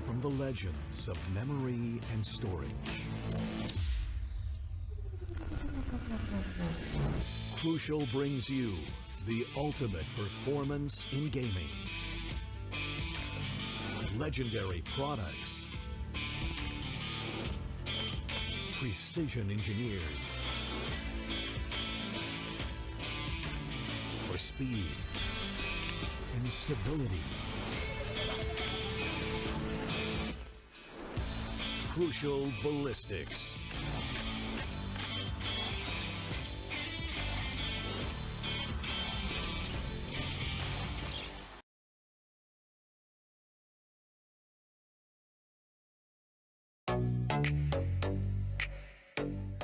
From the legends of memory and storage, Crucial brings you the ultimate performance in gaming. Legendary products, precision engineered for speed and stability. Crucial Ballistics.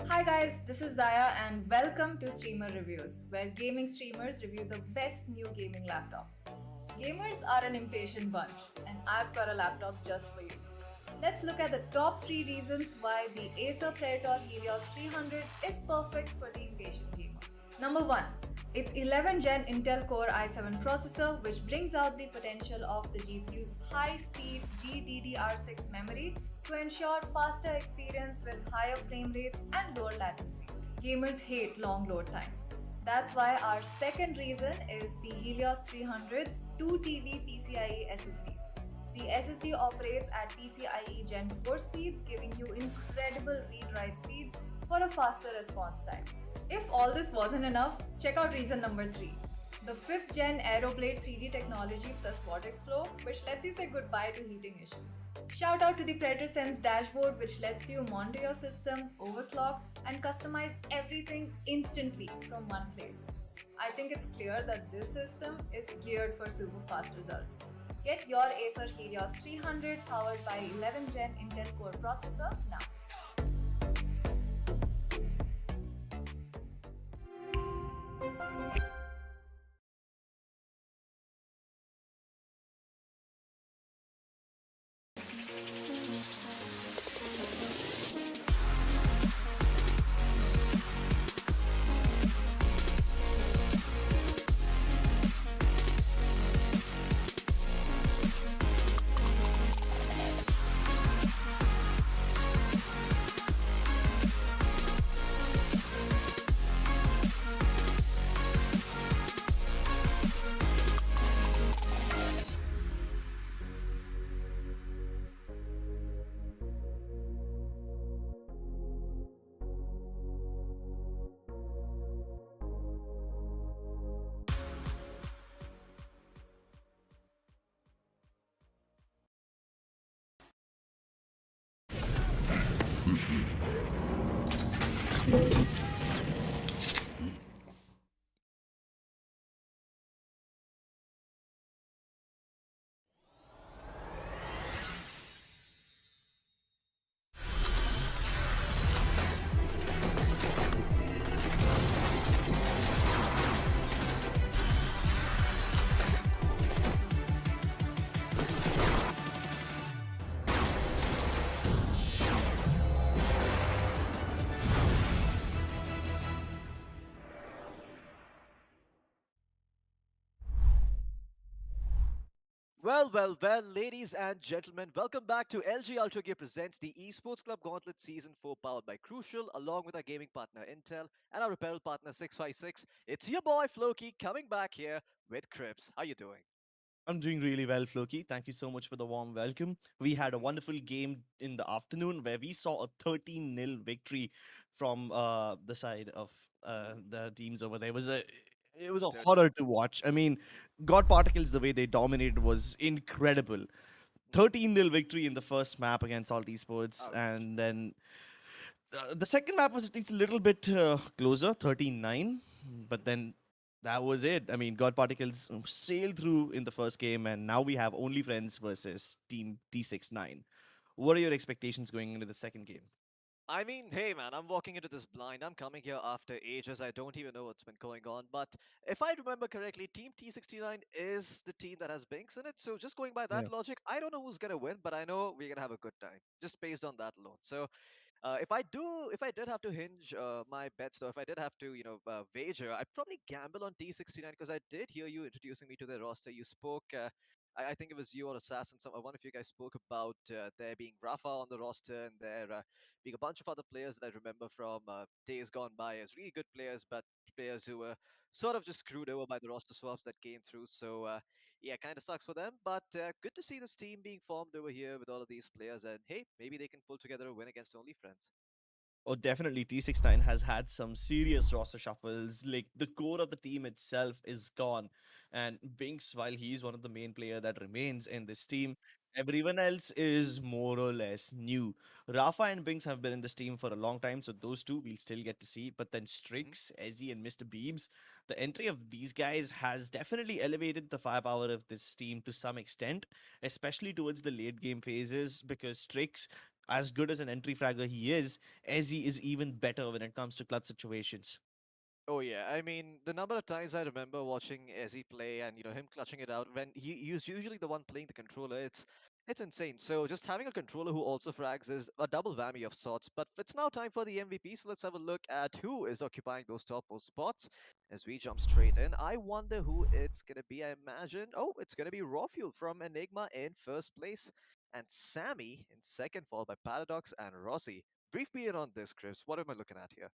Hi guys, this is Zaya and welcome to Streamer Reviews, where gaming streamers review the best new gaming laptops. Gamers are an impatient bunch and I've got a laptop just for you. Let's look at the top 3 reasons why the Acer Helios 300 is perfect for the impatient gamer. Number 1. Its 11th Gen Intel Core i7 processor, which brings out the potential of the GPU's high-speed GDDR6 memory to ensure faster experience with higher frame rates and lower latency. Gamers hate long load times. That's why our second reason is the Helios 300's 2TB PCIe SSD. The SSD operates at PCIe Gen 4 speeds, giving you incredible read-write speeds for a faster response time. If all this wasn't enough, check out reason number 3. The 5th Gen Aeroblade 3D technology plus Vortex Flow, which lets you say goodbye to heating issues. Shout out to the Predator Sense dashboard, which lets you monitor your system, overclock, and customize everything instantly from one place. I think it's clear that this system is geared for super fast results. Get your Acer Helios 300 powered by 11th Gen Intel Core processor now. Well, ladies and gentlemen, welcome back to LG Ultragear presents the Esports Club Gauntlet Season 4 powered by Crucial, along with our gaming partner Intel and our apparel partner 656. It's your boy Floki coming back here with Crips. How you doing? I'm doing really well, Floki. Thank you so much for the warm welcome. We had a wonderful game in the afternoon where we saw a 13-0 victory from the side of the teams over there. It was a 13. horror to watch. I mean, God Particles, the way they dominated was incredible. Mhm. 13-0 victory in the first map against Alt Esports, Ouch. and then the second map was at least a little bit closer, 13-9, but then that was it. I mean, God Particles sailed through in the first game, and now we have Only Friends versus Team T69. What are your expectations going into the second game? I mean, hey man, I'm walking into this blind. I'm coming here after ages. I don't even know what's been going on. But if I remember correctly, Team T69 is the team that has Binks in it. So just going by that Yeah. logic, I don't know who's gonna win, but I know we're gonna have a good time just based on that alone. So if I did have to hinge my bets, though, if I did have to, wager, I'd probably gamble on T69 because I did hear you introducing me to their roster. You spoke, I think it was you or Assassin, one of you guys spoke about there being Rafa on the roster and there being a bunch of other players that I remember from days gone by as really good players, but players who were sort of just screwed over by the roster swaps that came through. So yeah, kind of sucks for them, but good to see this team being formed over here with all of these players. And hey, maybe they can pull together a win against Only Friends. Oh, definitely. T69 has had some serious roster shuffles. Like the core of the team itself is gone. And Binks, while he's one of the main player that remains in this team, everyone else is more or less new. Rafa and Binks have been in this team for a long time, so those two we'll still get to see. But then Hmm. Strix, Ezzy, and Mr. Beebs, the entry of these guys has definitely elevated the firepower of this team to some extent, especially towards the late game phases, because Strix, as good as an entry fragger he is, Ezzy is even better when it comes to clutch situations. Oh yeah, I mean the number of times I remember watching Ezzy play and him clutching it out when he's usually the one playing the controller. It's insane. So just having a controller who also frags is a double whammy of sorts. But it's now time for the MVP. So let's have a look at who is occupying those top four spots as we jump straight in. I wonder who it's gonna be. I imagine. Oh, it's gonna be Raw Fuel from Enigma in first place and Sammy in second, followed by Paradox and Rossi. Brief period on this, Chris. What am I looking at here?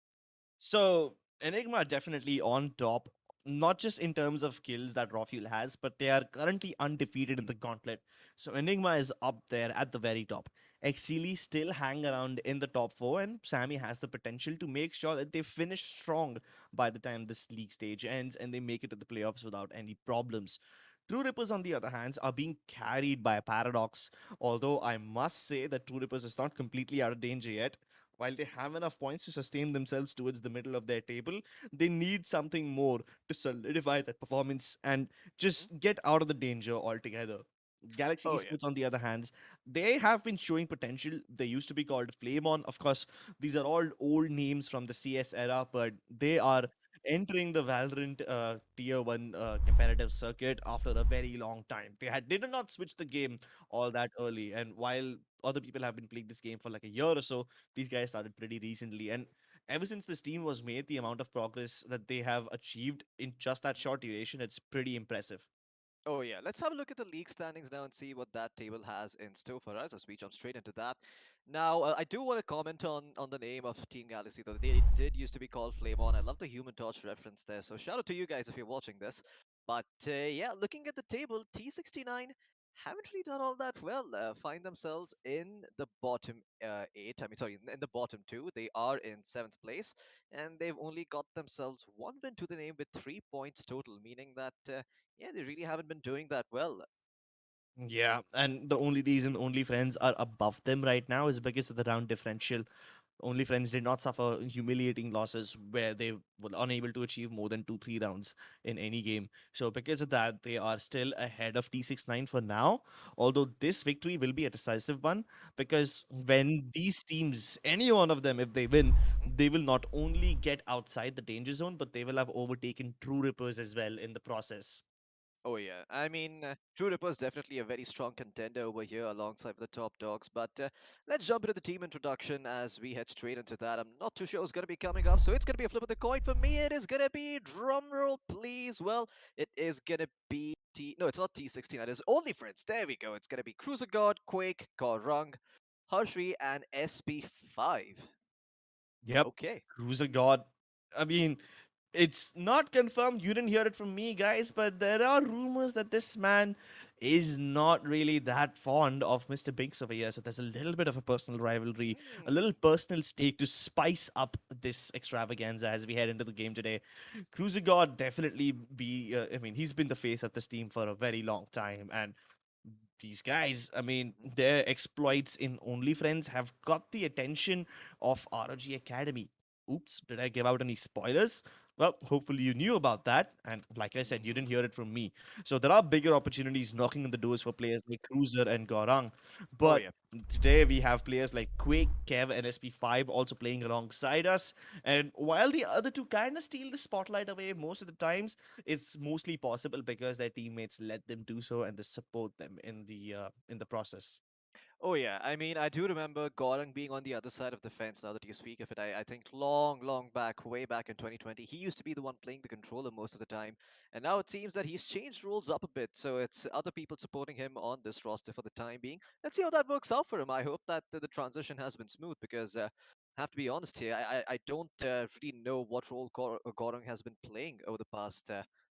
So Enigma are definitely on top, not just in terms of kills that Rafuel has, but they are currently undefeated in the gauntlet. So Enigma is up there at the very top. Exili still hang around in the top four, and Sammy has the potential to make sure that they finish strong by the time this league stage ends and they make it to the playoffs without any problems. True Rippers, on the other hand, are being carried by Paradox, although I must say that True Rippers is not completely out of danger yet. While they have enough points to sustain themselves towards the middle of their table, they need something more to solidify that performance and Hmm. just get out of the danger altogether. Galaxy Oh yeah. Esports, on the other hand, they have been showing potential. They used to be called Flamon. Of course, these are all old names from the CS era, but they are entering the Valorant tier 1 competitive circuit after a very long time. They did not switch the game all that early, and while other people have been playing this game for like a year or so, these guys started pretty recently. And ever since this team was made, the amount of progress that they have achieved in just that short duration, it's pretty impressive. Oh yeah, let's have a look at the league standings now and see what that table has in store for us as we jump straight into that. Now, I do want to comment on the name of Team Galaxy, though they did used to be called Flame On. I love the Human Torch reference there, so shout out to you guys if you're watching this. But yeah, looking at the table, T69 haven't really done all that well. Find themselves in the bottom eight. I mean, sorry, in the bottom two. They are in seventh place, and they've only got themselves one win to the name with 3 points total, meaning that. Yeah, they really haven't been doing that well. Yeah, and the only reason only friends are above them right now is because of the round differential. Only Friends did not suffer humiliating losses where they were unable to achieve more than 2-3 rounds in any game. So because of that, they are still ahead of T69 for now. Although this victory will be a decisive one, because when these teams, any one of them, if they win, Mhm. they will not only get outside the danger zone, but they will have overtaken True Rippers as well in the process. Oh yeah, I mean, True Ripper is definitely a very strong contender over here alongside the top dogs. But let's jump into the team introduction as we head straight into that. I'm not too sure who's going to be coming up, so it's going to be a flip of the coin for me. It is going to be drumroll, please. Well, it is going to be T. No, it's not T69. It is Only Friends. There we go. It's going to be Cruiser God, Quake, Korang, Harshri, and SP5. Yep, Okay. Cruiser God. I mean, it's not confirmed. You didn't hear it from me, guys, but there are rumors that this man is not really that fond of Mr. Binks over here. So there's a little bit of a personal rivalry, a Hmm. little personal stake to spice up this extravaganza as we head into the game today. Cruiser God definitely be. I mean, he's been the face of this team for a very long time, and these guys, I mean, Mhm. their exploits in Only Friends have got the attention of ROG Academy. Oops, did I give out any spoilers? Well, hopefully you knew about that. And like I said, you Mhm. didn't hear it from me. So there are bigger opportunities knocking on the doors for players like Cruiser and Gorang. Oh But yeah. today we have players like Quake, Kev, and SP5 also playing alongside us. And while the other two kind of steal the spotlight away most of the times, it's mostly possible because their teammates let them do so and they support them in the process. Oh yeah, I mean, I do remember Gorang being on the other side of the fence now that you speak of it. I think long back, way back in 2020, he used to be the one playing the controller most of the time. And now it seems that he's changed roles up a bit. So it's other people supporting him on this roster for the time being. Let's see how that works out for him. I hope that the transition has been smooth because I have to be honest here. I don't really know what role Gorang has been playing over the past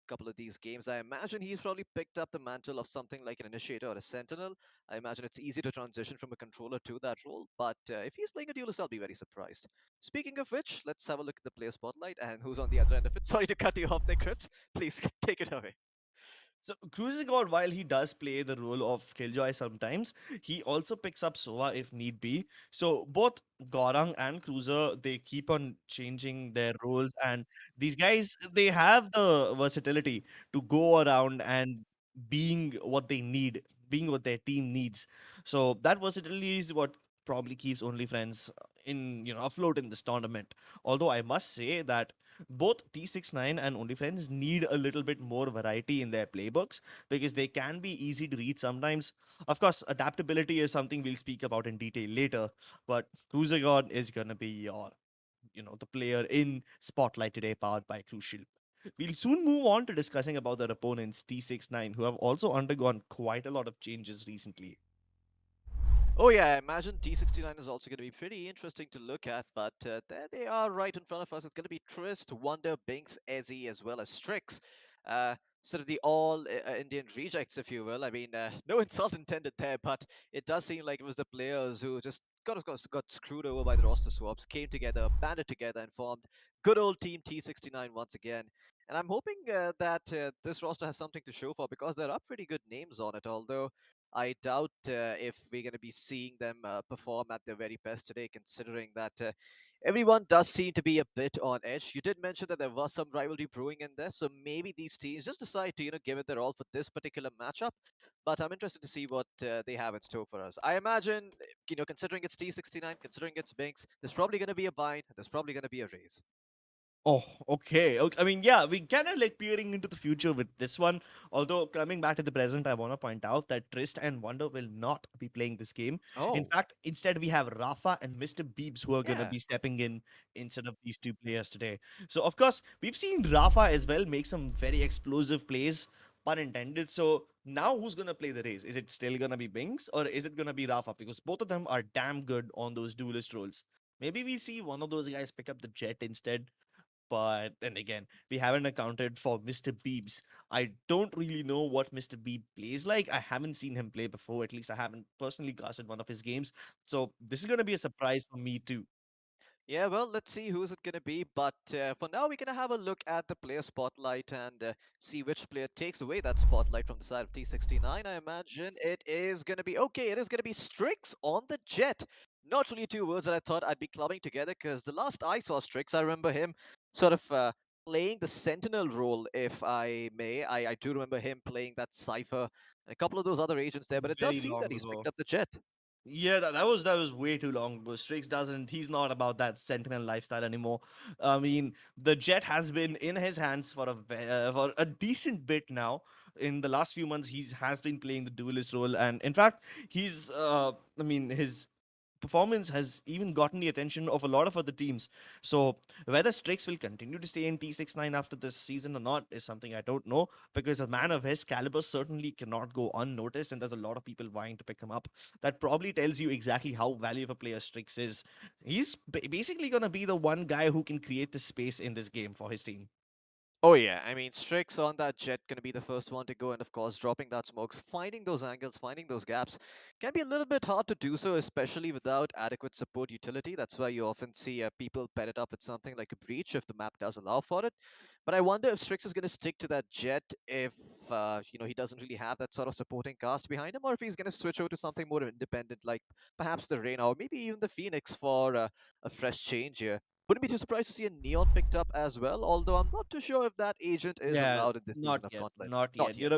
couple of these games. I imagine he's probably picked up the mantle of something like an initiator or a sentinel. I imagine it's easy to transition from a controller to that role, but if he's playing a duelist, I'll be very surprised. Speaking of which, let's have a look at the player spotlight and who's on the other end of it. Sorry to cut you off there, Crips. Please take it away. So Cruising God, while he does play the role of Killjoy sometimes, he also picks up Sova if need be. So both Gorang and Cruiser, they keep on changing their roles, and these guys, they have the versatility to go around and being what they need, being what their team needs. So that versatility is what probably keeps Only Friends in afloat in this tournament. Although I must say that both T69 and OnlyFriends need a little bit more variety in their playbooks because they can be easy to read sometimes. Of course, adaptability is something we'll speak about in detail later, but Cruiser God is gonna be the player in Spotlight today, powered by Crucial. We'll soon move on to discussing about their opponents, T69, who have also undergone quite a lot of changes recently. Oh yeah, I imagine T69 is also going to be pretty interesting to look at, but there they are right in front of us. It's going to be Trist, Wonder, Binks, Ezzy, as well as Strix. Sort of the all Indian rejects, if you will. I mean, no insult intended there, but it does seem like it was the players who just got screwed over by the roster swaps, came together, banded together, and formed good old team T69 once again. And I'm hoping that this roster has something to show for because there are pretty good names on it, although I doubt if we're going to be seeing them perform at their very best today, considering that everyone does seem to be a bit on edge. You did mention that there was some rivalry brewing in there, so maybe these teams just decide to, give it their all for this particular matchup. But I'm interested to see what they have in store for us. I imagine, considering it's T69, considering it's Binks, there's probably going to be a bind, there's probably going to be a raise. Oh, okay. I mean, yeah, we kind of like peering into the future with this one. Although coming back to the present, I want to point out that Trist and Wonder will not be playing this game. In Oh, fact, instead we have Rafa and Mr. Beebs who are going to yeah. be stepping in instead of these two players today. So of course, we've seen Rafa as well make some very explosive plays, pun intended. So now who's going to play the race? Is it still going to be Binks or is it going to be Rafa? Because both of them are damn good on those duelist roles. Maybe we see one of those guys pick up the jet instead, but then again, we haven't accounted for Mr. Beebs. I don't really know what Mr. Beeb plays like. I haven't seen him play before. At least I haven't personally casted one of his games. So this is going to be a surprise for me too. Yeah, well, let's see who's it going to be. But for now, we're going to have a look at the player spotlight and see which player takes away that spotlight from the side of T69. I imagine it is going to be okay. It is going to be Strix on the jet. not really two words that I thought I'd be clubbing together because the last I saw Strix, I remember him sort of playing the Sentinel role, if I may. I do remember him playing that Cypher and a couple of those other agents there, but it does Very seem that long he's picked ago. up the Jet. Yeah, that was way too long. But Strix doesn't. He's not about that Sentinel lifestyle anymore. I mean, the Jet has been in his hands for a decent bit now. In the last few months, he has been playing the duelist role, and in fact, he's. I mean, his performance has even gotten the attention of a lot of other teams. So whether Strix will continue to stay in T69 after this season or not is something I don't know, because a man of his caliber certainly cannot go unnoticed, and there's a lot of people vying to pick him up. That probably tells you exactly how valuable a player Strix is. He's basically going to be the one guy who can create the space in this game for his team. Oh yeah, I mean Strix on that Jet gonna be the first one to go, and of course dropping that smokes, finding those angles, finding those gaps can be a little bit hard to do so, especially without adequate support utility. That's why you often see people pair it up with something like a breach if the map does allow for it. But I wonder if Strix is gonna stick to that Jet if he doesn't really have that sort of supporting cast behind him, or if he's gonna switch over to something more independent, like perhaps the Reyna or maybe even the Phoenix for a fresh change here. Wouldn't be too surprised to see a Neon picked up as well, although I'm not too sure if that agent is Yeah, allowed in this not season of yet, Gauntlet. not Not yet. yet.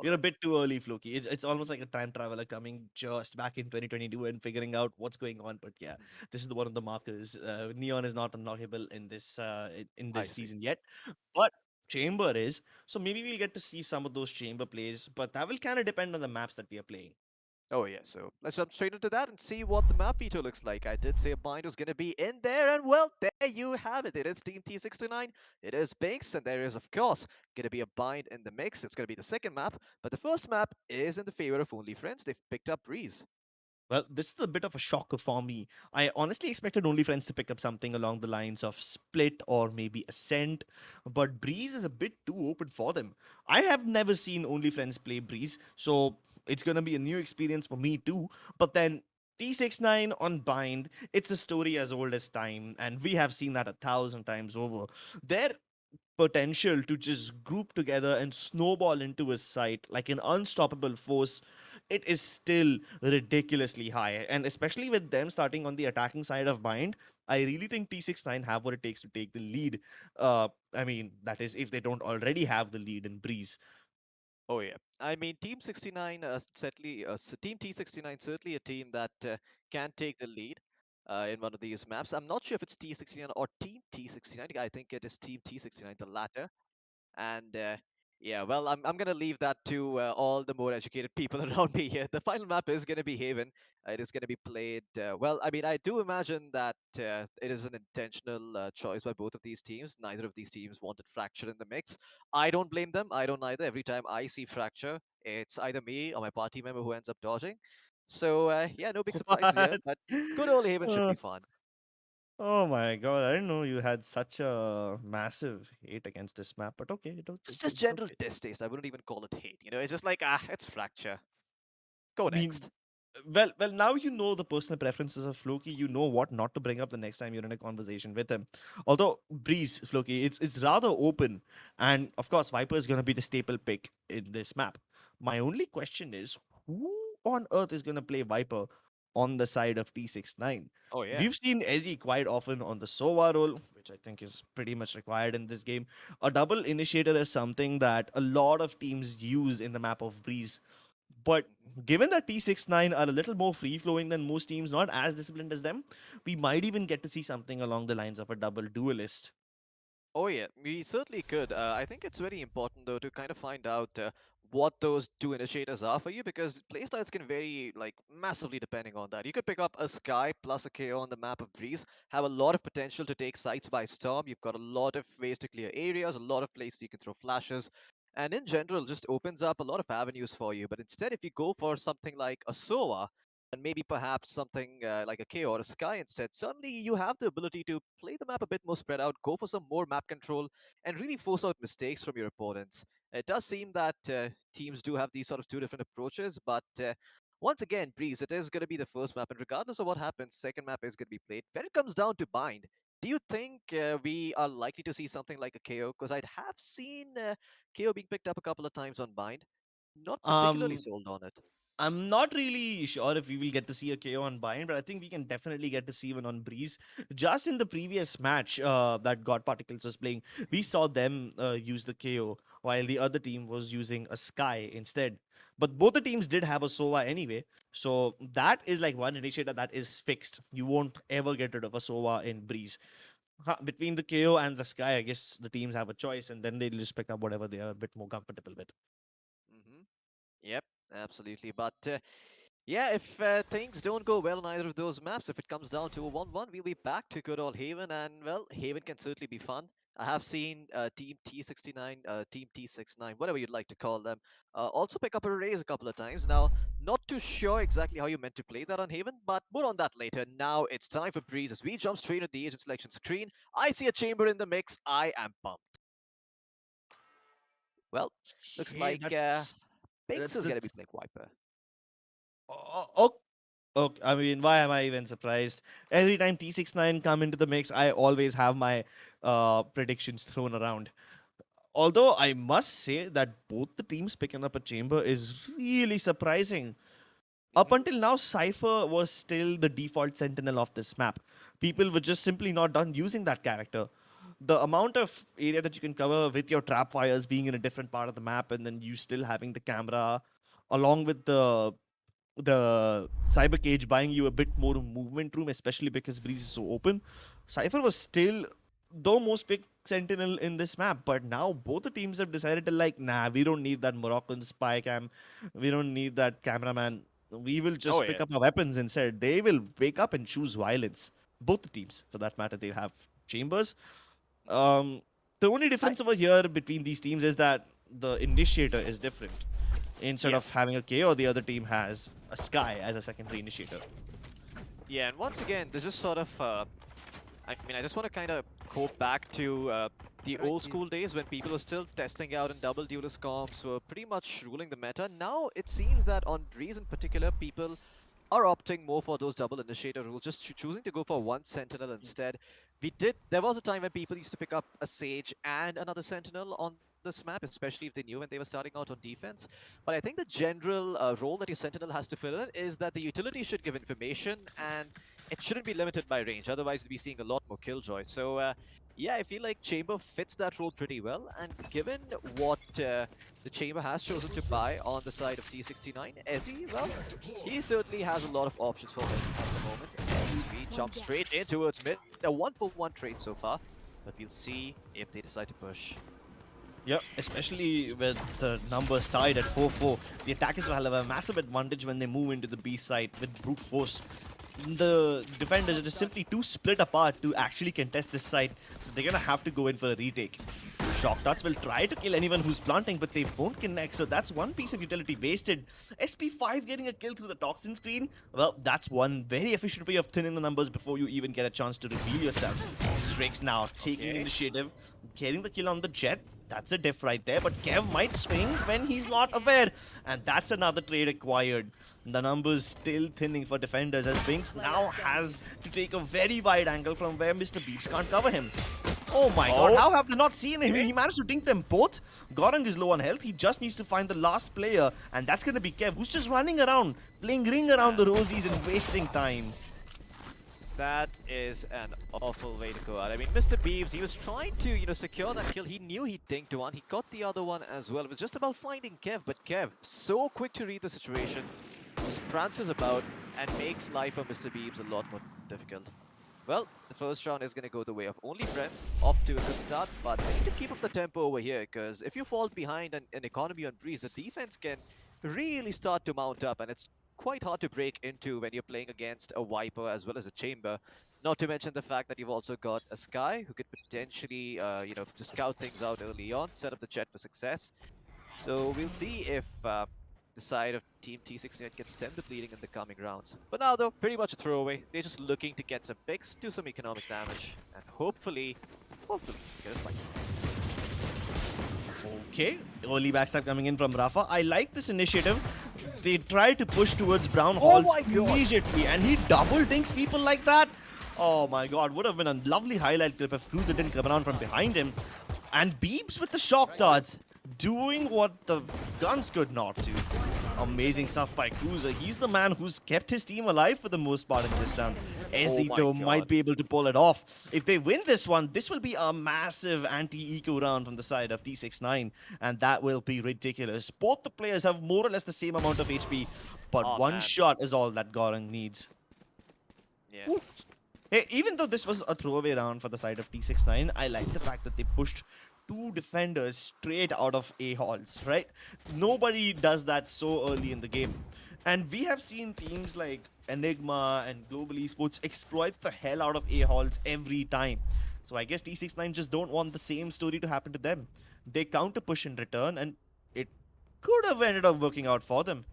You're a Okay, bit too early, Floki. It's almost like a time traveler coming just back in 2022 and figuring out what's going on. But yeah, mhm, this is one of the markers. Neon is not unlockable in in I this see. season yet, but Chamber is. So maybe we'll get to see some of those Chamber plays, but that will kind of depend on the maps that we are playing. Oh yeah, so let's jump straight into that and see what the map veto looks like. I did say a bind was going to be in there, and well, there you have it. It is Team T69, it is Binks, and there is, of course, going to be a bind in the mix. It's going to be the second map, but the first map is in the favor of Only Friends. They've picked up Breeze. Well, this is a bit of a shocker for me. I honestly expected Only Friends to pick up something along the lines of Split or maybe Ascent, but Breeze is a bit too open for them. I have never seen Only Friends play Breeze, so it's gonna be a new experience for me too. But then T69 on Bind, it's a story as old as time, and we have seen that 1,000 times over. Their potential to just group together and snowball into a site like an unstoppable force, it is still ridiculously high. And especially with them starting on the attacking side of Bind, I really think T69 have what it takes to take the lead. I mean, that is if they don't already have the lead in Breeze. Oh yeah, I mean Team 69 certainly Team T69 certainly a team that can take the lead in one of these maps. I'm not sure if it's T69 or Team T69. I think it is Team T69, the latter. And yeah, well, I'm gonna leave that to all the more educated people around me here. The final map is gonna be Haven. It is gonna be played. Well, I mean, I do imagine that it is an intentional choice by both of these teams. Neither of these teams wanted Fracture in the mix. I don't blame them. I don't either. Every time I see Fracture, it's either me or my party member who ends up dodging. So yeah, no big surprises here. What? But good old Haven should Uh, be fun. oh my god, I didn't know you had such a massive hate against this map, but okay, It's just it's general okay. distaste. I wouldn't even call it hate. It's just like it's Fracture. I Go mean, next. well, now you know the personal preferences of Floki. You know what not to bring up the next time you're in a conversation with him. Although Breeze, Floki, it's rather open, and of course, Viper is going to be the staple pick in this map. My only question is, who on earth is going to play Viper on the side of T69? Oh yeah. We've seen Ezzy quite often on the Sova role, which I think is pretty much required in this game. A double initiator is something that a lot of teams use in the map of Breeze, but Mhm. given that T69 are a little more free flowing than most teams, not as disciplined as them, we might even get to see something along the lines of a double duelist. Oh yeah, we certainly could. I think it's very important though to kind of find out what those two initiators are for you because playstyles can vary like massively depending on that. You could pick up a Sky plus a KO on the map of Breeze, have a lot of potential to take sites by storm. You've got a lot of ways to clear areas, a lot of places you can throw flashes, and in general just opens up a lot of avenues for you. But instead, if you go for something like a Sova, and maybe perhaps something like a K or a Sky instead, suddenly you have the ability to play the map a bit more spread out, go for some more map control, and really force out mistakes from your opponents. It does seem that teams do have these sort of two different approaches, but once again, Breeze, it is going to be the first map, and regardless of what happens, second map is going to be played. When it comes down to Bind, do you think we are likely to see something like a KO? Because I'd have seen KO being picked up a couple of times on Bind. Not particularly Um, sold on it. I'm not really sure if we will get to see a KO on Bind, but I think we can definitely get to see one on Breeze. Just in the previous match that God Particles was playing, we saw them use the KO while the other team was using a Sky instead. But both the teams did have a Sova anyway. So that is like one initiator that is fixed. You won't ever get rid of a Sova in Breeze. Between the KO and the Sky, I guess the teams have a choice and then they'll just pick up whatever they are a bit more comfortable with. Hmm. Yep, absolutely. But yeah, if things don't go well on either of those maps, if it comes down to a 1-1, we'll be back to good old Haven, and well, Haven can certainly be fun. I have seen Team T69, Team T69, whatever you'd like to call them, also pick up a raise a couple of times. Now, not too sure exactly how you meant to play that on Haven, but more on that later. Now it's time for Breeze as we jump straight at the agent selection screen. I see a chamber in the mix. I am pumped. Well, looks Okay, like Binks is going to be that's playing Viper. oh, okay, I mean, why am I even surprised? Every time T69 come into the mix, I always have my predictions thrown around. Although I must say that both the teams picking up a chamber is really surprising. Up Hmm. until now, Cypher was still the default sentinel of this map. People were just simply not done using that character. The amount of area that you can cover with your trap fires being in a different part of the map, and then you still having the camera, along with the cyber cage buying you a bit more movement room, especially because Breeze is so open. Cypher was still the most picked sentinel in this map, but now both the teams have decided to like, nah, we don't need that Moroccan spy cam, we don't need that cameraman. We will Oh just yeah. pick up our weapons instead. They will wake up and choose violence. Both the teams, for that matter, they have chambers. Um, the only I difference over here between these teams is that the initiator is different. Instead Yeah. of having a KO, the other team has a Sky as a secondary initiator. Yeah, and once again, this is sort of, I mean, I just want to kind of go back to the old school days when people were still testing out in double duelist comps, were pretty much ruling the meta. Now it seems that on Breeze in particular, people are opting more for those double initiator rules, just choosing to go for one sentinel instead. There was a time when people used to pick up a Sage and another sentinel on this map, especially if they knew when they were starting out on defense. But I think the general role that your sentinel has to fill in is that the utility should give information and it shouldn't be limited by range. Otherwise, we'll be seeing a lot more killjoy. So, yeah, I feel like Chamber fits that role pretty well. And given what the Chamber has chosen to buy on the side of T69, Ezzy, well, he certainly has a lot of options for him at the moment. As we jump straight in towards mid. A 1-for-1 trade so far, but we'll see if they decide to push. Yep, especially with the numbers tied at 4-4. The attackers will have a massive advantage when they move into the B side with brute force. The defenders are just simply too split apart to actually contest this side, so they're gonna have to go in for a retake. Shock Darts will try to kill anyone who's planting, but they won't connect, so that's one piece of utility wasted. SP5 getting a kill through the Toxin screen, well, that's one very efficient way of thinning the numbers before you even get a chance to reveal yourselves. Strakes now taking initiative, getting the kill on the Jet. That's a diff right there, but Kev might swing when he's not aware. And that's another trade acquired. The numbers still thinning for defenders as Binks now has to take a very wide angle from where Mr. Beeps can't cover him. Oh my god, how have they not seen him? He managed to dink them both. Gorang is low on health. He just needs to find the last player. And that's going to be Kev, who's just running around, playing ring around the rosies and wasting time. That is an awful way to go out. I mean, Mr. Beeves, he was trying to, secure that kill. He knew he dinked one. He got the other one as well. It was just about finding Kev, but Kev, so quick to read the situation, just prances about and makes life for Mr. Beeves a lot more difficult. Well, the first round is going to go the way of only friends, off to a good start, but they need to keep up the tempo over here, because if you fall behind an economy on Breeze, the defense can really start to mount up, and it's quite hard to break into when you're playing against a Viper as well as a Chamber. Not to mention the fact that you've also got a Sky who could potentially, just scout things out early on, set up the Jet for success. So we'll see if the side of Team T69 can stem the bleeding in the coming rounds. For now though, pretty much a throwaway. They're just looking to get some picks, do some economic damage, and hopefully get a spike. Okay, early backstab coming in from Rafa. I like this initiative. They try to push towards Brown Halls immediately, and he double dinks people like that. Oh my god, would have been a lovely highlight clip if Cruiser didn't come around from behind him. And Beeps with the shock darts, doing what the guns could not do. Amazing stuff by Cruiser. He's the man who's kept his team alive for the most part in this round. SE my though God. might be able to pull it off. If they win this one, this will be a massive anti-eco round from the side of T69, and that will be ridiculous. Both the players have more or less the same amount of HP, but Oh, one man. shot is all that Goreng needs. Yeah. Hey, even though this was a throwaway round for the side of T69, I like the fact that they pushed two defenders straight out of A halls, right? Nobody does that so early in the game. And we have seen teams like Enigma and Global Esports exploit the hell out of A halls every time. So I guess T69 just don't want the same story to happen to them. They counter push in return, and it could have ended up working out for them.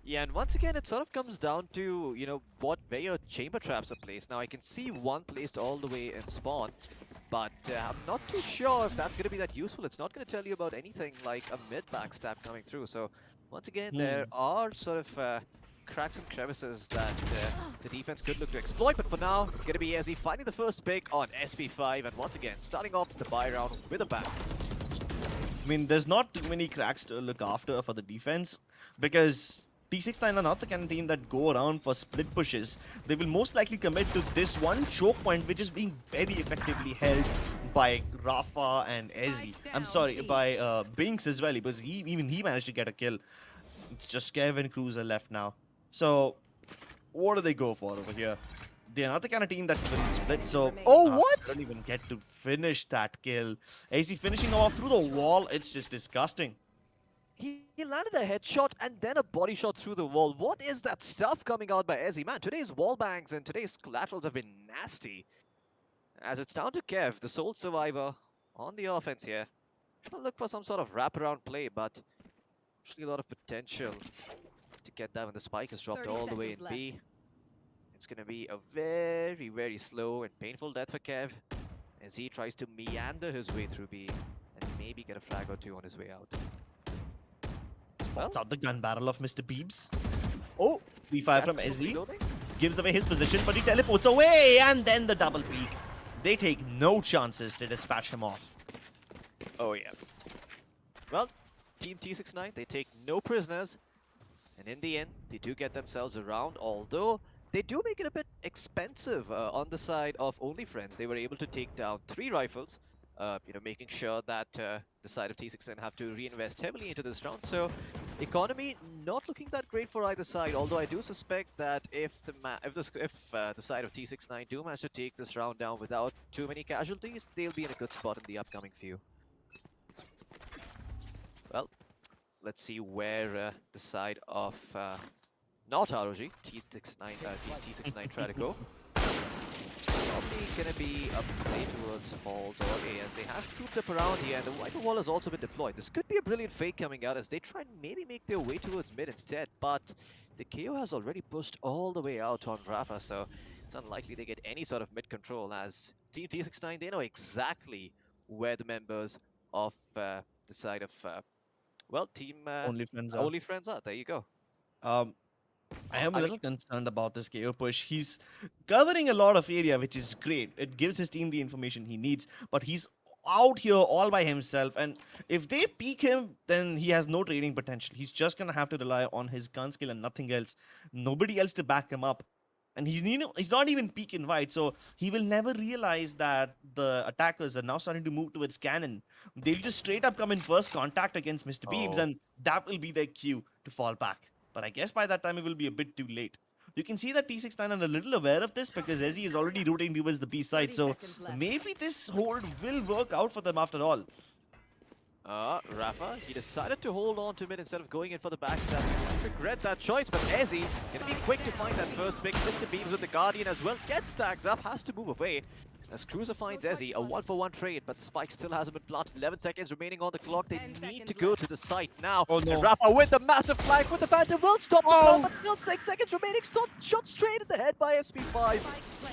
Yeah, and once again, it sort of comes down to, where your chamber traps are placed. Now, I can see one placed all the way in spawn, but I'm not too sure if that's going to be that useful. It's not going to tell you about anything like a mid backstab coming through. So, once again, there are sort of cracks and crevices that the defense could look to exploit. But for now, it's going to be Ezzy finding the first pick on SP5, and once again, starting off the buy round with a bang. I mean, there's not too many cracks to look after for the defense, because T69 are not the kind of team that go around for split pushes. They will most likely commit to this one choke point, which is being very effectively held by Rafa and Ezzy. I'm sorry, by Binks as well, because even he managed to get a kill. It's just Kevin Cruiser left now. So, what do they go for over here? They're not the kind of team that will split, so what? Don't even get to finish that kill. Ezzy finishing off through the wall. It's just disgusting. He landed a headshot and then a body shot through the wall. What is that stuff coming out by Ezzy? Man, today's wall bangs and today's collaterals have been nasty. As it's down to Kev, the sole survivor on the offense here. Trying to look for some sort of wraparound play, but actually a lot of potential to get that when the spike is dropped all the way in B. It's going to be a very, very slow and painful death for Kev as he tries to meander his way through B and maybe get a frag or two on his way out. Spots out the gun barrel of Mr. Beebs. Oh, V5 from Ezzy. Gives away his position, but he teleports away, and then the double peek. They take no chances to dispatch him off. Oh yeah. Well, Team T69, they take no prisoners. And in the end, they do get themselves around, although they do make it a bit expensive on the side of Only Friends. They were able to take down 3 rifles, making sure that the side of T69 have to reinvest heavily into this round. So, economy not looking that great for either side. Although I do suspect that if the side of T69 do manage to take this round down without too many casualties, they'll be in a good spot in the upcoming few. Well, let's see where the side of not ROG, T69 try to go. Probably going to be a play towards halls or A as they have trooped up around here, and the wiper wall has also been deployed. This could be a brilliant fake coming out as they try and maybe make their way towards mid instead, but the KO has already pushed all the way out on Rafa, so it's unlikely they get any sort of mid control as Team T69, they know exactly where the members of the side of, Team Only Friends are. Only Friends are. There you go. I am a little concerned about this KO push. He's covering a lot of area, which is great. It gives his team the information he needs, but he's out here all by himself, and if they peek him, then he has no trading potential. He's just gonna have to rely on his gun skill and nothing else. Nobody else to back him up. And he's not even peak invite, so he will never realize that the attackers are now starting to move towards cannon. They'll just straight up come in first contact against Mr. Beebs, and that will be their cue to fall back. But I guess by that time it will be a bit too late. You can see that T69 are a little aware of this because Ezzy is already rooting towards the B side, so maybe this hold will work out for them after all. Rafa, he decided to hold on to mid instead of going in for the backstab. I regret that choice, but Ezzy gonna be quick to find that first pick. Mr. Beebs with the Guardian as well, gets stacked up, has to move away. As Cruiser finds Ezzy, a 1-for-1 trade, but the spike still hasn't been planted. 11 seconds remaining on the clock. They need to go to the site now. Oh no. And Rafa with the massive flank with the Phantom will stop the blow, but still 6 seconds remaining. Shot straight in the head by SP5,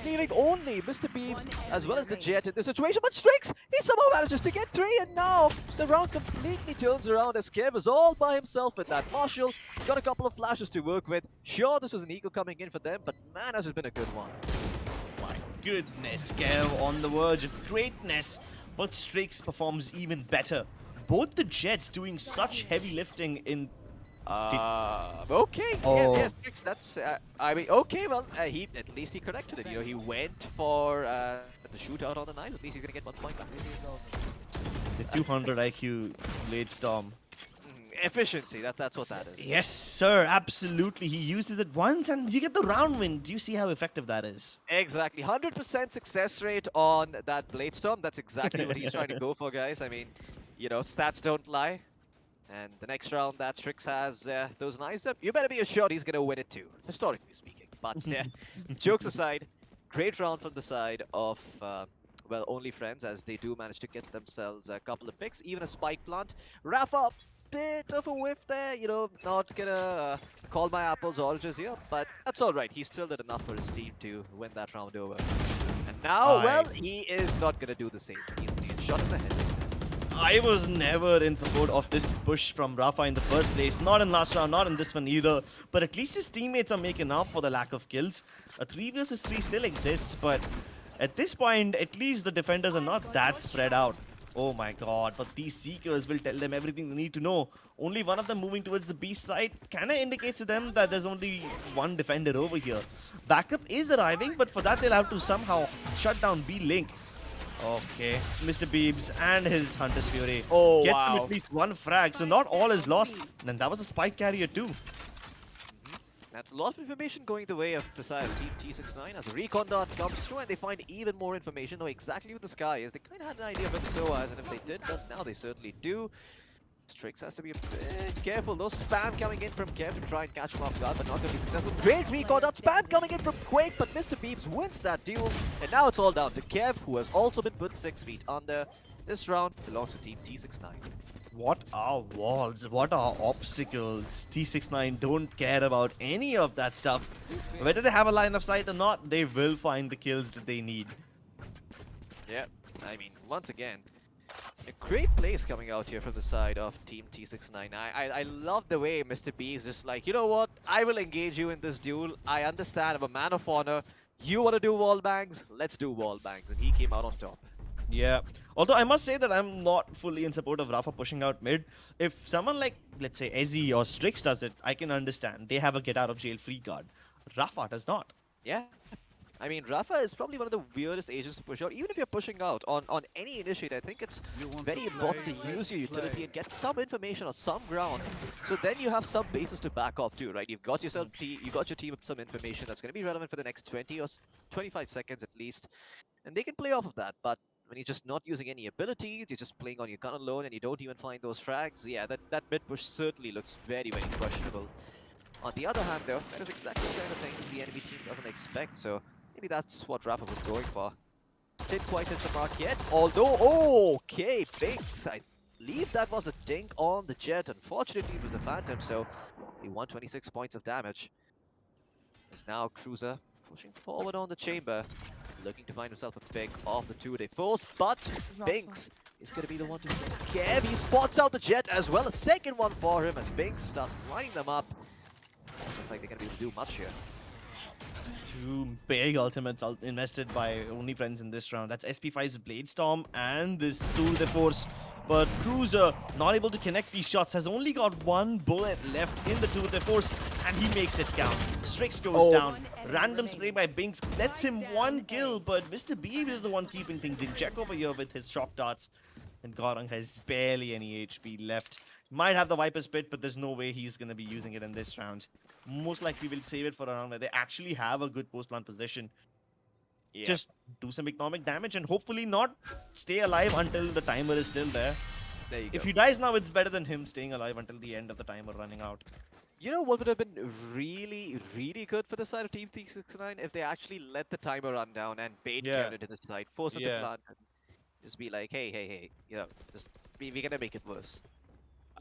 leaving only Mr. Beebs as well as the Jet in this situation. But Strix, he somehow manages to get 3, and now the round completely turns around as Kev is all by himself with that. Marshall, he's got a couple of flashes to work with. Sure, this was an eco coming in for them, but man, has it been a good one. Goodness, Kev on the verge of greatness, but Strix performs even better. Both the Jets doing such heavy lifting in Okay. Yeah, Oh. yes, Six, that's. I mean, okay. Well, he at least he corrected it. You know, he went for the shootout on the knife. At least he's gonna get 1 point back. The 200 IQ Blade Storm. Efficiency. That's what that is. Yes, sir. Absolutely. He used it once, and you get the round win. Do you see how effective that is? Exactly. 100% success rate on that Blade Storm. That's exactly what he's trying to go for, guys. I mean, you know, stats don't lie. And the next round that Strix has those knives up, you better be assured he's going to win it too, historically speaking. But jokes aside, great round from the side of, well, Only Friends, as they do manage to get themselves a couple of picks, even a spike plant. Rafa, bit of a whiff there, you know, not going to call my apples oranges here, but that's all right. He still did enough for his team to win that round over. And now, well, he is not going to do the same. He's going to get shot in the head instead. I was never in support of this push from Rafa in the first place. Not in last round, not in this one either. But at least his teammates are making up for the lack of kills. A 3 versus 3 still exists, but at this point, at least the defenders are not that spread out. Oh my god, but these Seekers will tell them everything they need to know. Only one of them moving towards the B side kinda indicates to them that there's only one defender over here. Backup is arriving, but for that they'll have to somehow shut down B link. Okay, Mr. Beebs and his Hunter's Fury Oh, get wow. them at least one frag, so not all is lost. And that was a spike carrier too. That's a lot of information going the way of the side of Team T69 as the recon dot comes through and they find even more information, know exactly what the sky is. They kind of had an idea of where the SOA is, and if they did, but now they certainly do. Strix has to be a bit careful. No spam coming in from Kev to try and catch him off guard, but not going to be successful. Great recon dot spam coming in from Quake, but Mr. Beebs wins that duel. And now it's all down to Kev, who has also been put 6 feet under. This round belongs to Team T69. What are walls? What are obstacles? T69 don't care about any of that stuff. Whether they have a line of sight or not, they will find the kills that they need. Yeah, I mean, once again, a great plays coming out here from the side of Team T69. I love the way Mr. B is just like, you know what, I will engage you in this duel. I understand, I'm a man of honor. You want to do wall bangs? Let's do wall bangs. And he came out on top. Yeah. Although I must say that I'm not fully in support of Rafa pushing out mid. If someone like, let's say, Ezzy or Strix does it, I can understand. They have a get out of jail free card. Rafa does not. Yeah. I mean, Rafa is probably one of the weirdest agents to push out. Even if you're pushing out on any initiate, I think it's very important to use your utility and get some information on some ground. So then you have some bases to back off too, right? You've got yourself, you got your team some information that's going to be relevant for the next 20 or 25 seconds at least. And they can play off of that, but when you're just not using any abilities, you're just playing on your gun alone and you don't even find those frags, yeah, that mid push certainly looks very, very questionable. On the other hand though, that is exactly the kind of things the enemy team doesn't expect, so maybe that's what Rafa was going for. Didn't quite hit the mark yet, although, okay, Binks, I believe that was a dink on the Jet. Unfortunately, it was the Phantom, so he 126 points of damage. It's now Cruiser pushing forward on the chamber, looking to find himself a pick off the two they force, but Binks is going to be the one to Kev. He spots out the Jet as well, a second one for him as Binks starts lining them up. Doesn't look like they're going to be able to do much here. Two big ultimates invested by Only Friends in this round. That's SP5's Blade Storm and this Tour de Force. But Cruiser, not able to connect these shots, has only got one bullet left in the Tour de Force, and he makes it count. Strix goes down. Random spray by Binks lets him one kill, but Mr. Beeb is the one keeping things in check over here with his shock darts. And Gorong has barely any HP left. Might have the Viper's Pit, but there's no way he's going to be using it in this round. Most likely will save it for a round where they actually have a good post-plant position. Yeah. Just do some economic damage and hopefully not stay alive until the timer is still there. There you go. If he dies now, it's better than him staying alive until the end of the timer running out. You know what would have been really, really good for the side of Team T69 if they actually let the timer run down and bait Kevin into the side, force him to plant, and just be like, hey, you know, just we're gonna make it worse.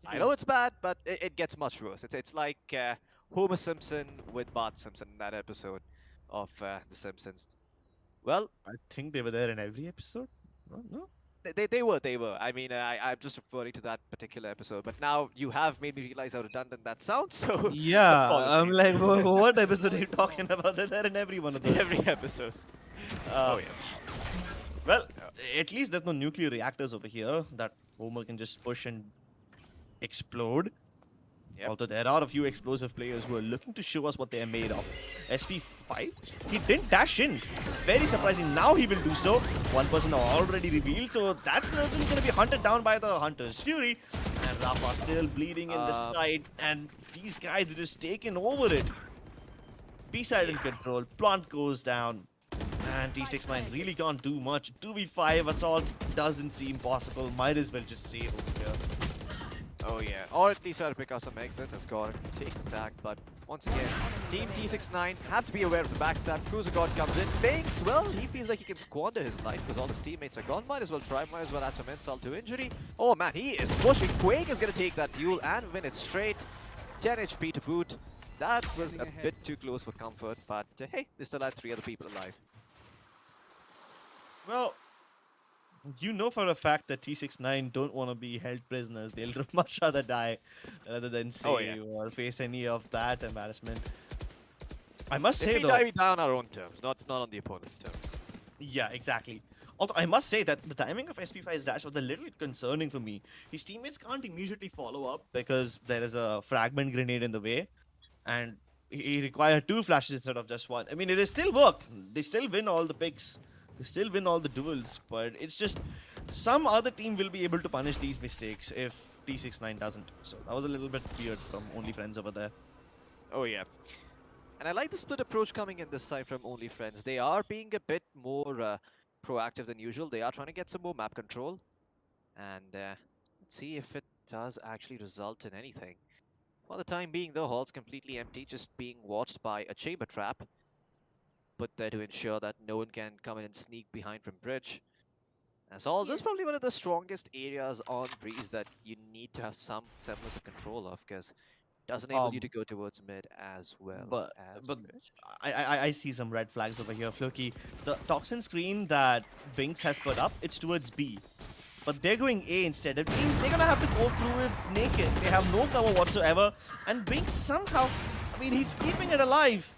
I know it's bad, but it gets much worse. It's like Homer Simpson with Bart Simpson in that episode of The Simpsons. Well, I think they were there in every episode. No? they were. I mean, I'm just referring to that particular episode. But now you have made me realize how redundant that sounds. So Yeah, I'm apologies. like, what episode are you talking about? They're there in every one of those. Every episode. Oh yeah. Well, at least there's no nuclear reactors over here that Homer can just push and explode. Yep. Although there are a few explosive players who are looking to show us what they are made of. SP5, he didn't dash in. Very surprising. Now he will do so. One person already revealed, so that's going to be hunted down by the Hunter's Fury. And Rafa still bleeding in the side, and these guys are just taking over it. B-side in control, plant goes down, and T69 really can't do much. 2v5 assault doesn't seem possible. Might as well just save over here. Oh yeah, or at least try to pick out some exits as God takes attack, but once again, Team T69 have to be aware of the backstab. Cruiser God comes in. Binks, well, he feels like he can squander his life because all his teammates are gone. Might as well try, might as well add some insult to injury. Oh man, he is pushing. Quake is going to take that duel and win it straight. 10 HP to boot. That was a bit too close for comfort, but hey, they still had 3 other people alive. Well, you know for a fact that T69 don't want to be held prisoners. They'll much rather die rather than save or face any of that embarrassment. I must say though, we die down our own terms, not on the opponent's terms. yeah, exactly. Although I must say that the timing of SP5's dash was a little bit concerning for me. His teammates can't immediately follow up because there is a fragment grenade in the way, and he required 2 flashes instead of just 1. I mean, it still work. They still win all the picks. They still win all the duels, but it's just some other team will be able to punish these mistakes if T69 doesn't. So that was a little bit weird from Only Friends over there. Oh yeah. And I like the split approach coming in this side from Only Friends. They are being a bit more proactive than usual. They are trying to get some more map control. And let's see if it does actually result in anything. For the time being, the hall's completely empty, just being watched by a chamber trap put there to ensure that no one can come in and sneak behind from bridge. As all, this is probably one of the strongest areas on Breeze that you need to have some semblance of control of, because it does enable you to go towards mid as well But as but bridge. I see some red flags over here, Floki. The toxin screen that Binks has put up, it's towards B. But they're going A instead. It means they're gonna have to go through it naked. They have no cover whatsoever. And Binks somehow, I mean, he's keeping it alive.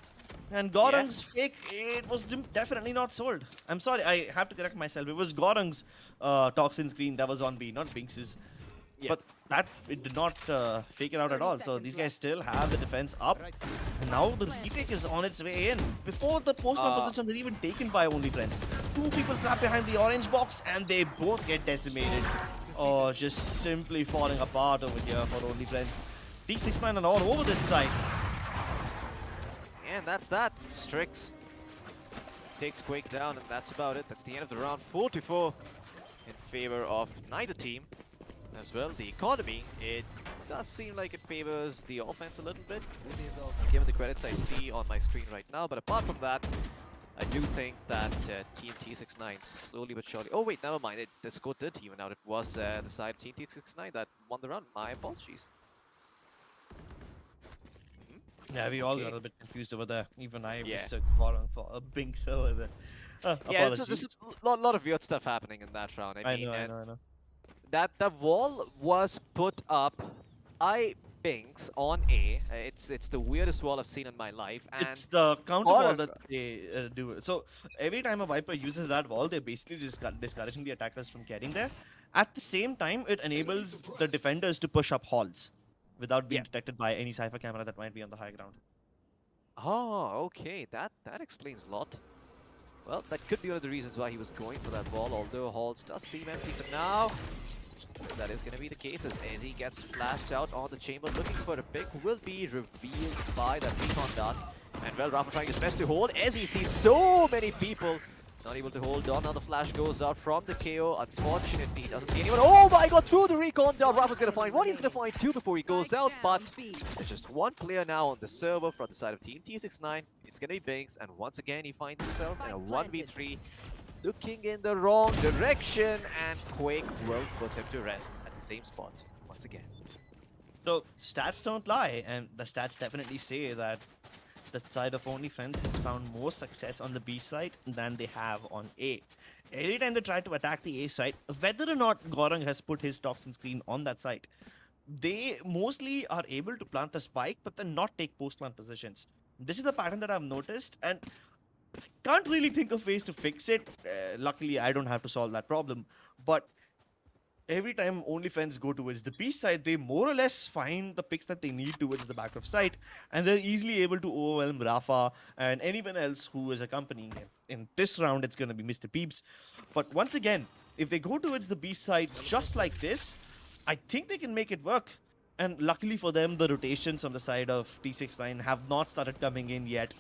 And Gorung's fake, it was definitely not sold. I'm sorry, I have to correct myself. It was Gorung's toxin screen that was on B, not Binks's. Yeah. But that, it did not fake it out at all. So these guys still have the defense up. And now the retake is on its way in. Before the postman positions are even taken by Only Friends. 2 people trapped behind the orange box and they both get decimated. Oh, just simply falling apart over here for Only Friends. T69 are all over this side. And that's that. Strix takes Quake down, and that's about it. That's the end of the round. 4-4 in favor of neither team. As well, the economy, it does seem like it favors the offense a little bit, given the credits I see on my screen right now. But apart from that, I do think that Team T69 slowly but surely... Oh wait, never mind. The score did even out. It was the side of Team T69 that won the round. My apologies. Yeah, we all got a bit confused over there. Even I Yeah. mistook Gorung for a Binks over there. Yeah, it's Apologies. just a lot of weird stuff happening in that round. I mean, I know. that the wall was put up by Binks on A. It's the weirdest wall I've seen in my life. And It's the counter wall Gorung- that they do. So every time a Viper uses that wall, they're basically just discouraging the attackers from getting there. At the same time, it enables the defenders to push up halls without being detected by any Cypher camera that might be on the high ground. Oh, okay. That explains a lot. Well, that could be one of the reasons why he was going for that wall, although Halls does seem empty for now. So that is going to be the case as he gets flashed out on the chamber, looking for a pick, will be revealed by that recon dart. And well, Rafa trying his best to hold as he sees so many people not able to hold on. Now the flash goes out from the KO. Unfortunately, he doesn't see anyone. Oh my god, through the recon dart, Rafa's going to find one. He's going to find 2 before he goes out, but there's just 1 player now on the server from the side of Team T69. It's going to be Binks, and once again, he finds himself in a 1v3. Looking in the wrong direction, and Quake will put him to rest at the same spot once again. So stats don't lie, and the stats definitely say that the side of Only Friends has found more success on the B side than they have on A. Every time they try to attack the A side, whether or not Gorung has put his toxin screen on that side, they mostly are able to plant the spike, but then not take post-plant positions. This is the pattern that I've noticed, and can't really think of ways to fix it. Luckily, I don't have to solve that problem. But every time only friends go towards the B side, they more or less find the picks that they need towards the back of site, and they're easily able to overwhelm Rafa and anyone else who is accompanying him. In this round, it's going to be Mr. Peeps. But once again, if they go towards the B side just like this, I think they can make it work. And luckily for them, the rotations on the side of T69 have not started coming in yet.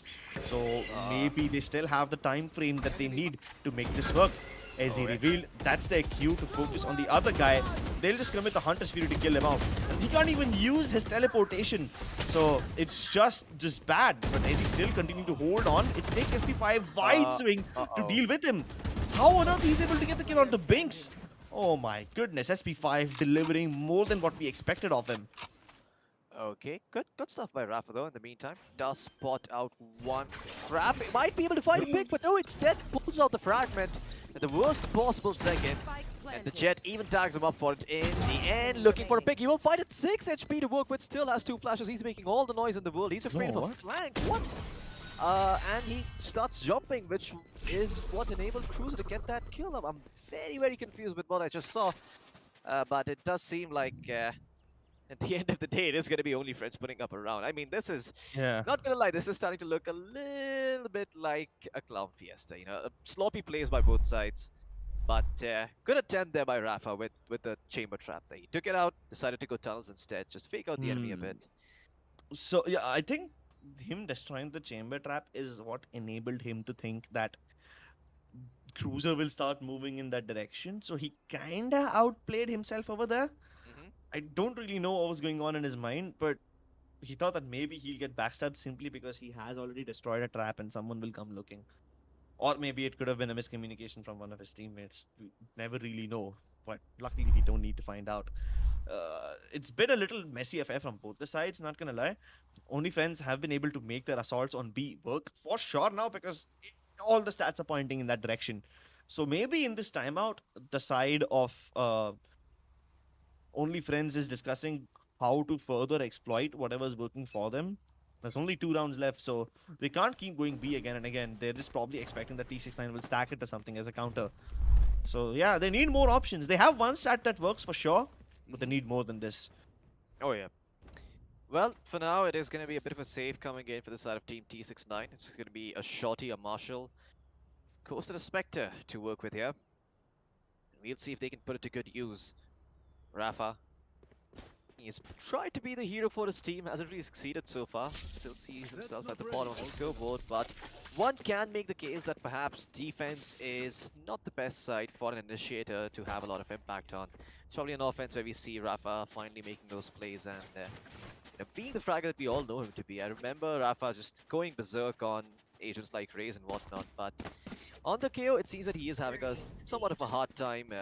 So maybe they still have the time frame that they need to make this work. As he revealed, that's their cue to focus on the other guy. They'll just commit the Hunter's Fury to kill him out. And he can't even use his teleportation. So it's just bad. But as he still continuing to hold on, it's Nick SP5 wide swing to deal with him. How on earth he's able to get the kill onto Binks? Oh my goodness, SP5 delivering more than what we expected of him. Okay, good stuff by Rafa though. In the meantime, does spot out one trap. It might be able to find a pick, but no, instead pulls out the fragment at the worst possible second. And the Jet even tags him up for it in the end, looking for a pick. He will find it 6 HP to work with, still has 2 flashes. He's making all the noise in the world. He's afraid of a flank. What? And he starts jumping, which is what enabled Cruiser to get that kill. I'm very confused with what I just saw. But it does seem like at the end of the day, it is going to be only friends putting up a round. I mean, this is, not going to lie, this is starting to look a little bit like a clown fiesta. You know, sloppy plays by both sides. But good attempt there by Rafa with the chamber trap there. He took it out, decided to go tunnels instead, just fake out the enemy a bit. So, yeah, I think him destroying the chamber trap is what enabled him to think that Cruiser will start moving in that direction. So he kinda outplayed himself over there. I don't really know what was going on in his mind, but he thought that maybe he'll get backstabbed simply because he has already destroyed a trap and someone will come looking. Or maybe it could have been a miscommunication from one of his teammates. We never really know, but luckily we don't need to find out. It's been a little messy affair from both the sides, not gonna lie. Only friends have been able to make their assaults on B work for sure now because all the stats are pointing in that direction. So maybe in this timeout, the side of Only Friends is discussing how to further exploit whatever's working for them. There's only 2 rounds left, so they can't keep going B again and again. They're just probably expecting that T69 will stack it or something as a counter. So yeah, they need more options. They have one stat that works for sure, but they need more than this. Oh yeah. Well, for now, it is going to be a bit of a save coming in for the side of Team T69. It's going to be a Shorty, a Marshall, Coast and a Spectre to work with here. We'll see if they can put it to good use. Rafa, he's tried to be the hero for his team, hasn't really succeeded so far. Still sees himself at the bottom of the scoreboard, but one can make the case that perhaps defense is not the best side for an initiator to have a lot of impact on. It's probably an offense where we see Rafa finally making those plays and being the fragger that we all know him to be. I remember Rafa just going berserk on agents like Raze and whatnot, but on the KO, it seems that he is having somewhat of a hard time,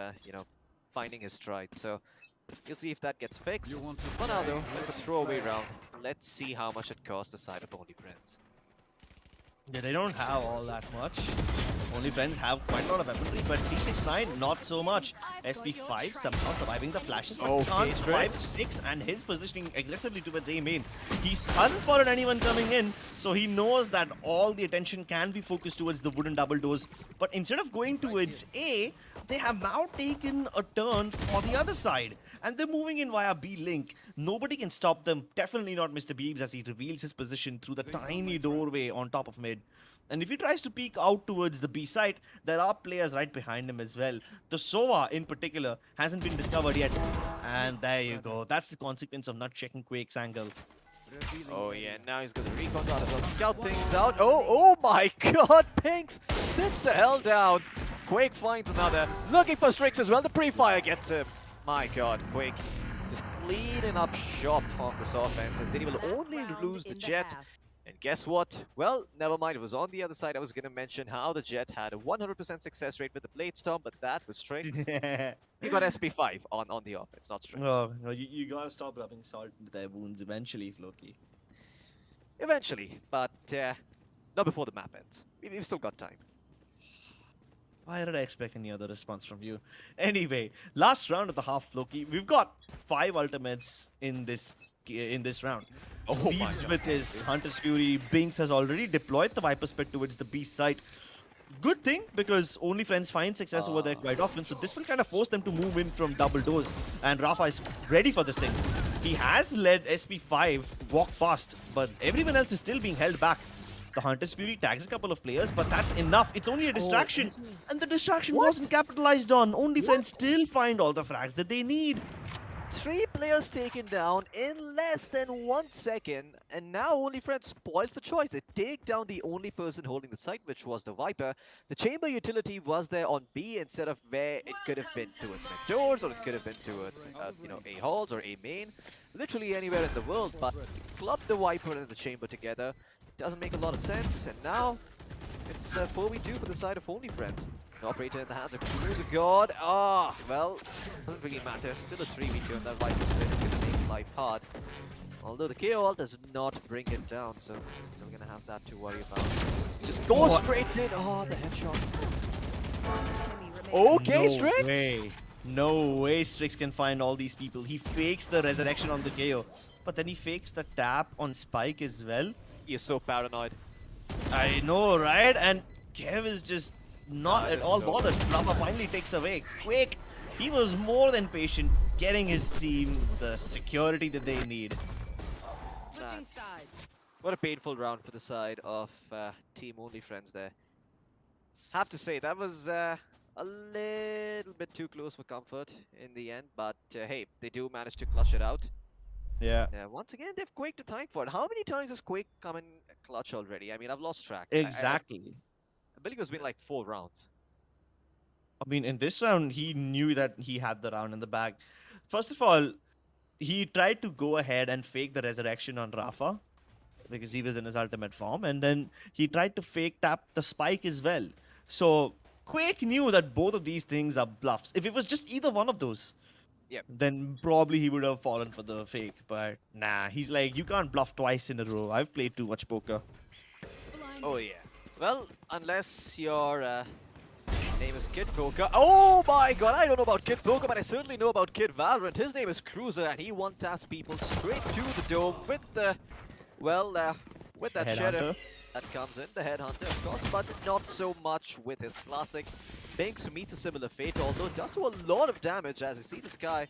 finding his stride. So you'll see if that gets fixed. For now though, a throwaway round. Let's see how much it costs the side of Only Friends. Yeah, they don't have all that much. Only Friends have quite a lot of weaponry, but T69 not so much. SP5 somehow surviving the flashes, but can't survive 6 and his positioning aggressively towards A main. He hasn't spotted anyone coming in, so he knows that all the attention can be focused towards the wooden double doors. But instead of going towards A, they have now taken a turn for the other side. And they're moving in via B-Link. Nobody can stop them. Definitely not Mr. Beebs as he reveals his position through the tiny doorway on top of mid. And if he tries to peek out towards the B side, there are players right behind him as well. The Sova in particular hasn't been discovered yet. And there you go. That's the consequence of not checking Quake's angle. Oh yeah, now he's got the recon data, so scout things out. Oh my god, Pinks! Sit the hell down! Quake finds another. Looking for Strix as well, the pre-fire gets him. My god, Quake just cleaning up shop on this offense as they will only lose the Jet. And guess what? Well, never mind, it was on the other side. I was going to mention how the Jet had a 100% success rate with the Blade Storm, but that was Strix. He got SP5 on the offense, not Strix. Oh, no, you gotta stop rubbing salt into their wounds eventually, Floki. Eventually, but not before the map ends. We've still got time. Why did I expect any other response from you? Anyway, last round of the half, Floki. We've got 5 ultimates in this round. Leaves with his Hunter's Fury. Binks has already deployed the Viper Spec towards the B site. good thing because only friends find success over there quite often. So this will kind of force them to move in from double doors. And Rafa is ready for this thing. He has led SP5 walk past, but everyone else is still being held back. The Hunter's Fury tags a couple of players, but that's enough. It's only a distraction. And the distraction wasn't capitalized on. Only friends still find all the frags that they need. 3 players taken down in less than 1 second, and now only friends spoiled for choice. They take down the only person holding the site, which was the Viper. The chamber utility was there on B instead of where it could have been towards mid doors, or it could have been towards, A halls or A main, literally anywhere in the world. But club the Viper and the chamber together doesn't make a lot of sense, and now it's 4v2 for the side of only friends. The operator in the hands of Cruiser God. Well, doesn't really matter. Still a 3v2, and that Viper split is going to make life hard. Although the KO does not bring it down, so still going to have that to worry about. Just go straight in. Oh, the headshot. Okay, Strix. No way Strix can find all these people. He fakes the resurrection on the KO, but then he fakes the tap on Spike as well. He is so paranoid. I know, right? And Kev is just not at all bothered. Rafa finally takes away. Quick! He was more than patient, getting his team the security that they need. What a painful round for the side of Team Only Friends there. Have to say, that was a little bit too close for comfort in the end, but hey, they do manage to clutch it out. Yeah. Once again, they've Quake to thank for it. How many times has Quake come in clutch already? I mean, I've lost track. Exactly. I believe it's been like 4 rounds. I mean, in this round, he knew that he had the round in the bag. First of all, he tried to go ahead and fake the resurrection on Rafa because he was in his ultimate form, and then he tried to fake tap the spike as well. So Quake knew that both of these things are bluffs. If it was just either one of those, then probably he would have fallen for the fake. But nah, he's like, you can't bluff twice in a row. I've played too much poker. Oh yeah. Well, unless your name is Kid Poker. Oh my god, I don't know about Kid Poker, but I certainly know about Kid Valorant. His name is Cruiser, and he one-taps people straight to the dome with the, with that sheriff that comes in, the headhunter, of course, but not so much with his classic. Binks meets a similar fate, although does do a lot of damage as you see this guy.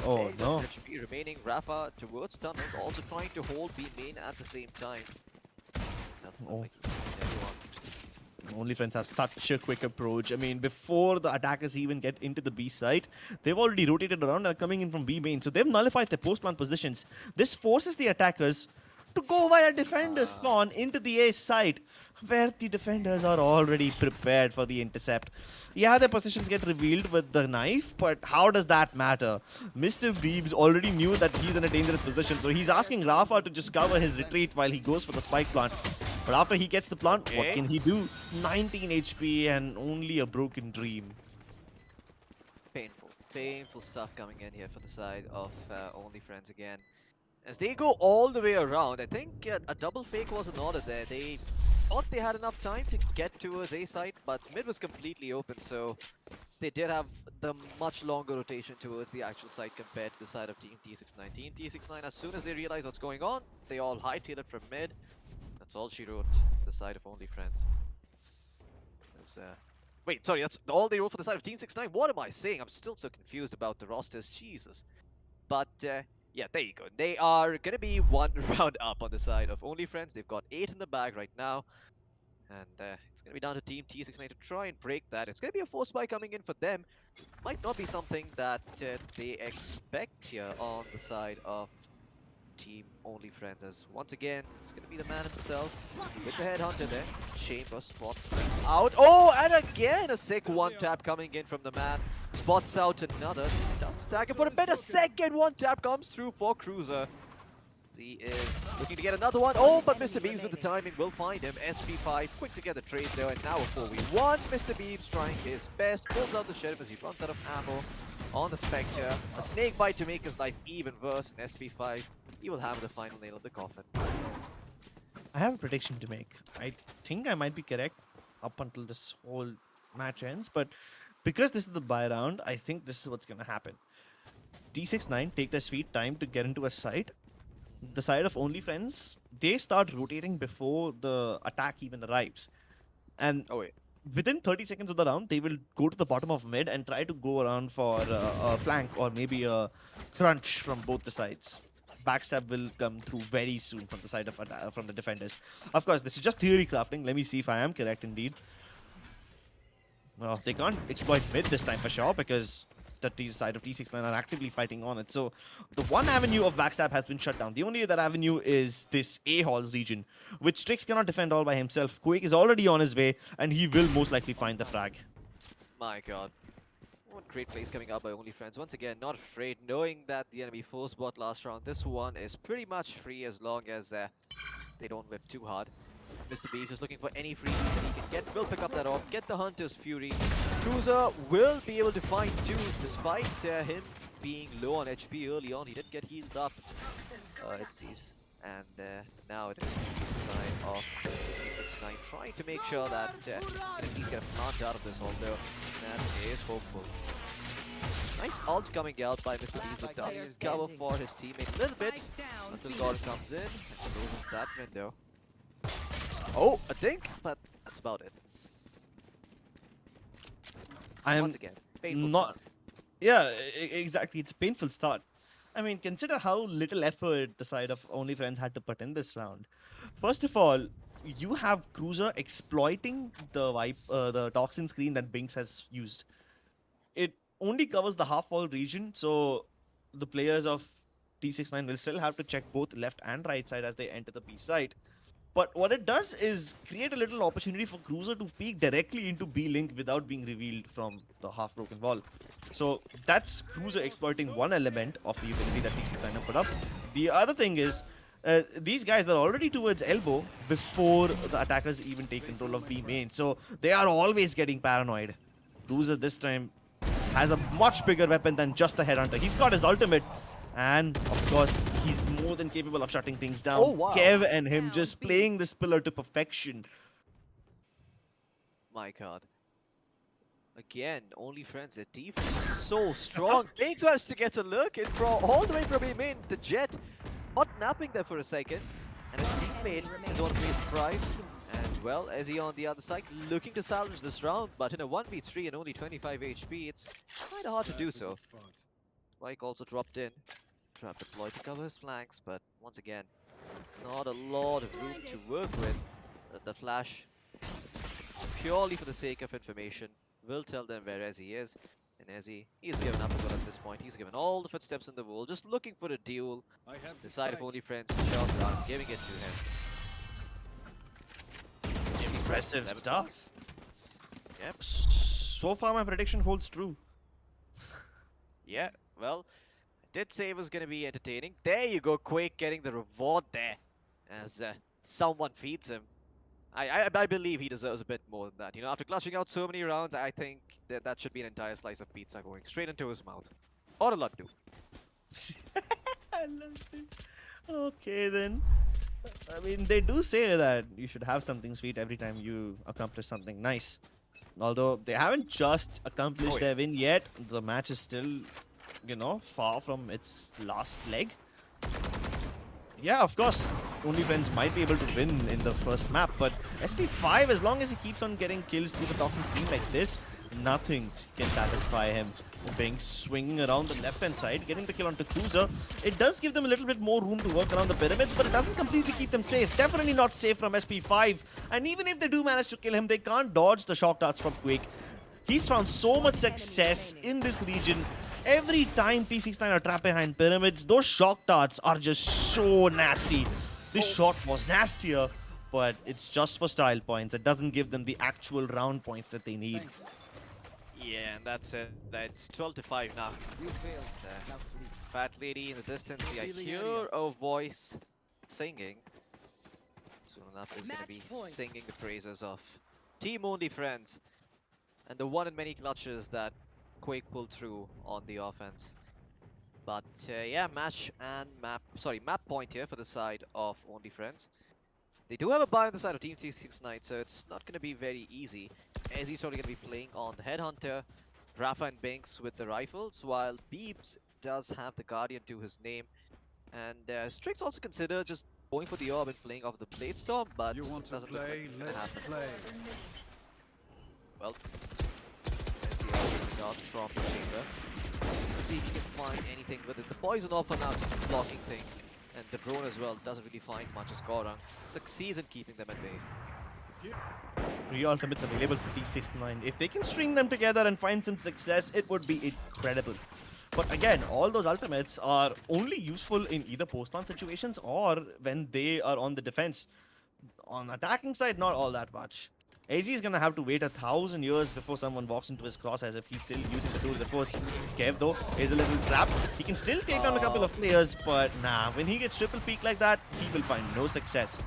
Oh no. HP remaining. Rafa towards tunnels, also trying to hold B main at the same time. Doesn't look like he's anyone. Only friends have such a quick approach. I mean, before the attackers even get into the B site, they've already rotated around and are coming in from B main. So they've nullified their post-plant positions. This forces the attackers to go via defender spawn into the A site, where the defenders are already prepared for the intercept. Yeah, their positions get revealed with the knife, but how does that matter? Mr. Beebs already knew that he's in a dangerous position, so he's asking Rafa to just cover his retreat while he goes for the spike plant. But after he gets the plant, what can he do? 19 HP and only a broken dream. Painful stuff coming in here for the side of Only Friends again. As they go all the way around, I think a double fake was in order there. They thought they had enough time to get towards A site, but mid was completely open, so they did have the much longer rotation towards the actual site compared to the side of Team T69. Team T69, as soon as they realize what's going on, they all hightail it from mid. That's all she wrote, the side of Only Friends. Wait, sorry, that's all they wrote for the side of Team 69? What am I saying? I'm still so confused about the rosters, Jesus. But, yeah, there you go. They are going to be 1 round up on the side of Only Friends. They've got 8 in the bag right now. And it's going to be down to Team T69 to try and break that. It's going to be a force spike coming in for them. Might not be something that they expect here on the side of Team Only Friends. As once again, it's going to be the man himself with the headhunter there. Chamber spots them out. Oh, and again a sick one-tap coming in from the man. Spots out another. Does stack it for a bit. A second one-tap comes through for Cruiser. He is looking to get another one. Oh, but Mr. Beebs with the timing will find him. SP5 quick to get the trade there, and now a 4v1. Mr. Beebs trying his best. Pulls out the Sheriff as he runs out of ammo on the Spectre. A snake bite to make his life even worse. And SP5, he will have the final nail of the coffin. I have a prediction to make. I think I might be correct up until this whole match ends, but because this is the buy round, I think this is what's going to happen. T69 take their sweet time to get into a site. The side of Only Friends, they start rotating before the attack even arrives. And within 30 seconds of the round, they will go to the bottom of mid and try to go around for a flank or maybe a crunch from both the sides. Backstab will come through very soon from the side of from the defenders. Of course, this is just theory crafting. Let me see if I am correct indeed. Well, they can't exploit mid this time for sure because the side of T69 are actively fighting on it. So the one avenue of backstab has been shut down. The only other avenue is this A-Halls region, which Strix cannot defend all by himself. Quake is already on his way, and he will most likely find the frag. My god. What great plays coming out by OnlyFriends. Once again, not afraid, knowing that the enemy forced bot last round. This one is pretty much free as long as they don't whip too hard. Mr. Beast is looking for any free that he can get. Will pick up that off, get the Hunter's Fury. Cruiser will be able to find two, despite him being low on HP early on. He did get healed up, it seems. And now it is the side of T69 trying to make sure that he's going to plant out of this, although that is hopeful. Nice ult coming out by Mr. Beast, who does cover for his teammate a little bit until Gordon comes in and closes that window. Oh, a dink, but that's about it. I am Once again, painful not. start. Yeah, exactly. It's a painful start. I mean, consider how little effort the side of OnlyFriends had to put in this round. First of all, you have Cruiser exploiting the toxin screen that Binks has used. It only covers the half-wall region, so the players of T69 will still have to check both left and right side as they enter the B side. But what it does is create a little opportunity for Cruiser to peek directly into B-Link without being revealed from the half-broken wall. So that's Cruiser exploiting one element of the utility that T69 have put up. The other thing is, these guys are already towards elbow before the attackers even take control of B main. So they are always getting paranoid. Cruiser this time has a much bigger weapon than just the Headhunter. He's got his ultimate. And, of course, he's more than capable of shutting things down. Oh, wow. Kev and him just playing this pillar to perfection. My god. Again, OnlyFriends, their defense is so strong. Binks managed to get a look in from all the way from him in. The Jet not napping there for a second. And his teammate is on pay the price. And, well, Ezzy on the other side, looking to salvage this round. But in a 1v3 and only 25 HP, it's kind of hard to do so. Spike also dropped in. Trap deployed to cover his flanks, but once again, not a lot of room to work with. The flash, purely for the sake of information, will tell them where Ezzy is. And Ezzy, he's given up a goal at this point. He's given all the footsteps in the world, just looking for a duel. The side of OnlyFriends, shots are giving it to him. Impressive stuff. Yep. So far, my prediction holds true. Yeah, well, I did say it was going to be entertaining. There you go, Quake getting the reward there as someone feeds him. I believe he deserves a bit more than that. You know, after clutching out so many rounds, I think that should be an entire slice of pizza going straight into his mouth. Or a laddu. I love it. Okay, then. I mean, they do say that you should have something sweet every time you accomplish something nice. Although they haven't just accomplished their win yet, the match is still, you know, far from its last leg. Yeah, of course, OnlyFriends might be able to win in the first map, but SP5, as long as he keeps on getting kills through the toxin stream like this, nothing can satisfy him. Binks swinging around the left-hand side, getting the kill onto Cruiser. It does give them a little bit more room to work around the pyramids, but it doesn't completely keep them safe. Definitely not safe from SP5. And even if they do manage to kill him, they can't dodge the shock darts from Quake. He's found so much success in this region. Every time T69 are trapped behind pyramids, those shock darts are just so nasty. This shot was nastier, but it's just for style points. It doesn't give them the actual round points that they need. Yeah, and that's it. It's 12-5 now. Fat lady in the distance. Yeah, I hear a voice singing. Soon enough is going to be singing the praises of Team OnlyFriends and the one in many clutches that Quake pulled through on the offense. But yeah, map point here for the side of OnlyFriends. They do have a buy on the side of Team T69, so it's not going to be very easy. Ezzy's probably going to be playing on the Headhunter, Rafa and Binks with the rifles, while Beebs does have the Guardian to his name. And Strix also consider just going for the orb and playing off the Blade Storm, but it doesn't look like it's going to happen. Well, there's the ultimate dart from the chamber. Let's see if he can find anything with it. The poison off for now just blocking things. And the drone as well doesn't really find much as Gorang succeeds in keeping them at bay. Three ultimates available for T69. If they can string them together and find some success, it would be incredible. But again, all those ultimates are only useful in either post-plant situations or when they are on the defense. On attacking side, not all that much. AZ is gonna have to wait 1,000 years before someone walks into his cross as if he's still using the tool of the force. Kev though is a little trapped. He can still take down a couple of players, but nah, when he gets triple peak like that, he will find no success.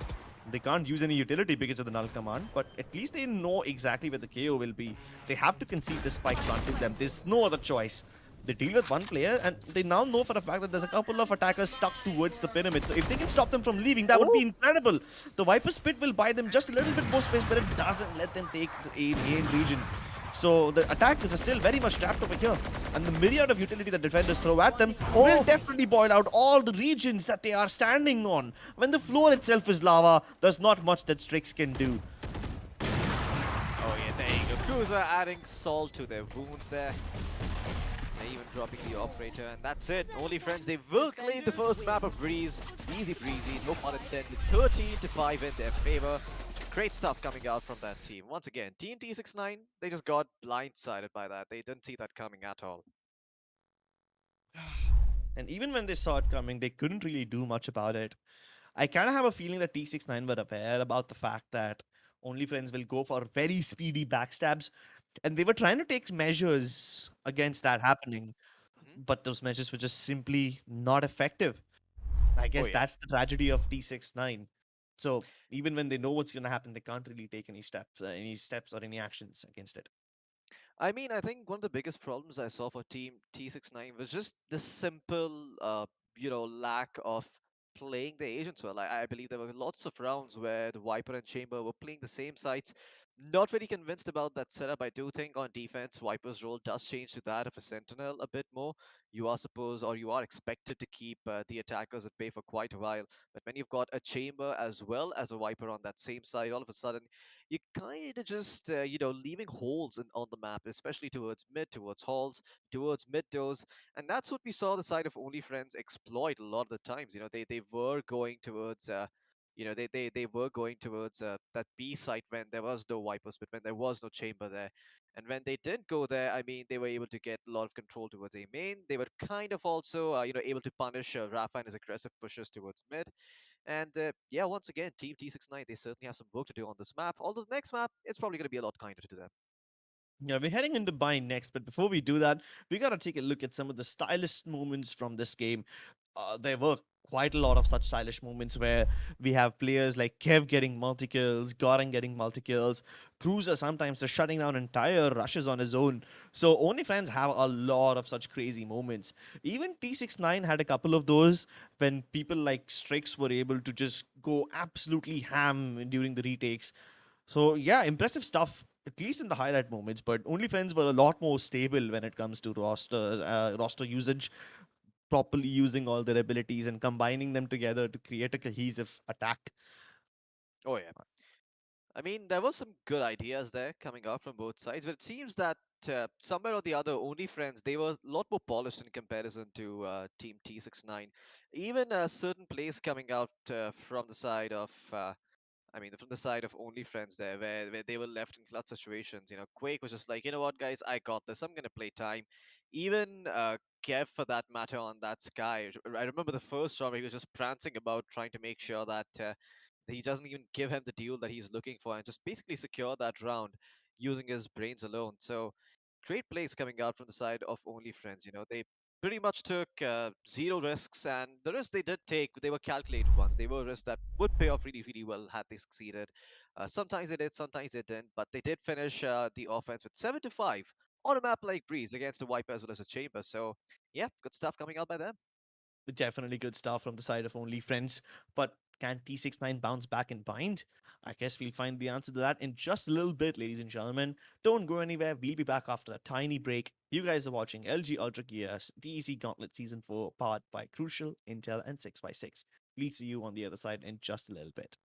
They can't use any utility because of the null command, but at least they know exactly where the KO will be. They have to concede the spike plant to them. There's no other choice. They deal with one player, and they now know for a fact that there's a couple of attackers stuck towards the pyramid. So if they can stop them from leaving, that would be incredible. The Viper's Pit will buy them just a little bit more space, but it doesn't let them take the main region. So the attackers are still very much trapped over here. And the myriad of utility that defenders throw at them will definitely boil out all the regions that they are standing on. When the floor itself is lava, there's not much that Strix can do. Oh yeah, there you go. Cruiser adding salt to their wounds there. And even dropping the operator, and that's it. Only friends, they will claim the first map of Breeze. Easy breezy, no pun intended. 13-5 in their favor. Great stuff coming out from that team. Once again, Team T69, they just got blindsided by that. They didn't see that coming at all. And even when they saw it coming, they couldn't really do much about it. I kind of have a feeling that T69 were aware about the fact that Only Friends will go for very speedy backstabs, and they were trying to take measures against that happening, Mhm. but those measures were just simply not effective. I Oh guess yeah. that's the tragedy of T69. So even when they know what's going to happen, they can't really take any steps or any actions against it. I mean, I think one of the biggest problems I saw for Team T69 was just the simple, lack of playing the agents well. I believe there were lots of rounds where the Viper and Chamber were playing the same sites. Not very convinced about that setup. I do think on defense, Viper's role does change to that of a Sentinel a bit more. You are supposed or you are expected to keep the attackers at bay for quite a while. But when you've got a Chamber as well as a Viper on that same side, all of a sudden you kind of just leaving holes on the map, especially towards mid, towards halls, towards mid doors. And that's what we saw the side of Only Friends exploit a lot of the times. They were going towards they were going towards that B site when there was no Vipers, but when there was no chamber there. And when they didn't go there, I mean, they were able to get a lot of control towards A main. They were kind of also, able to punish Rafa and his aggressive pushes towards mid. And yeah, once again, Team T69, they certainly have some work to do on this map. Although the next map, it's probably going to be a lot kinder to them. Yeah, we're heading into buy next, but before we do that, we gotta take a look at some of the stylish moments from this game. There were quite a lot of such stylish moments where we have players like Kev getting multi kills, Goran getting multi kills, Cruiser sometimes just shutting down entire rushes on his own. So only friends have a lot of such crazy moments. Even T69 had a couple of those when people like Strix were able to just go absolutely ham during the retakes. So yeah, impressive stuff, at least in the highlight moments. But OnlyFans were a lot more stable when it comes to roster usage, properly using all their abilities and combining them together to create a cohesive attack. Oh yeah. I mean, there were some good ideas there coming out from both sides, but it seems that somewhere or the other, Only Friends, they were a lot more polished in comparison to Team T69. Even certain plays coming out from the side of from the side of Only Friends there, where they were left in clutch situations. Quake was just like, you know what, guys, I got this. I'm gonna play time. Even Kev, for that matter, on that Sky. I remember the first round, he was just prancing about trying to make sure that he doesn't even give him the duel that he's looking for, and just basically secure that round using his brains alone. So great plays coming out from the side of Only Friends. They pretty much took zero risks, and the risks they did take, they were calculated ones. They were risks that would pay off really, really well had they succeeded. Sometimes they did, sometimes they didn't, but they did finish the offense with 7-5 on a map like Breeze against the Viper as well as the Chamber. So yeah, good stuff coming out by them. Definitely good stuff from the side of Only Friends. But can T69 bounce back and bind? I guess we'll find the answer to that in just a little bit, ladies and gentlemen. Don't go anywhere. We'll be back after a tiny break. You guys are watching LG Ultragear Tec Gauntlet Season 4, powered by Crucial, Intel, and 6x6. We'll see you on the other side in just a little bit.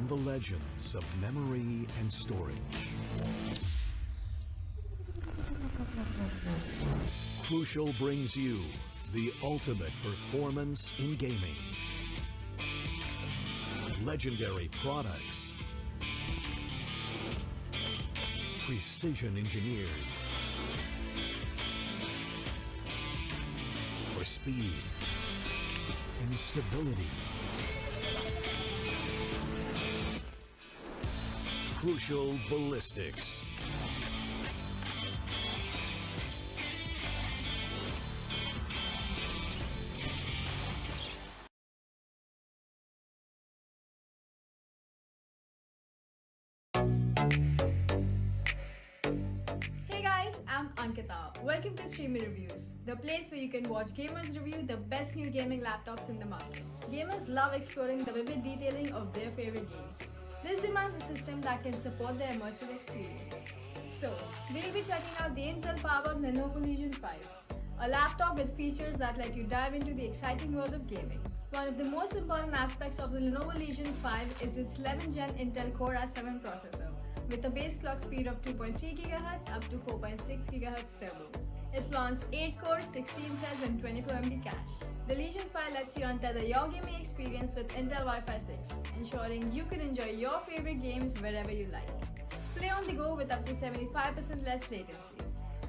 from the legends of memory and storage. Crucial brings you the ultimate performance in gaming. Legendary products. Precision engineered. For speed and stability. Crucial ballistics. Hey guys, I'm Ankita. Welcome to Streamer Reviews, the place where you can watch gamers review the best new gaming laptops in the market. Gamers love exploring the vivid detailing of their favorite games. This demands a system that can support their immersive experience. So, we'll be checking out the Intel-powered Lenovo Legion 5, a laptop with features that let you dive into the exciting world of gaming. One of the most important aspects of the Lenovo Legion 5 is its 11th Gen Intel Core i7 processor, with a base clock speed of 2.3 GHz up to 4.6 GHz turbo. It flaunts 8 cores, 16 threads and 24 MB cache. The Legion 5 lets you untether your gaming experience with Intel Wi-Fi 6, ensuring you can enjoy your favorite games wherever you like. Play on the go with up to 75% less latency.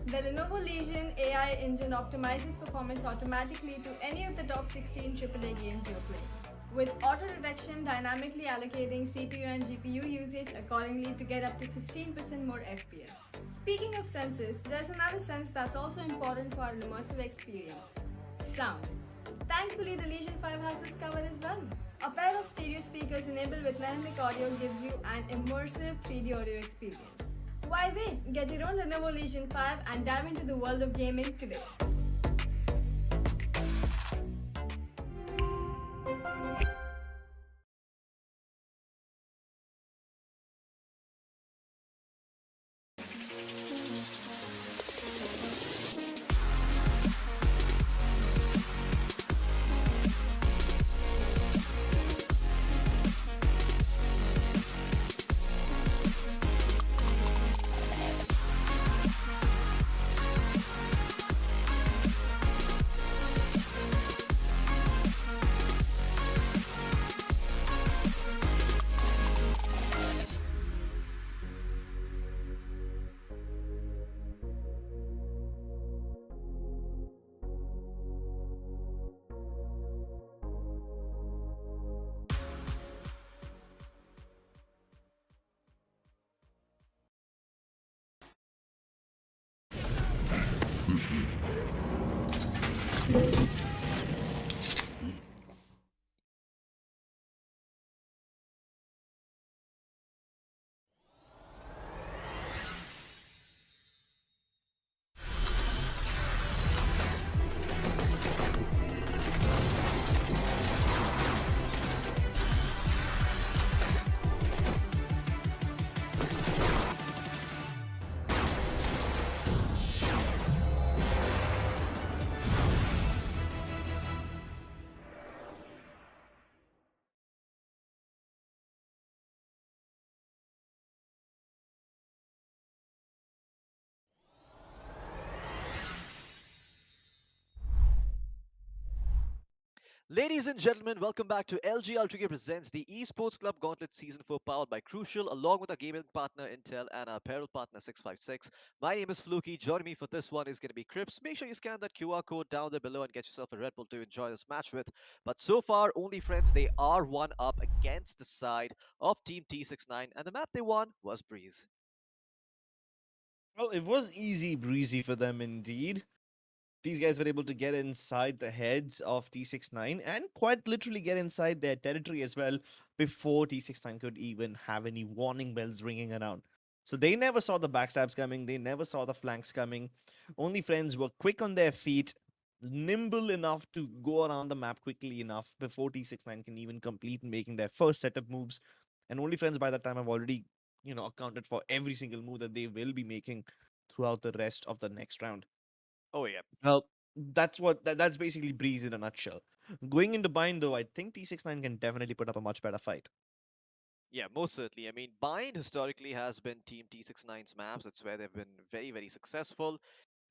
The Lenovo Legion AI engine optimizes performance automatically to any of the top 16 AAA games you're playing, with auto detection dynamically allocating CPU and GPU usage accordingly to get up to 15% more FPS. Speaking of senses, there's another sense that's also important for an immersive experience: sound. Thankfully, the Legion 5 has this covered as well. A pair of stereo speakers enabled with dynamic audio gives you an immersive 3D audio experience. Why wait? Get your own Lenovo Legion 5 and dive into the world of gaming today. Ladies and gentlemen, welcome back to LG Ultragear presents the Esports Club Gauntlet Season 4 powered by Crucial, along with our gaming partner Intel and our apparel partner 656. My name is Fluky. Joining me for this one is going to be Crips. Make sure you scan that QR code down there below and get yourself a Red Bull to enjoy this match with. But so far, only friends, they are one up against the side of Team T69, and the map they won was Breeze. Well, it was easy breezy for them indeed. These guys were able to get inside the heads of T69 and quite literally get inside their territory as well before T69 could even have any warning bells ringing around. So they never saw the backstabs coming, they never saw the flanks coming. Only friends were quick on their feet, nimble enough to go around the map quickly enough before T69 can even complete making their first setup moves. And only friends by that time have already, accounted for every single move that they will be making throughout the rest of the next round. Oh, yeah. Well, that's basically Breeze in a nutshell. Going into bind though, I think T69 can definitely put up a much better fight. Yeah, most certainly. I mean, Bind historically has been Team T69's maps. That's where they've been very, very successful.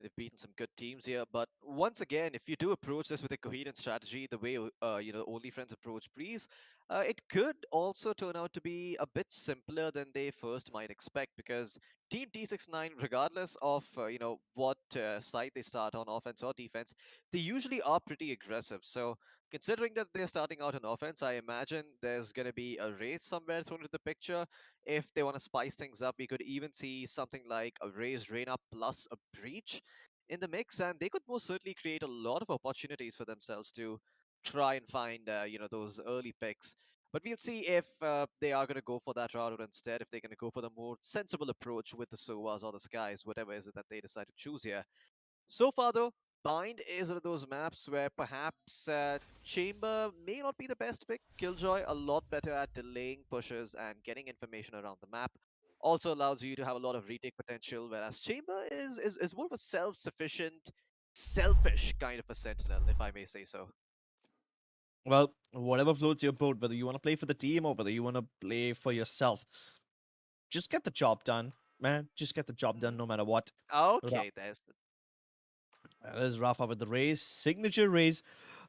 They've beaten some good teams here. But once again, if you do approach this with a coherent strategy, the way Only Friends approach Breeze, it could also turn out to be a bit simpler than they first might expect. Because Team T69, regardless of what side they start on, offense or defense, they usually are pretty aggressive. So considering that they're starting out on offense, I imagine there's going to be a race somewhere thrown into the picture. If they want to spice things up, we could even see something like a raised Reyna plus a breach in the mix, and they could most certainly create a lot of opportunities for themselves to try and find those early picks. But we'll see if they are going to go for that route, or instead if they're going to go for the more sensible approach with the Sovas or the Skies, whatever is it that they decide to choose here. So far, though, Bind is one of those maps where perhaps Chamber may not be the best pick. Killjoy a lot better at delaying pushes and getting information around the map. Also allows you to have a lot of retake potential, whereas Chamber is more of a self-sufficient, selfish kind of a sentinel, if I may say so. Well, whatever floats your boat, whether you want to play for the team or whether you want to play for yourself, just get the job done, man. Just get the job done no matter what. Okay, there's That is Rafa with the raise, signature raise.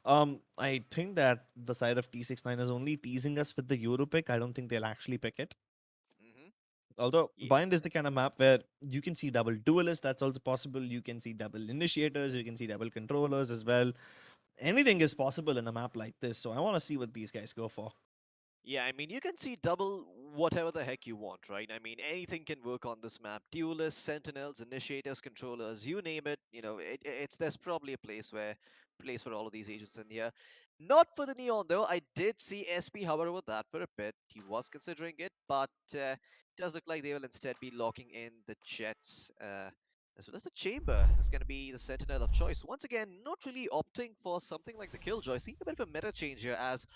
I think that the side of T69 is only teasing us with the Euro pick. I don't think they'll actually pick it. hmm Although yeah, Bind is the kind of map where you can see double duelists, that's also possible. You can see double initiators, you can see double controllers as well. Anything is possible in a map like this. So I want to see what these guys go for. Yeah, I mean, you can see double whatever the heck you want, right? I mean, anything can work on this map. Duelists, sentinels, initiators, controllers, you name it. It's there's probably a place for all of these agents in here. Not for the Neon though. I did see SP hover over that for a bit. He was considering it, but does look like they will instead be locking in the Jets. As well as the Chamber is going to be the Sentinel of choice. Once again, not really opting for something like the Killjoy. Seeing a bit of a meta change here as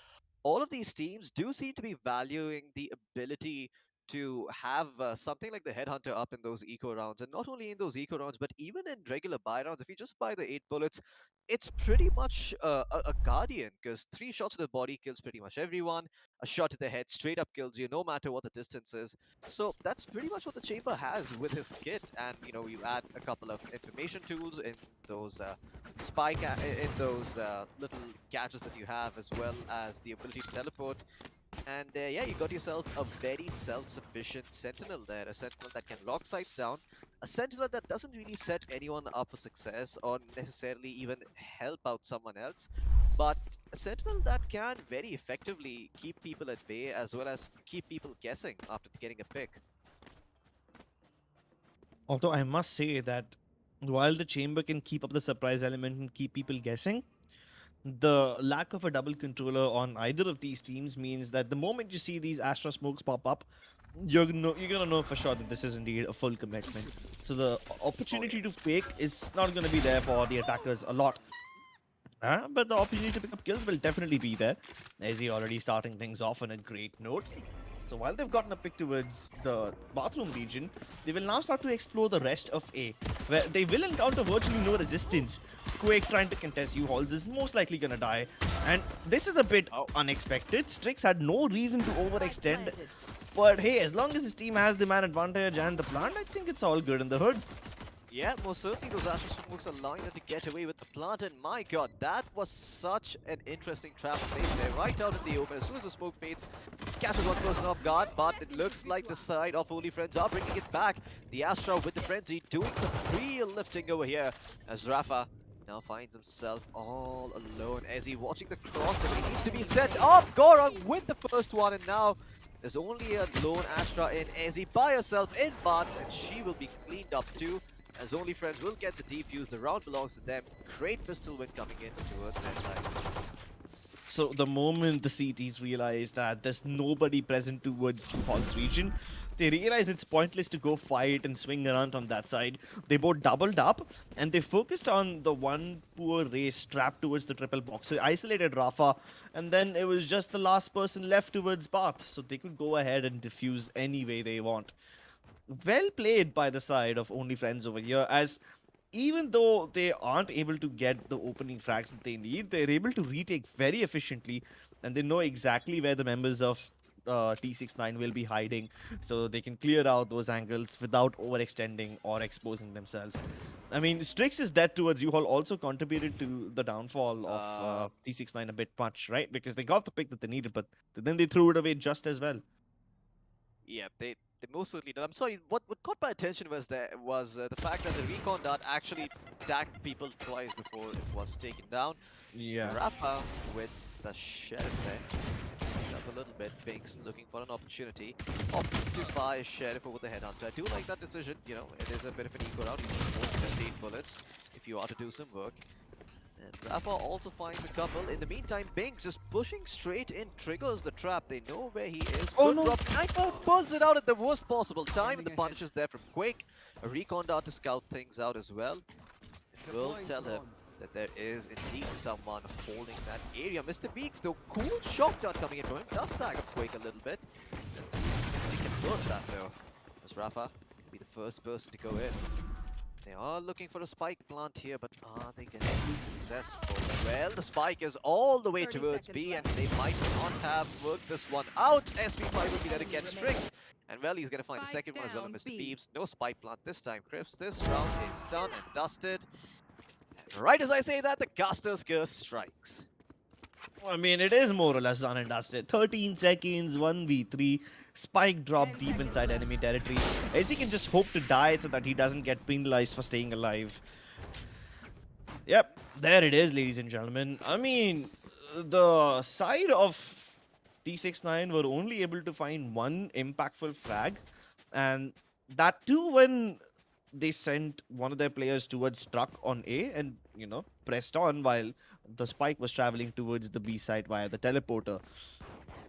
all of these teams do seem to be valuing the ability to have something like the headhunter up in those eco rounds, and not only in those eco rounds but even in regular buy rounds. If you just buy the 8 bullets, it's pretty much a guardian, because 3 shots to the body kills pretty much everyone. A shot to the head straight up kills you no matter what the distance is. So that's pretty much what the Chamber has with his kit, and you add a couple of information tools in those in those little gadgets that you have, as well as the ability to teleport. And yeah, you got yourself a very self-sufficient sentinel there, a sentinel that can lock sights down, a sentinel that doesn't really set anyone up for success or necessarily even help out someone else, but a sentinel that can very effectively keep people at bay as well as keep people guessing after getting a pick. Although I must say that while the chamber can keep up the surprise element and keep people guessing, the lack of a double controller on either of these teams means that the moment you see these Astra smokes pop up, you're gonna know for sure that this is indeed a full commitment. So the Oh yeah. opportunity to fake is not gonna be there for the attackers a lot. But the opportunity to pick up kills will definitely be there. Izzy already starting things off on a great note. So while they've gotten a pick towards the Bathroom Legion, they will now start to explore the rest of A, where they will encounter virtually no resistance. Quake trying to contest U-Halls is most likely gonna die, and this is a bit Oh. unexpected. Strix had no reason to overextend, but hey, as long as his team has the man advantage and the plant, I think it's all good in the hood. Yeah, most certainly those Astro Smokes allowing them to get away with the plant, and my god, that was such an interesting trap placed there, right out in the open. As soon as the smoke fades, catches one person off guard, but it looks like the side of Only Friends are bringing it back. The Astra with the frenzy doing some real lifting over here, as Rafa now finds himself all alone as he watching the cross that he needs to be set up. Gorong with the first one, and now there's only a lone Astra in Ezzy by herself in Bats, and she will be cleaned up too, as Only Friends will get the defuse. The round belongs to them. Great pistol win coming in towards their side. So the moment the CTs realize that there's nobody present towards U-Hall's region, they realize it's pointless to go fight and swing around on that side. They both doubled up and they focused on the one poor race trapped towards the triple box. So isolated Rafa, and then it was just the last person left towards Bath. So they could go ahead and defuse any way they want. Well played by the side of Only Friends over here, as even though they aren't able to get the opening frags that they need, they're able to retake very efficiently, and they know exactly where the members of T69 will be hiding, so they can clear out those angles without overextending or exposing themselves. I mean, Strix's death towards U-Haul also contributed to the downfall of T69 a bit much, right? Because they got the pick that they needed, but then they threw it away just as well. Yeah, they most certainly did. I'm sorry. What caught my attention was the fact that the recon dart actually tagged people twice before it was taken down. Yeah. Rafa with the sheriff there. Just up a little bit. Binks looking for an opportunity. Opting to fire sheriff over the headhunter. I do like that decision. You know, it is a bit of an eco round. You need more than just 8 bullets if you are to do some work. And Rafa also finds a couple. In the meantime, Binks just pushing straight in, triggers the trap. They know where he is. Oh, Good no. drop. Sniper pulls it out at the worst possible time. And the punish is there from Quake. A recon dart to scout things out as well. It will tell him that there is indeed someone holding that area. Mr. Beaks, though, cool shock dart coming in from him. Does tag up Quake a little bit. Let's see if he can burn that though. As Rafa can be the first person to go in. They are looking for a spike plant here, but are they going to be successful? Well, the spike is all the way towards B, and they might not have worked this one out. SP5 will be there to get Strix. And well, he's going to find the second one as well on Mr. Beebs. No spike plant this time, Crips. This round is done and dusted. And right as I say that, the Caster's Curse strikes. I mean, it is more or less done and dusted. 13 seconds, 1v3, spike drop deep inside enemy territory. As he can just hope to die so that he doesn't get penalized for staying alive. Yep, there it is, ladies and gentlemen. I mean, the side of T69 were only able to find one impactful frag, and that too when they sent one of their players towards truck on A and, you know, pressed on while the spike was traveling towards the B side via the teleporter.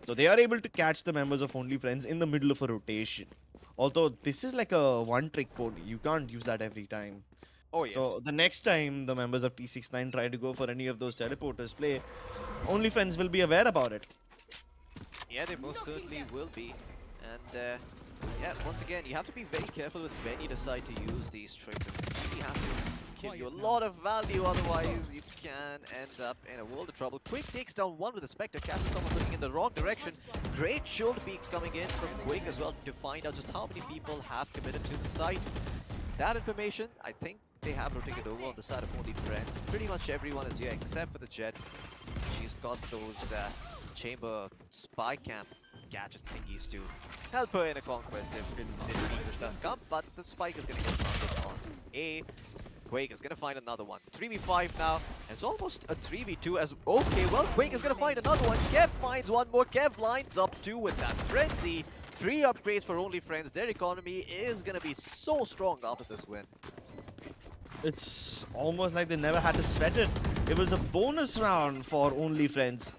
So they are able to catch the members of Only Friends in the middle of a rotation. Although this is like a one-trick pony, you can't use that every time. Oh, yes. So the next time the members of T69 try to go for any of those teleporters play, Only Friends will be aware about it. Yeah, they most certainly will be. And yeah, once again, you have to be very careful with when you decide to use these tricks. You really have to give you a lot of value, otherwise you can end up in a world of trouble. Quick takes down one with a Spectre, catches someone looking in the wrong direction. Great shoulder peeks coming in from Quick as well to find out just how many people have committed to the site. That information, I think they have rotated over on the side of Only Friends. Pretty much everyone is here except for the Jet. She's got those chamber spy camp gadget thingies to help her in a conquest if English does come, but the spike is going to get planted on A. Quake is going to find another one. 3v5 now, and it's almost a 3v2 as... Okay, well, Quake is going to find another one. Kev finds one more. Kev lines up two with that frenzy. 3 upgrades for Only Friends. Their economy is going to be so strong after this win. It's almost like they never had to sweat it. It was a bonus round for Only Friends.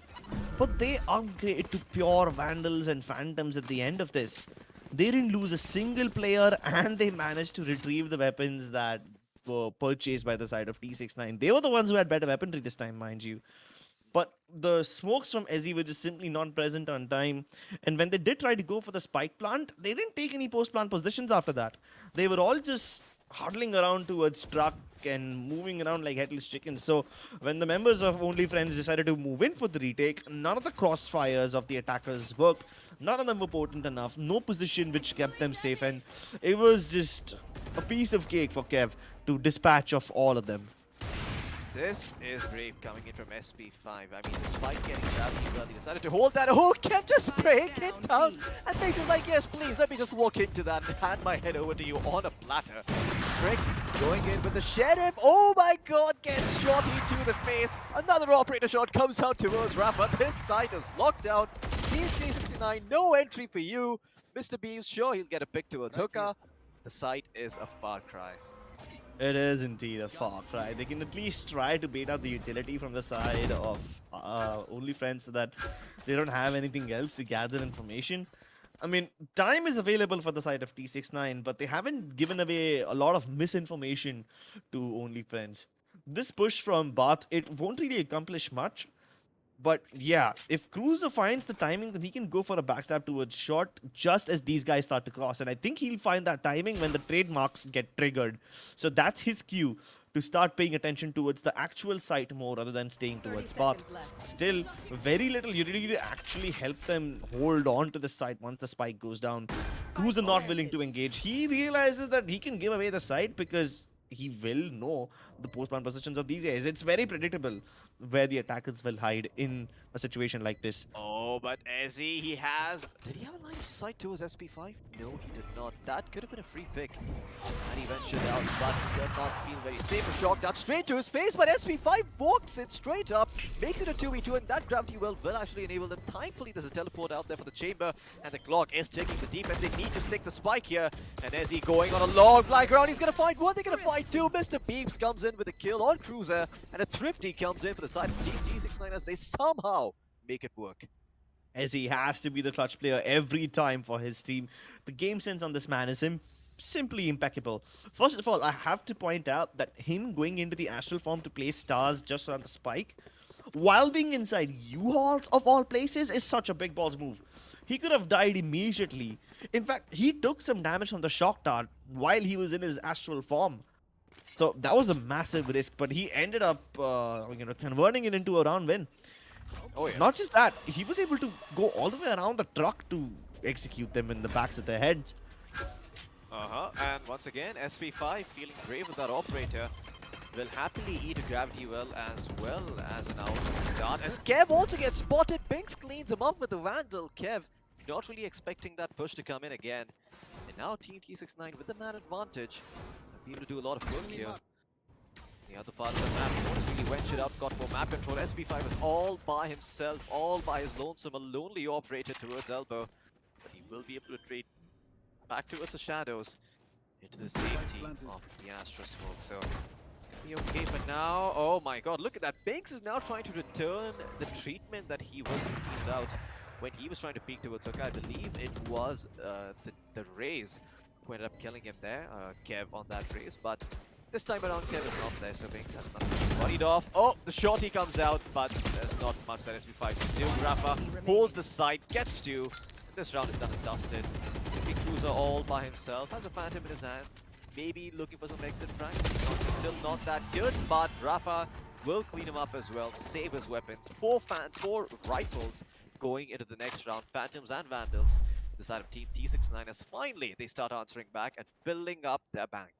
But they upgrade to pure Vandals and Phantoms at the end of this. They didn't lose a single player and they managed to retrieve the weapons that were purchased by the side of T69. They were the ones who had better weaponry this time, mind you. But the smokes from Ezzy were just simply not present on time. And when they did try to go for the spike plant, they didn't take any post-plant positions after that. They were all just huddling around towards truck and moving around like headless chickens. So when the members of Only Friends decided to move in for the retake, none of the crossfires of the attackers worked. None of them were potent enough. No position which kept them safe. And it was just a piece of cake for Kev to dispatch of all of them. This is brave coming in from SP5. I mean, despite getting grabbed, he decided to hold that. Oh, Kev just break it down. And Mate was like, yes, please, let me just walk into that and hand my head over to you on a platter. Strix going in with the Sheriff. Oh my god, gets shot into the face. Another operator shot comes out towards Rafa. This side is locked down. Team T69, no entry for you. Mr. Beams, sure, he'll get a pick towards Hookah. The site is a far cry. It is indeed a far cry. They can at least try to bait out the utility from the side of Only Friends so that they don't have anything else to gather information. I mean, time is available for the side of T69, but they haven't given away a lot of misinformation to Only Friends. This push from Bath, it won't really accomplish much. But yeah, if Cruiser finds the timing, then he can go for a backstab towards short just as these guys start to cross. And I think he'll find that timing when the trademarks get triggered. So that's his cue to start paying attention towards the actual site more rather than staying towards path. Still, very little utility to actually help them hold on to the site once the spike goes down. Cruiser not willing to engage. He realizes that he can give away the site because he will know the post-plant positions of these guys. It's very predictable where the attackers will hide in a situation like this. Oh, but Ezzy, he has... Did he have a line of sight towards SP5? No, he did not. That could have been a free pick. And he ventured out, but he did not feel very safe. A shock dart straight to his face, but SP5 walks it straight up, makes it a 2v2, and that gravity well will actually enable them. Thankfully, there's a teleport out there for the chamber, and the clock is taking the defense. They need to stick the spike here, and Ezzy going on a long flank around. He's going to find one, they're going to find two. Mr. Beeps comes in with a kill on Cruiser, and a Thrifty comes in for the side of Team T69 as they somehow make it work. As he has to be the clutch player every time for his team. The game sense on this man is simply impeccable. First of all, I have to point out that him going into the astral form to play stars just around the spike, while being inside U-Hauls of all places, is such a big balls move. He could have died immediately. In fact, he took some damage from the shock dart while he was in his astral form. So that was a massive risk, but he ended up converting it into a round win. Oh, yeah. Not just that, he was able to go all the way around the truck to execute them in the backs of their heads. And once again, SP5 feeling brave with that operator. Will happily eat a gravity well as an out dart. As Kev also gets spotted, Binks cleans him up with the Vandal. Kev not really expecting that push to come in again. And now Team T69 with the man advantage. Be able to do a lot of work here. The other part of the map, Jones really ventured out, got more map control. SP5 is all by himself, all by his lonesome, a lonely operator towards elbow. But he will be able to trade back towards the shadows into the safety of the Astra smoke. So it's gonna be okay for now. Oh my god, look at that. Binks is now trying to return the treatment that he was meted out when he was trying to peek towards Hook. I believe it was the Raze who ended up killing him there, Kev on that Raze, but this time around Kev is not there, so Binks has nothing bodied off. Oh, the shorty comes out, but there's not much that SP5 can do. Rafa holds the side, gets two. This round is done and dusted. Simply Cruiser all by himself, has a Phantom in his hand, maybe looking for some exit frags. He's still not that good, but Rafa will clean him up as well, save his weapons. Four rifles going into the next round, Phantoms and Vandals. The side of Team T69 as finally they start answering back and building up their bank.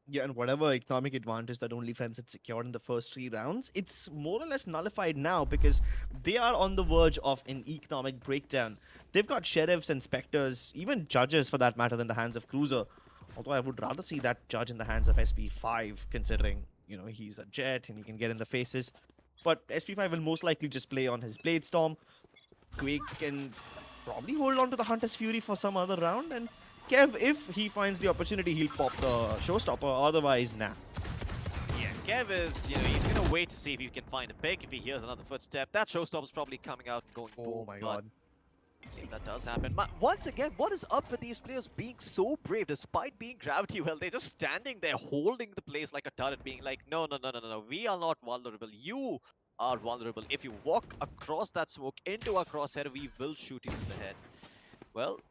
Yeah, and whatever economic advantage that OnlyFriends had secured in the first 3 rounds, it's more or less nullified now because they are on the verge of an economic breakdown. They've got sheriffs and specters, even judges for that matter, in the hands of Cruiser. Although I would rather see that judge in the hands of SP5, considering, you know, he's a jet and he can get in the faces. But SP5 will most likely just play on his Blade Storm. Quake can probably hold on to the Hunter's Fury for some other round, and Kev, if he finds the opportunity, he'll pop the Showstopper, otherwise, nah. Yeah, Kev is, he's gonna wait to see if he can find a pick. If he hears another footstep, that Showstopper's probably coming out and going boom. Oh my god. See if that does happen. But once again, what is up with these players being so brave despite being gravity well? They're just standing there holding the place like a turret, being like, no, we are not vulnerable. You are vulnerable. If you walk across that smoke into our crosshair, we will shoot you in the head. Well,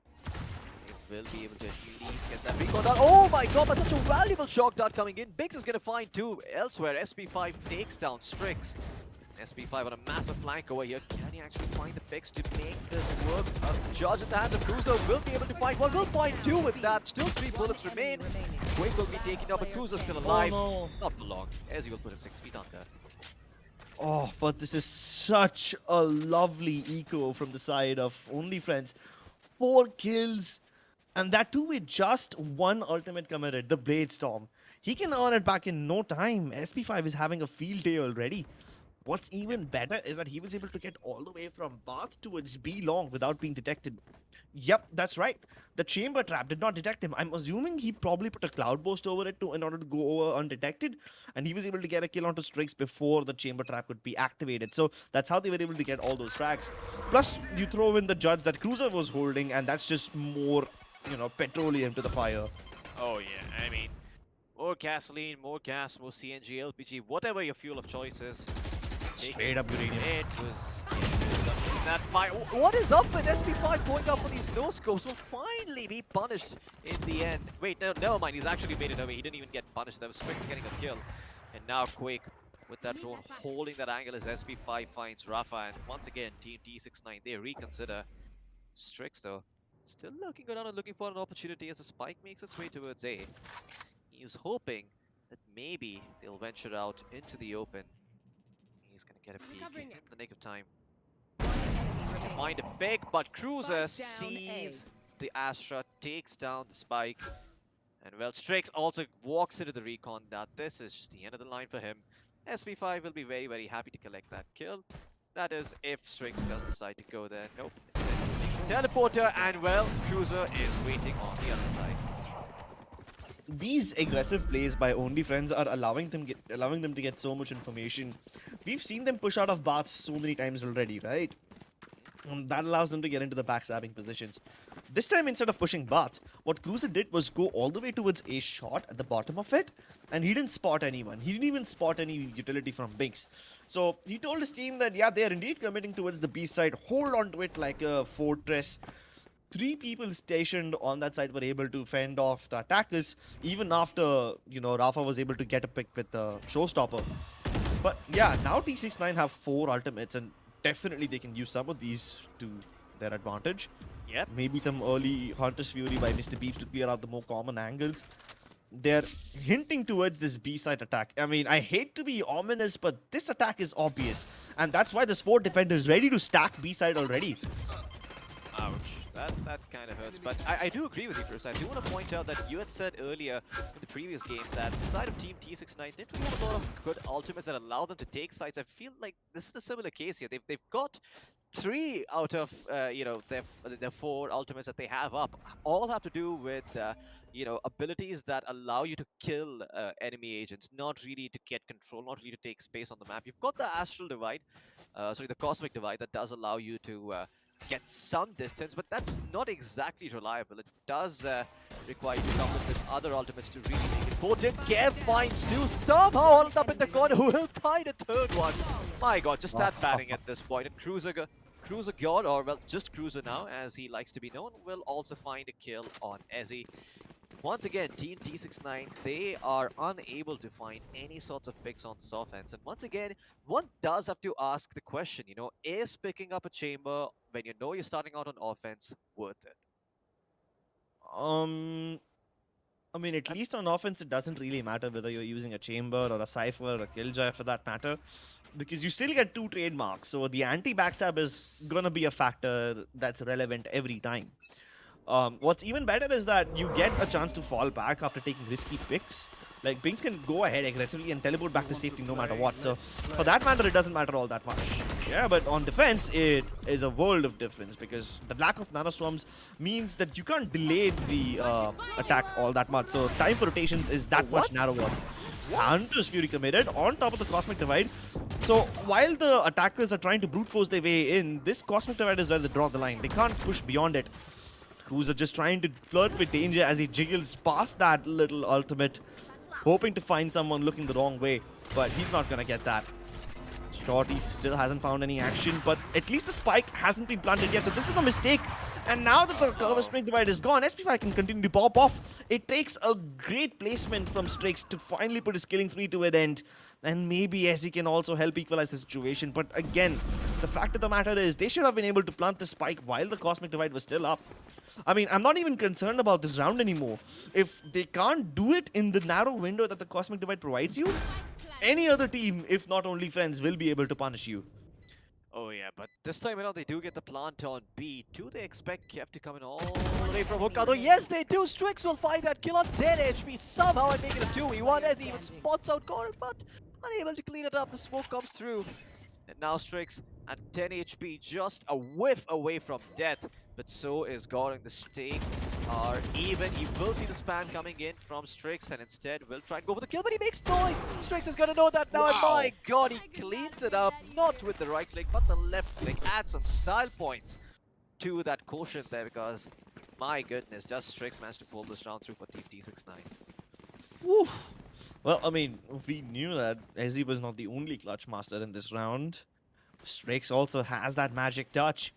they will be able to at least get that recon down. Oh my god, but such a valuable shock dart coming in. Biggs is going to find two elsewhere. SP5 takes down Strix. SP5 on a massive flank over here. Can he actually find the picks to make this work? A judge at the hand of Cruiser will be able to find one. Will find two with that. Still 3 bullets remain. Quake will be taken out, but Cruiser still alive. Oh, no. Not for long, as he will put him 6 feet under. Oh, but this is such a lovely eco from the side of OnlyFriends. 4 kills, and that too with just 1 ultimate committed, the Blade Storm. He can earn it back in no time. SP5 is having a field day already. What's even better is that he was able to get all the way from Bath towards B long without being detected. Yep, that's right. The chamber trap did not detect him. I'm assuming he probably put a cloud burst over it in order to go over undetected, and he was able to get a kill onto Strix before the chamber trap could be activated. So that's how they were able to get all those frags. Plus, you throw in the judge that Cruiser was holding, and that's just more, petroleum to the fire. Oh yeah, I mean, more gasoline, more gas, more CNG, LPG, whatever your fuel of choice is. Straight up uranium. It was that fight. What is up with SP5 going up for these no scopes? Will finally be punished in the end. Wait, no, never mind. He's actually made it away. He didn't even get punished. There was Strix getting a kill. And now Quake with that drone holding that angle as SP5 finds Rafa. And once again, Team T69, they reconsider. Strix, though, still looking good and looking for an opportunity as the spike makes its way towards A. He's hoping that maybe they'll venture out into the open. He's going to get a peek in the nick of time. Find a pick, but Cruiser sees the Astra, takes down the spike. And well, Strix also walks into the recon that this is just the end of the line for him. SP5 will be very, very happy to collect that kill. That is if Strix does decide to go there. Nope. Teleporter, and well, Cruiser is waiting on the other side. These aggressive plays by Only Friends are allowing them to get so much information. We've seen them push out of baths so many times already, right? That allows them to get into the backstabbing positions. This time, instead of pushing bath, what Cruiser did was go all the way towards a shot at the bottom of it, and he didn't spot anyone. He didn't even spot any utility from Binks. So he told his team that, yeah, they are indeed committing towards the B side. Hold on to it like a fortress. 3 people stationed on that side were able to fend off the attackers, even after, Rafa was able to get a pick with the showstopper. But yeah, now T69 have 4 ultimates, and definitely they can use some of these to their advantage. Yep. Maybe some early Hunter's Fury by Mr. Beeps to clear out the more common angles. They're hinting towards this B-side attack. I mean, I hate to be ominous, but this attack is obvious. And that's why there's 4 defenders ready to stack B-side already. Ouch. That kind of hurts, but I do agree with you, Chris. I do want to point out that you had said earlier in the previous game that the side of Team T69 didn't really have a lot of good ultimates that allow them to take sides. I feel like this is a similar case here. They've got 3 out of their 4 ultimates that they have up. All have to do with abilities that allow you to kill enemy agents, not really to get control, not really to take space on the map. You've got the Astral Divide, the Cosmic Divide that does allow you to get some distance, but that's not exactly reliable. It does require you to couple with other ultimates to really make it potent. Kev finds 2, somehow all up in the corner, who will find a 3rd one. My god, just start batting at this point. And Cruiser God, or well, just Cruiser now, as he likes to be known, will also find a kill on Ezzy. Once again, Team T69, they are unable to find any sorts of picks on this offense. And once again, one does have to ask the question, is picking up a chamber when you know you're starting out on offense worth it? I mean, at least on offense, it doesn't really matter whether you're using a chamber or a Cypher or a Killjoy for that matter, because you still get 2 trademarks. So the anti-backstab is going to be a factor that's relevant every time. What's even better is that you get a chance to fall back after taking risky picks. Like, Binks can go ahead aggressively and teleport back to safety no matter what. So, for that matter, it doesn't matter all that much. Yeah, but on defense, it is a world of difference because the lack of nanoswarms means that you can't delay the attack all that much. So, time for rotations is that much narrower. Hunter's Fury committed on top of the Cosmic Divide. So, while the attackers are trying to brute force their way in, this Cosmic Divide is where they draw the line. They can't push beyond it. Cruiser just trying to flirt with danger as he jiggles past that little ultimate, hoping to find someone looking the wrong way, but he's not gonna get that. Shorty still hasn't found any action, but at least the spike hasn't been planted yet, so this is a mistake. And now that the Cosmic Divide is gone, SP5 can continue to pop off. It takes a great placement from Strix to finally put his killing spree to an end. And maybe SE can also help equalize the situation. But again, the fact of the matter is they should have been able to plant the spike while the Cosmic Divide was still up. I mean, I'm not even concerned about this round anymore. If they can't do it in the narrow window that the Cosmic Divide provides you, any other team, if not Only Friends, will be able to punish you. Oh yeah, but this time around they do get the plant on B. Do they expect Kev to come in all the way from hook? Although yes they do, Strix will find that kill on 10 HP somehow and make it a 2v1 as he even spots out Goran, but unable to clean it up. The smoke comes through. And now Strix at 10 HP, just a whiff away from death. But so is Goran. The stakes are even. He will see the spam coming in from Strix and instead will try and go for the kill, but he makes noise. Strix is gonna know that now, and my god, he cleans it up. Not with the right click, but the left click. Add some style points to that quotient there because, my goodness, just Strix managed to pull this round through for Team T69. Whew. Well, I mean, we knew that Ezzy was not the only clutch master in this round. Strix also has that magic touch.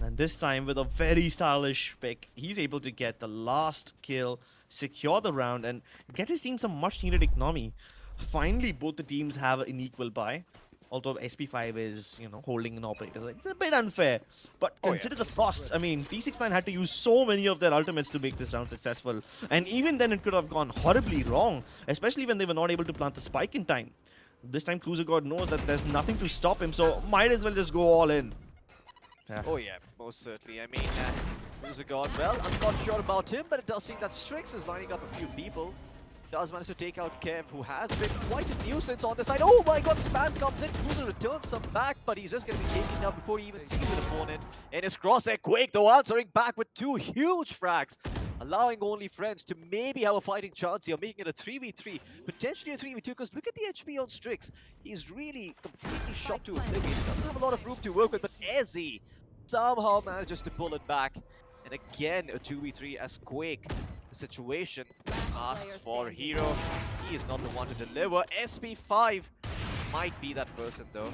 And this time with a very stylish pick, he's able to get the last kill, secure the round, and get his team some much needed economy. Finally, both the teams have an equal buy. Although SP5 is, holding an operator, so it's a bit unfair. But Oh, yeah. consider the costs. I mean, T69 had to use so many of their ultimates to make this round successful. And even then, it could have gone horribly wrong, especially when they were not able to plant the spike in time. This time, Cruiser God knows that there's nothing to stop him, so might as well just go all in. Yeah. Oh yeah, most certainly. I mean, Cruiser God, well, I'm not sure about him, but it does seem that Strix is lining up a few people. Does manage to take out Kev, who has been quite a nuisance on the side. Oh my god, spam comes in. Cruiser returns some back, but he's just going to be taken down before he even sees an opponent. In his crosshair, Quake though answering back with 2 huge frags, allowing only friends to maybe have a fighting chance here, making it a 3v3, potentially a 3v2, because look at the HP on Strix. He's really completely shot to oblivion. He doesn't have a lot of room to work with, but Ezzy somehow manages to pull it back. And again, a 2v3 as Quake. The situation asks for a hero. He is not the one to deliver. SP5 might be that person though.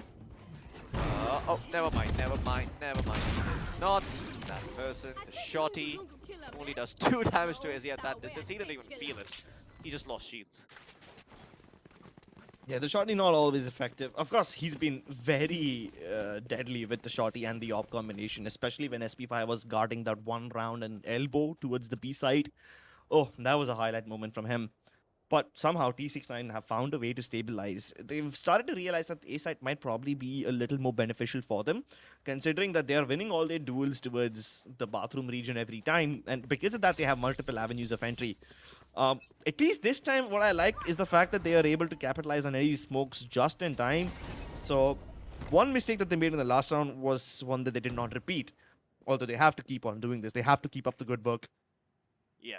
Oh, never mind. He is not that person. The shotty only does 2 damage to Ezzy at that distance. He didn't even feel it. He just lost shields. Yeah, the shotty not always effective. Of course, he's been very deadly with the shotty and the op combination, especially when SP5 was guarding that one round and elbow towards the B side. Oh, that was a highlight moment from him. But somehow T69 have found a way to stabilize. They've started to realize that A side might probably be a little more beneficial for them, considering that they are winning all their duels towards the bathroom region every time, and because of that, they have multiple avenues of entry. At least this time, what I like is the fact that they are able to capitalize on any smokes just in time. So, one mistake that they made in the last round was one that they did not repeat. Although they have to keep on doing this, they have to keep up the good work. Yeah.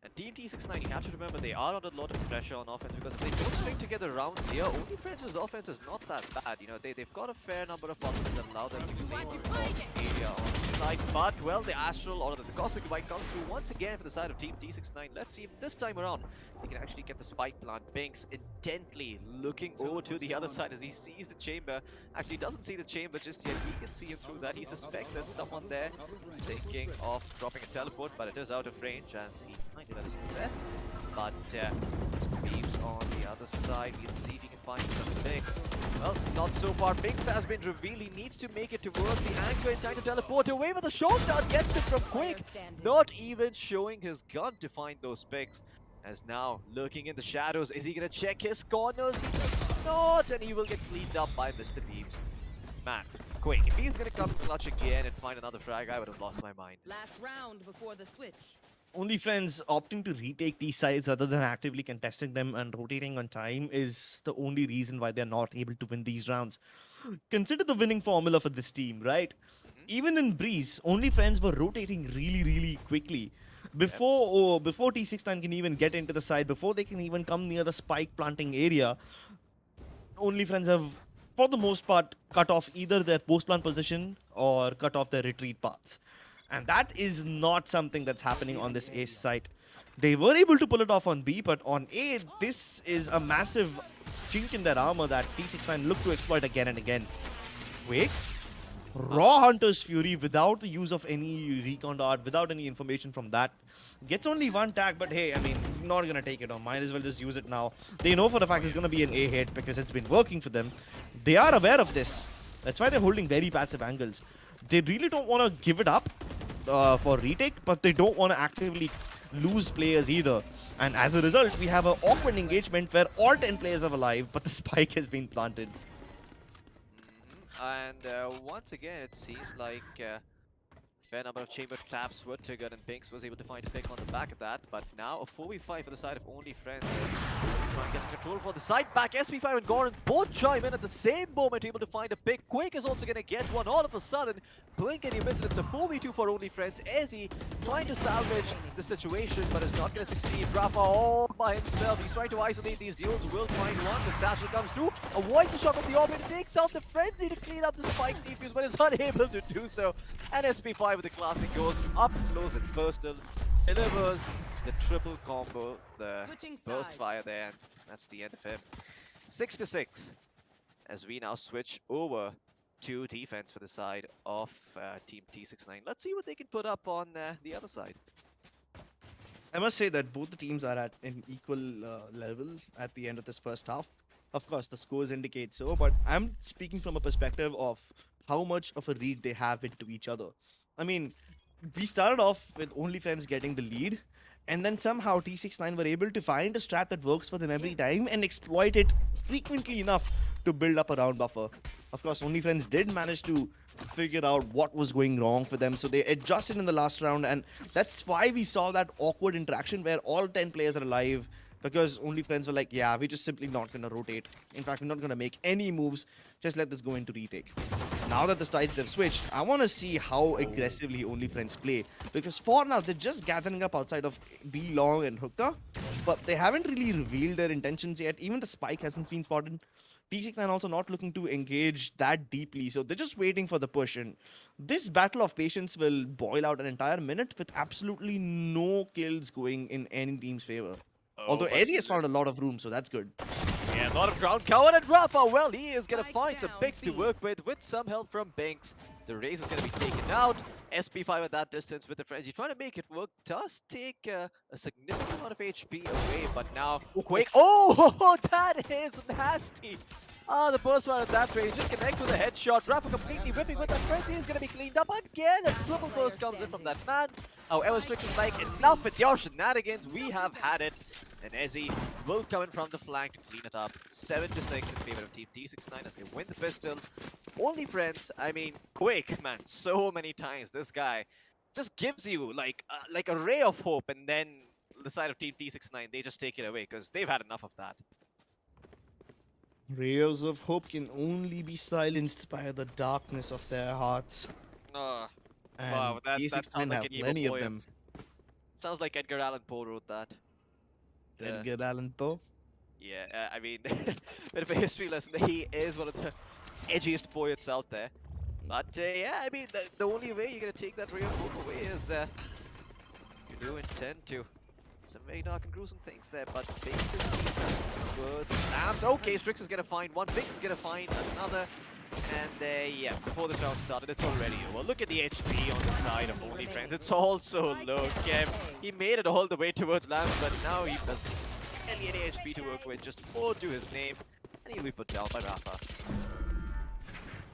And Team T69, you have to remember they are under a lot of pressure on offense because if they don't string together rounds here, only Friends' offense is not that bad. They've got a fair number of ultimates that allow them to play more area on the side. But, well, the Astral or the Cosmic Divide comes through once again for the side of Team T69. Let's see if this time around they can actually get the spike plant. Binks intently looking over to the other side as he sees the chamber. Actually doesn't see the chamber just yet. He can see him through that. He suspects there's someone there thinking of dropping a teleport, but it is out of range as he that isn't there. But Mr. Beams on the other side, we'll see if he can find some picks. Well, not so far. Binks has been revealed. He needs to make it towards the anchor in time to teleport away with a short dart. Gets it from Quake. Not even showing his gun to find those picks. As now lurking in the shadows. Is he going to check his corners? He does not, and he will get cleaned up by Mr. Beams. Man, Quake, if he's going to come clutch again and find another frag, I would have lost my mind. Last round before the switch. Only Friends opting to retake these sides rather than actively contesting them and rotating on time is the only reason why they're not able to win these rounds. Consider the winning formula for this team, right? Even in Breeze, Only Friends were rotating really quickly. Before T69 can even get into the side, before they can even come near the spike planting area, Only Friends have, for the most part, cut off either their post plant position or cut off their retreat paths. And that is not something that's happening on this Ace site. They were able to pull it off on B, but on A, this is a massive chink in their armor that T69 look to exploit again and again. Wait. Raw Hunter's Fury without the use of any recon dart, without any information from that. Gets only 1 tag, but hey, I mean, not gonna take it on. Might as well just use it now. They know for the fact it's gonna be an A hit because it's been working for them. They are aware of this. That's why they're holding very passive angles. They really don't want to give it up for retake, but they don't want to actively lose players either. And as a result, we have an awkward engagement where all 10 players are alive, but the spike has been planted. And once again, it seems like a fair number of chamber traps were triggered, and Binks was able to find a pick on the back of that. But now a 4v5 for the side of Only Friends. Gets control for the side back. SP5 and Goran both chime in at the same moment, able to find a pick. Quake is also going to get one all of a sudden. Blink and you miss it. It's a 4v2 for Only Friends. Ezzy trying to salvage the situation, but is not going to succeed. Rafa all by himself. He's trying to isolate these duels. Will find one. The satchel comes through. Avoids the shot from the orbit. Takes out the Frenzy to clean up the spike defuse, but is unable to do so. And SP5 with the classic goes up close and personal. Delivers the triple combo, the burst fire there, and that's the end of him. 6-6. as we now switch over to defense for the side of Team T69. Let's see what they can put up on the other side. I must say that both the teams are at an equal level at the end of this first half. Of course, the scores indicate so, but I'm speaking from a perspective of how much of a lead they have into each other. I mean, we started off with OnlyFriends getting the lead, and then somehow T69 were able to find a strat that works for them every time and exploit it frequently enough to build up a round buffer. Of course, OnlyFriends did manage to figure out what was going wrong for them, so they adjusted in the last round, and that's why we saw that awkward interaction where all 10 players are alive, because OnlyFriends were like, yeah, we're just simply not going to rotate. In fact, we're not going to make any moves. Just let this go into retake. Now that the sides have switched, I want to see how aggressively OnlyFriends play, because for now, they're just gathering up outside of B long and hookah, but they haven't really revealed their intentions yet. Even the spike hasn't been spotted. T69 also not looking to engage that deeply, so they're just waiting for the push. And this battle of patience will boil out an entire minute with absolutely no kills going in any team's favor. Although Ezzy has found a lot of room, so that's good. Yeah, a lot of ground cover, and Rafa, well, he is going to Strike find some down, picks to B. work with some help from Binks. The race is going to be taken out. SP5 at that distance with the frenzy, trying to make it work, does take a significant amount of HP away, but now Quake. Oh, that is nasty. Ah, the burst one at that range just connects with a headshot. Rafa completely whipping with that frenzy is going to be cleaned up again. A triple burst comes in from that man. However, Strix is like, enough with your shenanigans. We have had it. And Ezzy will come in from the flank to clean it up. 7-6 in favor of Team T69 as they win the pistol. Only friends, I mean, Quake, man, so many times this guy just gives you like a ray of hope, and then the side of Team T69, they just take it away because they've had enough of that. Rays of hope can only be silenced by the darkness of their hearts. And Wow, that T69 sounds like have an evil plenty of poem. them. Sounds like Edgar Allan Poe wrote that. Edgar Allan Poe. Yeah, I mean, bit of a history lesson. He is one of the edgiest poets out there. But yeah, I mean, the only way you're gonna take that ray of hope away is you do intend to. Some very dark and gruesome things there, but Binks is words, slams. Okay, Strix is gonna find one, Binks is gonna find another. And yeah, before this round started, it's already over. Look at the HP on the side of OnlyFriends. It's also low. Kev, he made it all the way towards Lambs, but now he doesn't barely any HP to work with. Just 4 to his name, and he'll be put down by Rafa.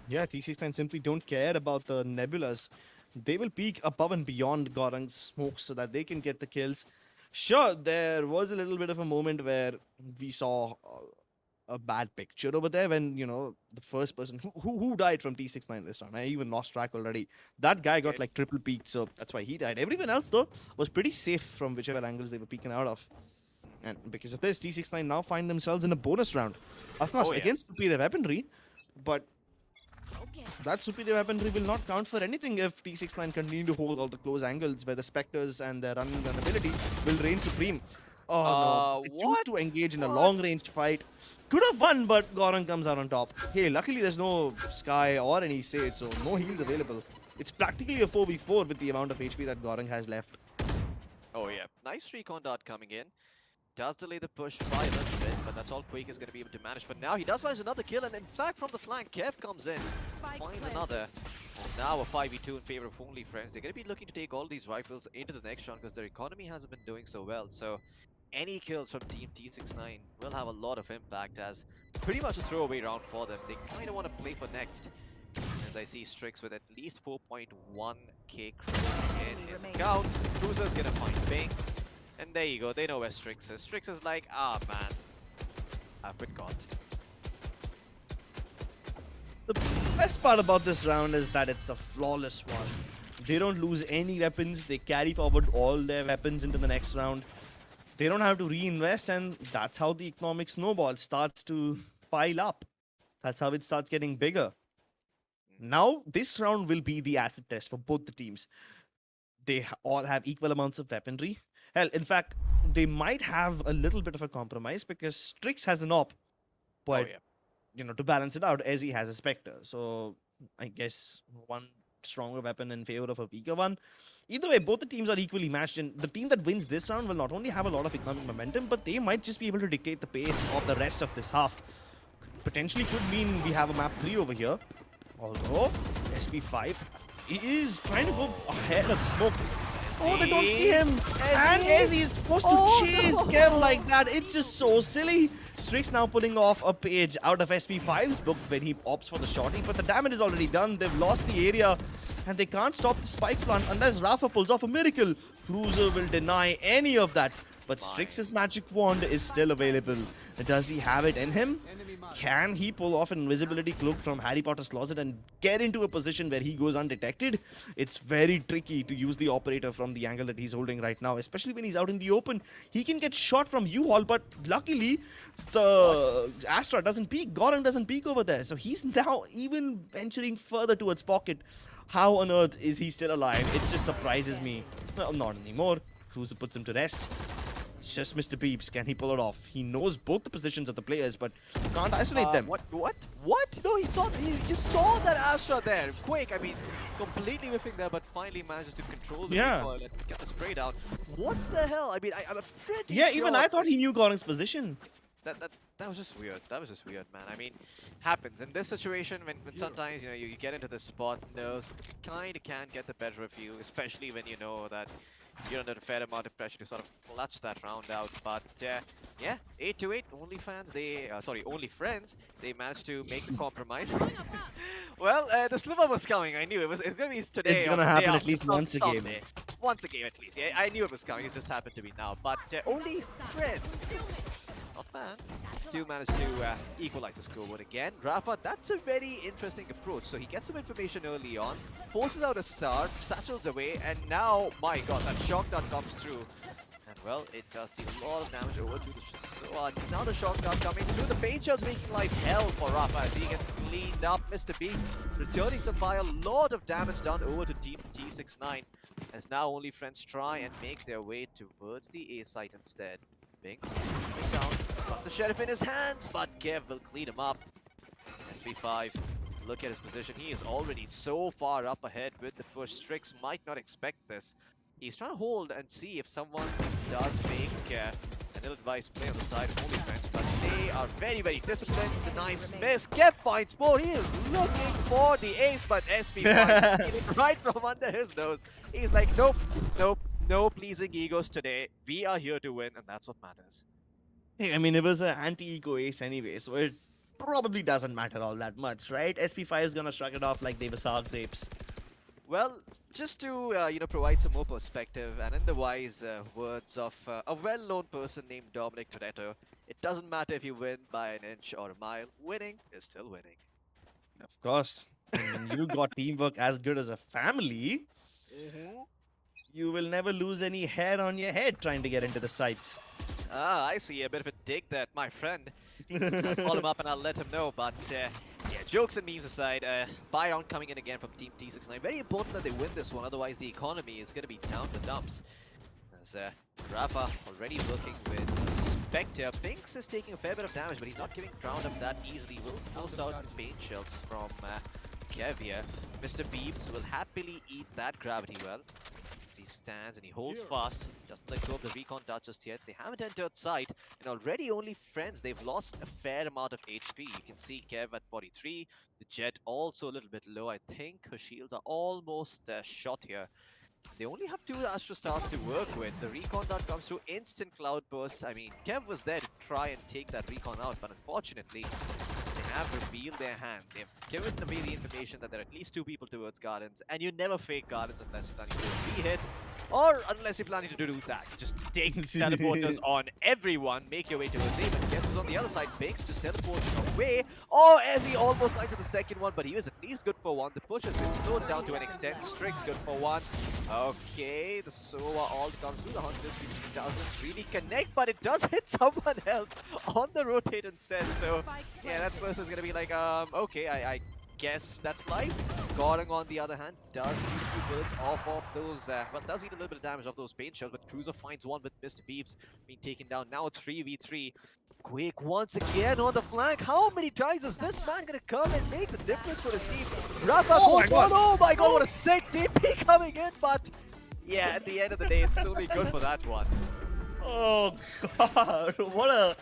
Yeah, T69 simply don't care about the nebulas. They will peek above and beyond Gorang's smokes so that they can get the kills. Sure, there was a little bit of a moment where we saw a bad picture over there when, you know, the first person who died from T69 this round. I even lost track already. That guy got like triple peaked, so that's why he died. Everyone else, though, was pretty safe from whichever angles they were peeking out of. And because of this, T69 now find themselves in a bonus round. Of course, against superior weaponry, but that superior weaponry will not count for anything if T69 continue to hold all the close angles where the Spectres and their running gun ability will reign supreme. Oh no, they choose to engage in a long-range fight. Could have won, but Gorang comes out on top. Hey, luckily there's no Sky or any Sage, so no heals available. It's practically a 4v4 with the amount of HP that Gorang has left. Oh yeah, nice recon dart coming in. Does delay the push by a little bit, but that's all Quake is going to be able to manage. But now he does manage another kill, and in fact from the flank, Kev comes in, finds another. It's now a 5v2 in favor of Only Friends. They're going to be looking to take all these rifles into the next round because their economy hasn't been doing so well. So any kills from Team T69 will have a lot of impact as pretty much a throwaway round for them. They kind of want to play for next. As I see Strix with at least 4.1k credits in his account. Cruiser's going to find Binks. And there you go, they know where Strix is. Strix is like, ah man, I've been caught. The best part about this round is that it's a flawless one. They don't lose any weapons, they carry forward all their weapons into the next round. They don't have to reinvest, and that's how the economic snowball starts to pile up. That's how it starts getting bigger. Now, this round will be the acid test for both the teams. They all have equal amounts of weaponry. Hell, in fact, they might have a little bit of a compromise because Strix has an op, but you know, to balance it out, Ezzy has a Spectre. So I guess one stronger weapon in favor of a weaker one. Either way, both the teams are equally matched, and the team that wins this round will not only have a lot of economic momentum, but they might just be able to dictate the pace of the rest of this half. potentially could mean we have a map 3 over here. Although, SP5 is trying to go ahead of smoke. Oh, they don't see him! And Ezzy is supposed to chase Kev like that. It's just so silly. Strix now pulling off a page out of SP5's book when he opts for the shorty, but the damage is already done. They've lost the area, and they can't stop the spike plant unless Rafa pulls off a miracle. Cruiser will deny any of that, but Strix's magic wand is still available. Does he have it in him? Can he pull off an invisibility cloak from Harry Potter's closet and get into a position where he goes undetected? It's very tricky to use the operator from the angle that he's holding right now, especially when he's out in the open. He can get shot from U-Haul, but luckily the Astra doesn't peek. Goran doesn't peek over there, so he's now even venturing further towards pocket. How on earth is he still alive? It just surprises me. Well, not anymore. Cruiser puts him to rest. It's just Mr. Beeps. Can he pull it off? He knows both the positions of the players, but can't isolate them. What? No, you saw that Astra there. Quick, I mean, completely whiffing there, but finally manages to control the recoil and get the spray down. What the hell? I mean, I'm pretty sure. Yeah, even I thought he knew Goran's position. That was just weird. That was just weird, man. I mean, happens in this situation when sometimes you get into this spot, nerves kind of can get the better of you, especially when you know that you're under a fair amount of pressure to sort of clutch that round out. But yeah, 8-8. Only friends. They managed to make the compromise. Well, the sliver was coming. I knew it was. It's gonna be today. It's gonna happen at least once a game. Once a game at least. Yeah, I knew it was coming. It just happened to be now. But only friends. Not bad. Do manage to equalize the scoreboard again. Rafa, that's a very interesting approach. So he gets some information early on, forces out a star, satchels away, and now, my god, that shock dart comes through. And well, it does deal a lot of damage over to the Shisua. Now the shock dart coming through. The paint shells making life hell for Rafa as he gets cleaned up. Mr. Beast returning some fire. A lot of damage done over to Team T69. As now only friends try and make their way towards the A site instead. Binks coming down. He's got the sheriff in his hands, but Kev will clean him up. SV5, look at his position. He is already so far up ahead with the push. Strix might not expect this. He's trying to hold and see if someone does make an ill-advised play on the side of Only Friends, but they are very, very disciplined. The knives miss. Kev finds more. He is looking for the ace, but SV5 getting right from under his nose. He's like, nope, nope. No pleasing egos today. We are here to win, and that's what matters. Hey, I mean, it was an anti-eco ace anyway, so it probably doesn't matter all that much, right? SP5 is gonna shrug it off like they were sour grapes. Well, just to provide some more perspective, and in the wise words of a well-known person named Dominic Toretto, it doesn't matter if you win by an inch or a mile. Winning is still winning. Of course. And when you got teamwork as good as a family, you will never lose any hair on your head trying to get into the sights. Ah, I see a bit of a dig that, my friend. I'll call him up and I'll let him know, but yeah, jokes and memes aside, buy round coming in again from Team T69. Very important that they win this one, otherwise the economy is going to be down the dumps. As Rafa already working with Spectre. Binks is taking a fair bit of damage, but he's not getting drowned up that easily. Will force out paint shells from Kev here. Mr. Beeps will happily eat that gravity well. He stands and he holds fast, doesn't let go of the recon dart just yet. They haven't entered sight, and already only friends. They've lost a fair amount of HP. You can see Kev at 43, the Jet also a little bit low. I think her shields are almost shot here. They only have 2 Astra Stars to work with. The recon dart comes through, instant cloud burst. I mean, Kev was there to try and take that recon out, but unfortunately, they have revealed their hand. They've given away the information that there are at least 2 people towards Gardens, and you never fake Gardens unless you're planning to re-hit, or unless you're planning to do that. Just take teleporters on everyone, make your way towards them, and guess who's on the other side? Binks just teleporting away. Oh, as he almost lands at the second one, but he was at least good for one. The push has been slowed down to an extent. Strix good for one. Okay, the Sova all comes through. The Hunter doesn't really connect, but it does hit someone else on the rotate instead. So yeah, that person's gonna be like, okay, I guess that's life. Goring on the other hand does eat a few bullets off of those, does eat a little bit of damage off those paint shells, but Cruiser finds one with Mr. Beeps being taken down. Now it's 3v3. Quake once again on the flank. How many times is this man gonna come and make the difference for his team? Rafa goes one. Oh my god, what a sick TP coming in, but yeah, at the end of the day, it's only good for that one. Oh god, what a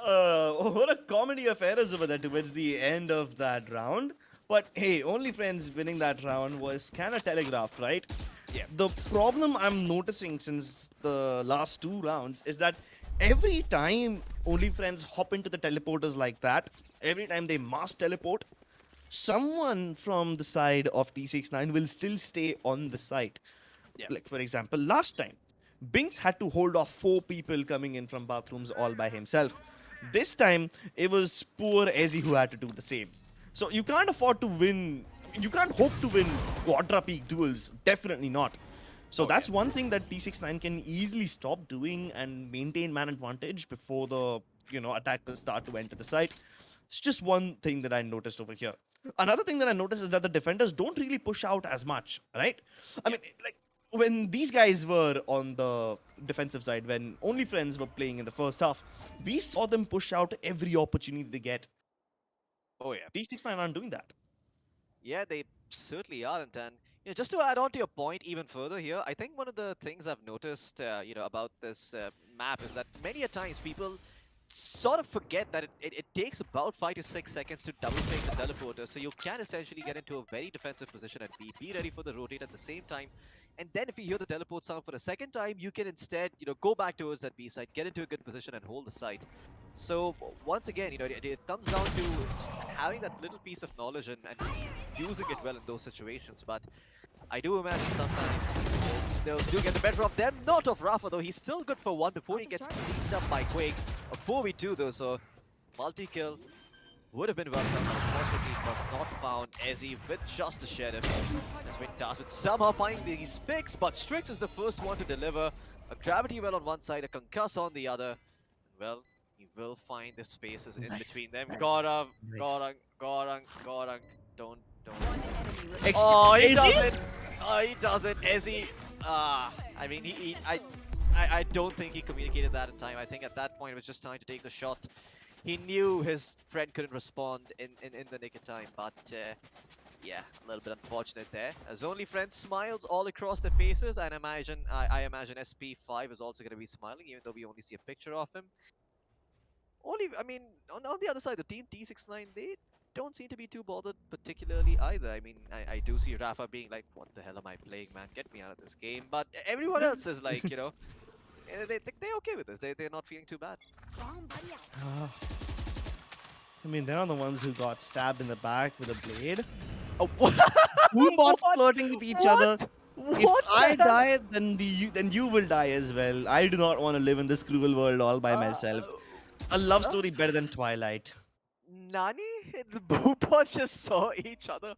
What a comedy of errors over there towards the end of that round. But hey, only friends winning that round was kind of telegraphed, right? Yeah. The problem I'm noticing since the last two rounds is that every time only friends hop into the teleporters like that, every time they mass teleport, someone from the side of T69 will still stay on the site. Yeah. Like, for example, last time, Binks had to hold off 4 people coming in from bathrooms all by himself. This time, it was poor Ezzy who had to do the same. So you can't afford to win. You can't hope to win quadra peak duels. Definitely not. So Oh, that's yeah. one thing that T69 can easily stop doing and maintain man advantage before the attackers start to enter the site. It's just one thing that I noticed over here. Another thing that I noticed is that the defenders don't really push out as much, right? I mean, like when these guys were on the defensive side, when only friends were playing in the first half, we saw them push out every opportunity they get. Oh yeah. T69 aren't doing that. Yeah, they certainly aren't. And just to add on to your point even further here, I think one of the things I've noticed, about this map is that many a times people sort of forget that it takes about 5 to 6 seconds to double take the teleporter, so you can essentially get into a very defensive position and be ready for the rotate at the same time. And then if you hear the teleport sound for a second time, you can instead, go back towards that B side, get into a good position and hold the site. So once again, it comes down to just having that little piece of knowledge and using it well in those situations. But I do imagine sometimes those do get the better of them, not of Rafa though. He's still good for one before he gets cleaned up by Quake. A 4v2 though, so multi-kill would have been welcome, but unfortunately it was not found. Ezzy with just a sheriff has been tasked with somehow finding these picks, but Strix is the first one to deliver. A gravity well on one side, a concuss on the other. Well, he will find the spaces in between them. Gorang, Gorang, don't. Oh, he Is he? does it! Oh, he does it. Ezzy, I mean, I don't think he communicated that in time. I think at that point it was just time to take the shot. He knew his friend couldn't respond in the nick of time, but yeah, a little bit unfortunate there. As only friend smiles all across their faces, and I imagine SP5 is also going to be smiling, even though we only see a picture of him. I mean, on the other side, the team T69, they don't seem to be too bothered particularly either. I mean, I do see Rafa being like, what the hell am I playing, man? Get me out of this game. But everyone else is like, they're okay with this. They're not feeling too bad. I mean, they're not the ones who got stabbed in the back with a blade. Oh, what? Boombots What? flirting with each What? other. What If the I hell? die, then you will die as well. I do not want to live in this cruel world all by myself. A love story better than Twilight. Nani? The Boobots just saw each other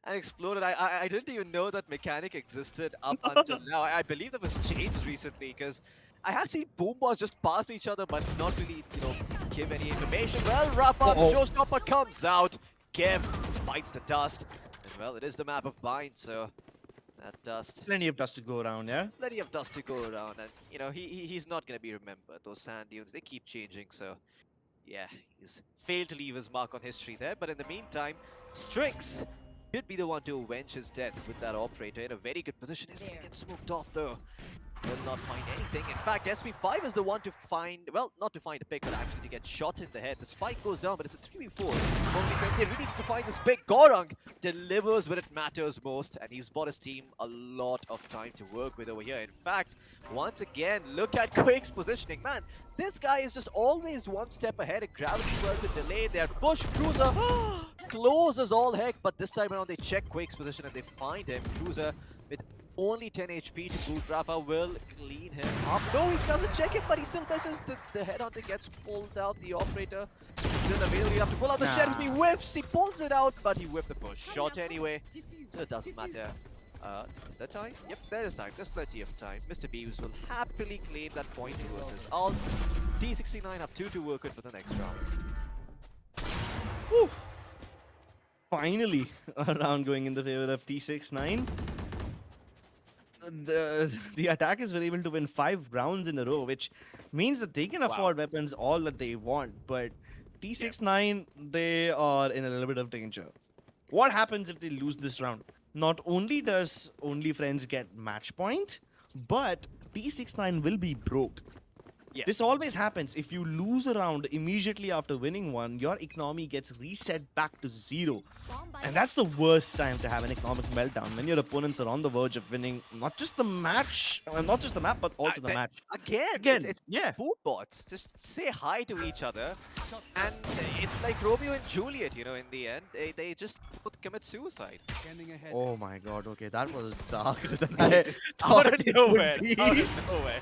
and exploded. I didn't even know that mechanic existed up until now. I believe that was changed recently because I have seen Boombots just pass each other but not really, give any information. Well, Rafa, the showstopper comes out. Kev bites the dust. And well, it is the map of Bind, so that dust. Plenty of dust to go around, yeah? Plenty of dust to go around, and he's not gonna be remembered. Those sand dunes, they keep changing, so yeah, he's failed to leave his mark on history there. But in the meantime, Strix should be the one to avenge his death with that operator in a very good position. He's gonna get smoked off though. Will not find anything. In fact, SP5 is the one to find, well, not to find a pick, but actually to get shot in the head. The spike goes down, but it's a 3v4. Only they really need to find this pick. Gorang delivers when it matters most, and he's bought his team a lot of time to work with over here. In fact, once again, look at Quake's positioning. Man, this guy is just always one step ahead. A gravity well to delay. They're push. Cruiser close as all heck, but this time around they check Quake's position and they find him. Cruiser with only 10 HP to boot. Rafa will clean him up. No, he doesn't check him, but he still misses. The headhunter gets pulled out. The operator still available. You have to pull out the sheriff. He whiffs. He pulls it out, but he whipped the push. Shot anyway, so it doesn't matter. Is that time? Yep, there is time. There's plenty of time. Mr. Beavis will happily claim that point towards his ult. T69 have 2 to work with for the next round. Whew. Finally, a round going in the favor of T69. The attackers were able to win 5 rounds in a row, which means that they can afford weapons all that they want. But T69, they are in a little bit of danger. What happens if they lose this round? Not only does Only Friends get match point, but T69 will be broke. Yeah. This always happens. If you lose a round immediately after winning one, your economy gets reset back to 0. And that's the worst time to have an economic meltdown, when your opponents are on the verge of winning not just the match, not just the map, but also the match. Again, Again, it's yeah. boot bots. Just say hi to each other, and it's like Romeo and Juliet. In the end, they just both commit suicide. Oh my god, okay, that was darker than I Just thought out of it nowhere, would be. out of nowhere.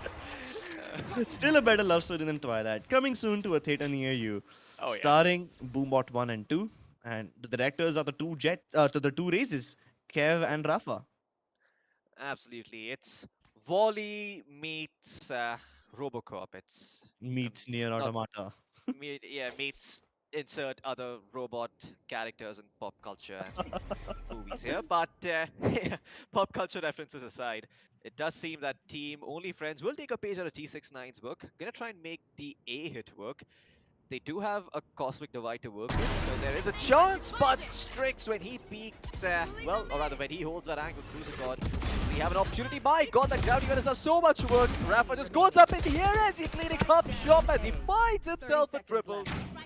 It's still a better love story than Twilight. Coming soon to a theater near you. Oh, yeah. Starring Boombot 1 and 2. And the directors are the two races, Kev and Rafa. Absolutely, it's Wally meets RoboCop. It's Meets Near not Automata. meets insert other robot characters in pop culture and movies here. But pop culture references aside, it does seem that Team Only Friends will take a page out of T69's book. Gonna try and make the A hit work. They do have a cosmic divide to work with, so there is a chance, but Strix, when he peaks, well, or rather when he holds that angle, Cruiser God, we have an opportunity. My god, that gravity gun does so much work. Rafa just goes up in the air as he cleaning up shop as he finds himself a triple.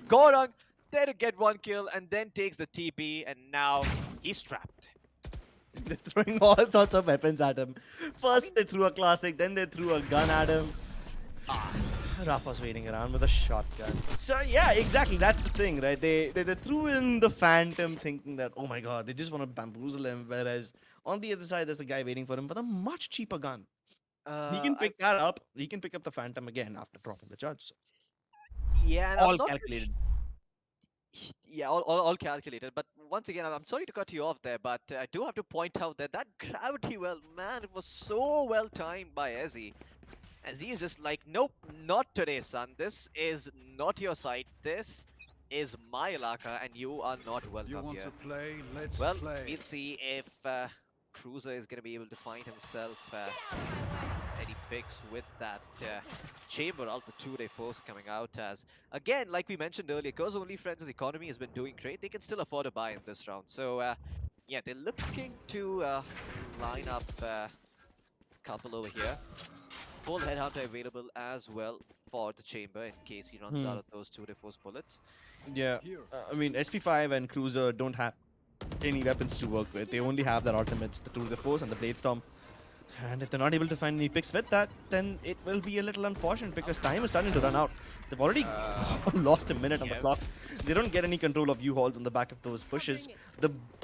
Gorang there to get one kill and then takes the TP, and now he's trapped. They're throwing all sorts of weapons at him. First they threw a classic, then they threw a gun at him. Rafa's waiting around with a shotgun. So yeah, exactly, that's the thing, right? They threw in the Phantom thinking that, oh my god, they just want to bamboozle him, whereas on the other side there's a guy waiting for him with a much cheaper gun. He can pick that up. He can pick up the Phantom again after dropping the judge. So Yeah, and all I'm not calculated. Yeah, all calculated. But once again, I'm sorry to cut you off there, but I do have to point out that gravity well, man, it was so well timed by Ezzy. As he is just like, nope, not today, son. This is not your site. This is my Ilaka, and you are not welcome You want here. to play? Let's Well, play. we'll see if Cruiser is going to be able to find himself any picks with that chamber out the 2-day force coming out. As again, like we mentioned earlier, because Only Friends' economy has been doing great, they can still afford to buy in this round. So yeah, they're looking to line up a couple over here. Full headhunter available as well for the chamber in case he runs out of those 2-day force bullets. Yeah, Here. I mean, SP5 and Cruiser don't have any weapons to work with. They only have their ultimates, the Tour de Force and the Blade Storm. And if they're not able to find any picks with that, then it will be a little unfortunate because time is starting to run out. They've already lost a minute on the clock. They don't get any control of U-hauls on the back of those pushes.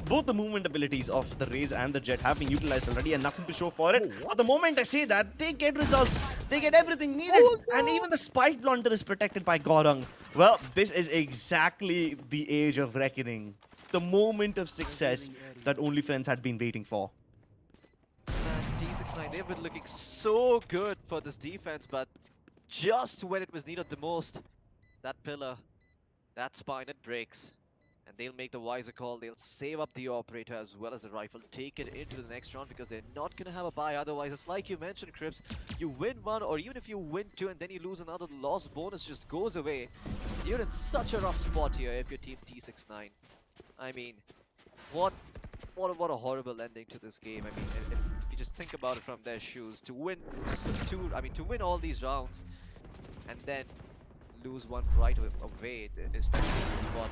Both the movement abilities of the Raze and the Jet have been utilized already and nothing to show for it. But the moment I say that, they get results. They get everything needed. And even the Spike Blunter is protected by Gorang. Well, this is exactly the age of reckoning. The moment of success that Only Friends had been waiting for. T69, they've been looking so good for this defense, but just when it was needed the most, that pillar, that spine, it breaks. And they'll make the wiser call. They'll save up the operator as well as the rifle, take it into the next round because they're not going to have a buy otherwise. It's like you mentioned, Crips, you win one or even if you win two and then you lose another, the loss bonus just goes away. You're in such a rough spot here if you're team T69. I mean, what a horrible ending to this game. I mean, if you just think about it from their shoes, to win to win all these rounds and then lose one right away, especially in this spot,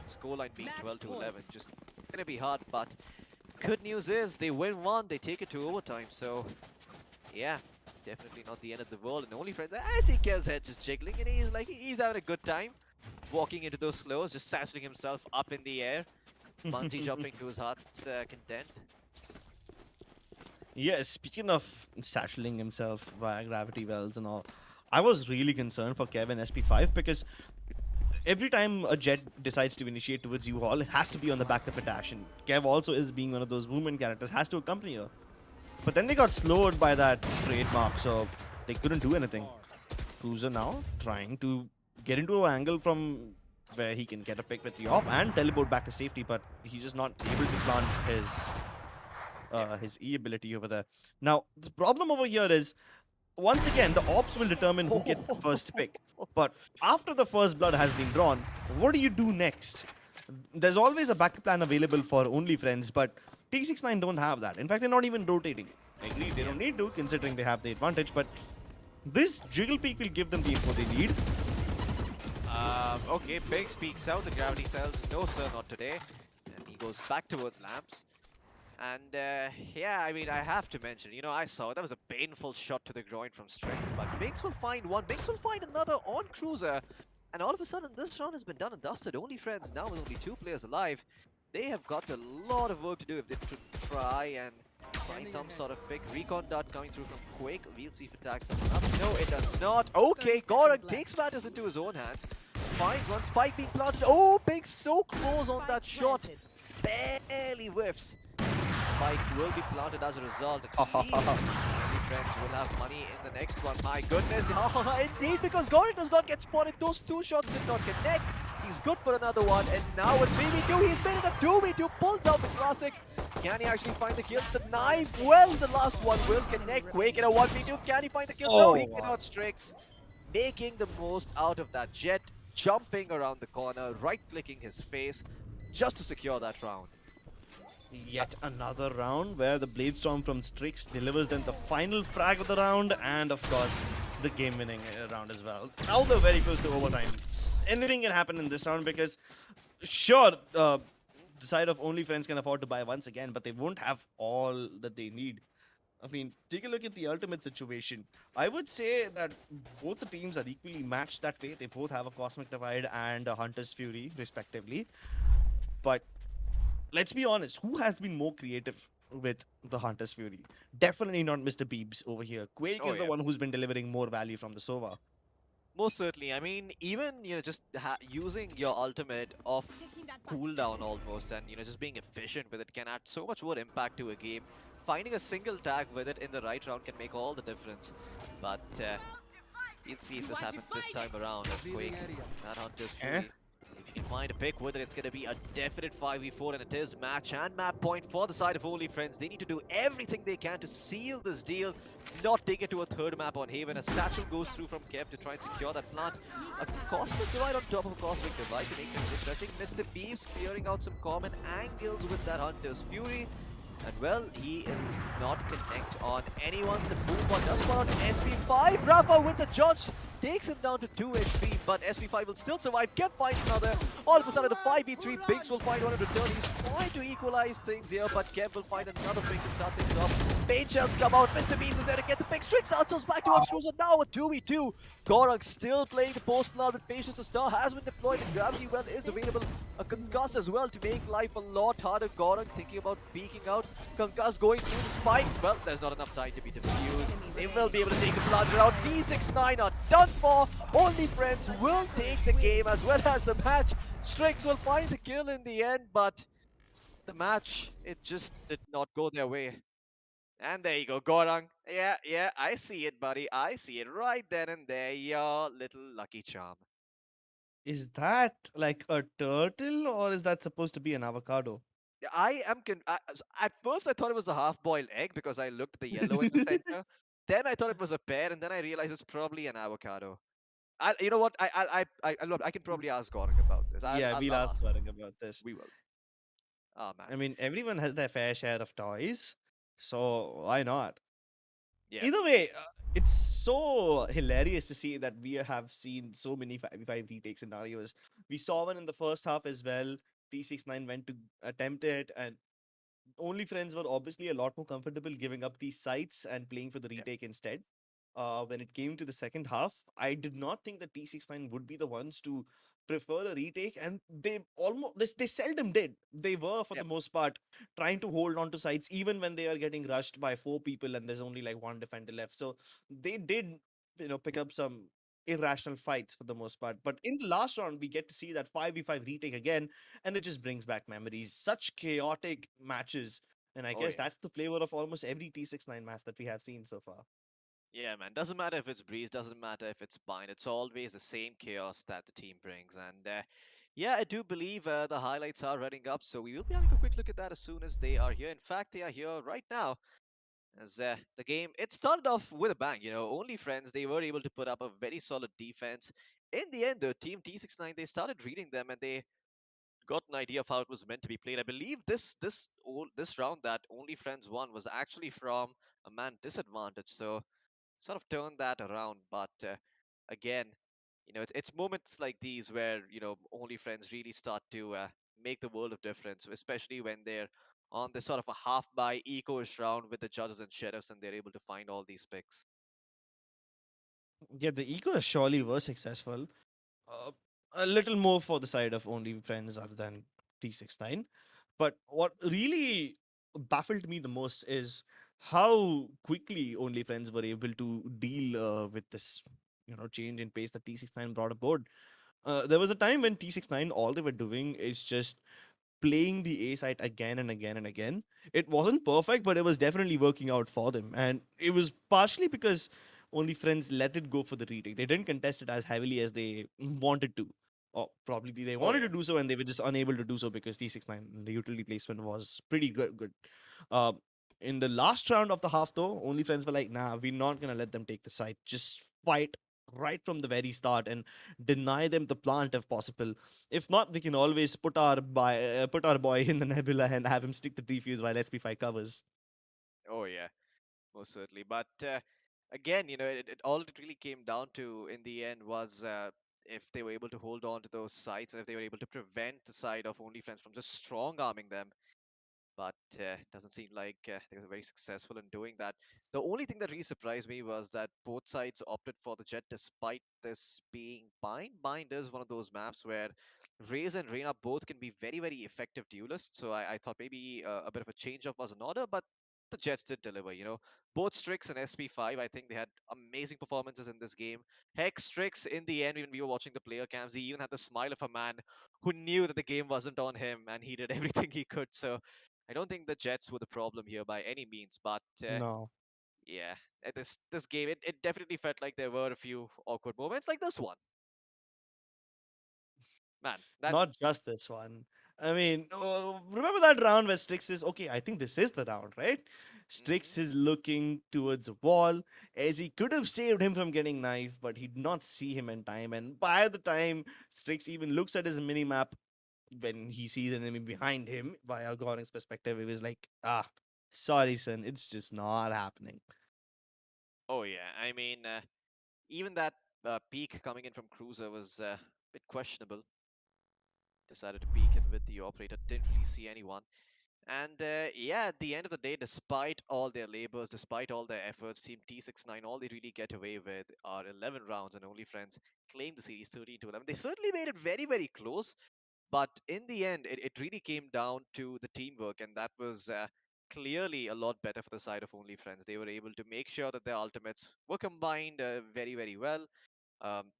scoreline being 12-11, just gonna be hard. But good news is they win one, they take it to overtime. So yeah, definitely not the end of the world. And Only Friends, I see Kev's head just jiggling, and he's having a good time walking into those slows, just satchling himself up in the air. Bungee jumping to his heart's content. Yeah, speaking of satcheling himself via gravity wells and all, I was really concerned for Kev and SP5 because every time a Jet decides to initiate towards U-Haul, it has to be on the back of a dash. And Kev also is being one of those movement characters, has to accompany her. But then they got slowed by that trademark, so they couldn't do anything. Cruiser now trying to get into an angle from where he can get a pick with the op and teleport back to safety, but he's just not able to plant his E ability over there. Now, the problem over here is, once again, the ops will determine who gets the first pick. But after the first blood has been drawn, what do you do next? There's always a backup plan available for Only Friends, but T69 don't have that. In fact, they're not even rotating. I agree, they don't need to, considering they have the advantage, but This jiggle peak will give them the info they need. Okay, Big speaks out the gravity cells. No, sir, not today. And he goes back towards lamps. And yeah, I mean, I have to mention, I saw that was a painful shot to the groin from Strix, but Binks will find one. Binks will find another on Cruiser. And all of a sudden, this round has been done and dusted. Only Friends now with only two players alive. They have got a lot of work to do if they try and find some sort of pick. Recon dart coming through from Quake. We'll see if it tags someone up. No, it does not. Okay, 30 Goran seconds takes left. matters into his own hands. Finds one spike being planted. Oh, Binks so close on Spike that shot. planted. Barely whiffs. Spike will be planted as a result. At least only Friends will have money in the next one. My goodness, indeed, because Goran does not get spotted. Those two shots did not connect. He's good for another one, and now it's 3v2. He's made it a 2v2. Pulls out the classic. Can he actually find the kill? The knife, well, the last one will connect. Quake in a 1v2. Can he find the kill? No, he Oh, cannot. Strix making the most out of that jet, jumping around the corner, right-clicking his face just to secure that round. yet another round where the Bladestorm from Strix delivers them the final frag of the round, and of course, the game-winning round as well. Now they're very close to overtime. Anything can happen in this round because, sure, the side of OnlyFriends can afford to buy once again, but they won't have all that they need. I mean, take a look at the ultimate situation. I would say that both the teams are equally matched that way. They both have a Cosmic Divide and a Hunter's Fury, respectively. But let's be honest, who has been more creative with the Hunter's Fury? Definitely not Mr. Beebs over here. Quake Oh is the yeah. one who's been delivering more value from the Sova. Most certainly. I mean, even just using your ultimate off Taking that back. cooldown almost, and just being efficient with it can add so much more impact to a game. Finding a single tag with it in the right round can make all the difference. But we'll see if You this want to happens this fight time around as Quake, that Hunter's Eh? Fury. If you can find a pick with it, it's going to be a definite 5v4, and it is match and map point for the side of Only Friends. They need to do everything they can to seal this deal, not take it to a third map on Haven. A satchel goes through from Kev to try and secure that plant. A Cosmic Divide on top of a Cosmic Divide to make things interesting. Mr. Beeves clearing out some common angles with that Hunter's Fury. And well, he will not connect on anyone. The boom one does spot on SP5. Rafa with the judge takes him down to 2 HP, but SP5 will still survive. Kev finds another. All of a sudden, the 5v3. Biggs will find one in return. He's trying to equalize things here, but Kev will find another pick to start things off. Pain shells come out. Mr. Beams is there to get the pick. Strix outsources back towards Cruiser. Now a 2v2. Gorok still playing the post plant with patience. A star has been deployed, and gravity well is available. A concuss as well to make life a lot harder. Gorok thinking about peeking out. Concuss going through the spike. Well, there's not enough time to be defused. They will be able to take the plunger out. T69 are done for. Only Friends will take the game as well as the match. Strix will find the kill in the end, but the match, it just did not go their way. And there you go, Gorang. Yeah, I see it, buddy. I see it right then and there. Your little lucky charm. Is that like a turtle or is that supposed to be an avocado? I am at first I thought it was a half-boiled egg because I looked at the yellow in the center. Then I thought it was a pear, and then I realized it's probably an avocado. You know what? I can probably ask Gorang about this. Yeah, we'll I'll ask ask him. Gaurang about this. We will. Oh man. I mean, everyone has their fair share of toys, so why not? Yeah. Either way, it's so hilarious to see that we have seen so many 5v5 retake scenarios. We saw one in the first half as well. T69 went to attempt it, and Only Friends were obviously a lot more comfortable giving up these sites and playing for the Yeah. retake instead. When it came to the second half, I did not think that T69 would be the ones to prefer the retake, and they seldom did. They were, for the Yep. most part, trying to hold on to sites even when they are getting rushed by four people and there's only like one defender left. So they did, pick up some irrational fights for the most part. But in the last round, we get to see that 5v5 retake again, and it just brings back memories. Such chaotic matches. And I Oh guess yeah. that's the flavor of almost every T69 match that we have seen so far. Yeah, man. Doesn't matter if it's Breeze, doesn't matter if it's Bind. It's always the same chaos that the team brings. And yeah, I do believe the highlights are running up, so we will be having a quick look at that as soon as they are here. In fact, they are here right now. As the game, it started off with a bang. Only Friends, they were able to put up a very solid defense. In the end, though, Team T69, they started reading them and they got an idea of how it was meant to be played. I believe this round that Only Friends won was actually from a man disadvantage. So sort of turned that around. But again, it's moments like these where only friends really start to make the world of difference, especially when they're on this sort of a half by eco-ish round with the judges and sheriffs, and they're able to find all these picks. Yeah, the Eagles surely were successful. Uh, a little more for the side of only friends other than T69. But what really baffled me the most is how quickly only friends were able to deal with this, change in pace that T69 brought aboard. There was a time when T69 all they were doing is just playing the A site again and again and again. It wasn't perfect, but it was definitely working out for them. And it was partially because only friends let it go for the retake. They didn't contest it as heavily as they wanted to. Or probably they Oh wanted to yeah. do so and they were just unable to do so because T69, the utility placement was pretty good. Uh, in the last round of the half, though, only friends were like, nah, we're not going to let them take the site. Just fight right from the very start and deny them the plant if possible. If not, we can always put our boy in the nebula and have him stick the defuse while SP5 covers. Oh yeah. Most certainly. But again, all it really came down to in the end was if they were able to hold on to those sites and if they were able to prevent the side of OnlyFriends from just strong arming them. But doesn't seem like they were very successful in doing that. The only thing that really surprised me was that both sides opted for the Jet despite this being Bind. Bind is one of those maps where Raze and Reyna both can be very, very effective duelists. So I thought maybe a bit of a change up was in order, but the Jets did deliver. Both Strix and SP5, I think they had amazing performances in this game. Heck, Strix, in the end, when we were watching the player cams, he even had the smile of a man who knew that the game wasn't on him and he did everything he could. So I don't think the Jets were the problem here by any means, but No, yeah, this game it definitely felt like there were a few awkward moments like this one. Man, that not just this one. I mean, remember that round where Strix is okay? I think this is the round, right? mhm. Strix is looking towards a wall as he could have saved him from getting knifed, but he did not see him in time. And by the time Strix even looks at his mini map, when he sees an enemy behind him, via Goring's perspective, it was like, sorry, son, it's just not happening. Oh yeah, I mean even that peak coming in from Cruiser was a bit questionable. Decided to peek in with the operator, didn't really see anyone. And yeah, at the end of the day, despite all their labors, despite all their efforts, Team T69, all they really get away with are 11 rounds, and only friends claim the series 13 to 11. They certainly made it very, very close, but in the end, it really came down to the teamwork, and that was clearly a lot better for the side of only friends. They were able to make sure that their ultimates were combined very, very well.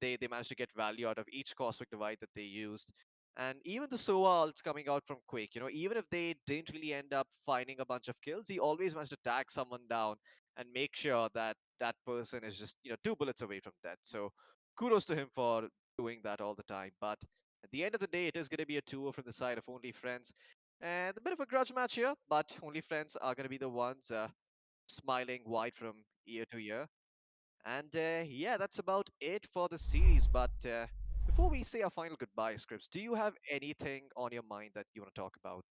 They managed to get value out of each cosmic divide that they used. And even the Sova ults coming out from Quake, even if they didn't really end up finding a bunch of kills, he always managed to tag someone down and make sure that that person is just, two bullets away from death. So kudos to him for doing that all the time. But at the end of the day, it is going to be a 2 from the side of Only Friends. And a bit of a grudge match here, but Only Friends are going to be the ones smiling wide from year to year. And yeah, that's about it for the series. But before we say our final goodbye, Scripts, do you have anything on your mind that you want to talk about?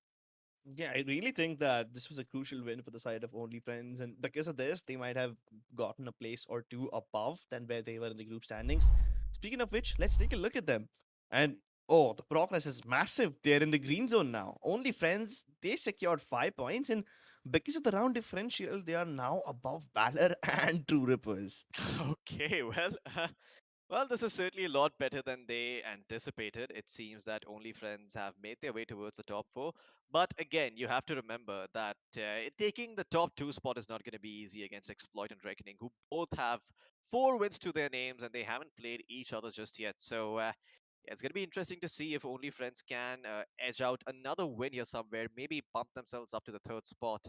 Yeah, I really think that this was a crucial win for the side of Only Friends, and because of this, they might have gotten a place or two above than where they were in the group standings. Speaking of which, let's take a look at them. And oh, the progress is massive. They're in the green zone now. Only Friends, they secured 5 points, and because of the round differential, they are now above Valor and True Rippers. Okay, well, well, this is certainly a lot better than they anticipated. It seems that only friends have made their way towards the top four. But again, you have to remember that taking the top two spot is not going to be easy against Exploit and Reckoning, who both have 4 wins to their names and they haven't played each other just yet. So yeah, it's going to be interesting to see if only friends can edge out another win here somewhere, maybe bump themselves up to the third spot.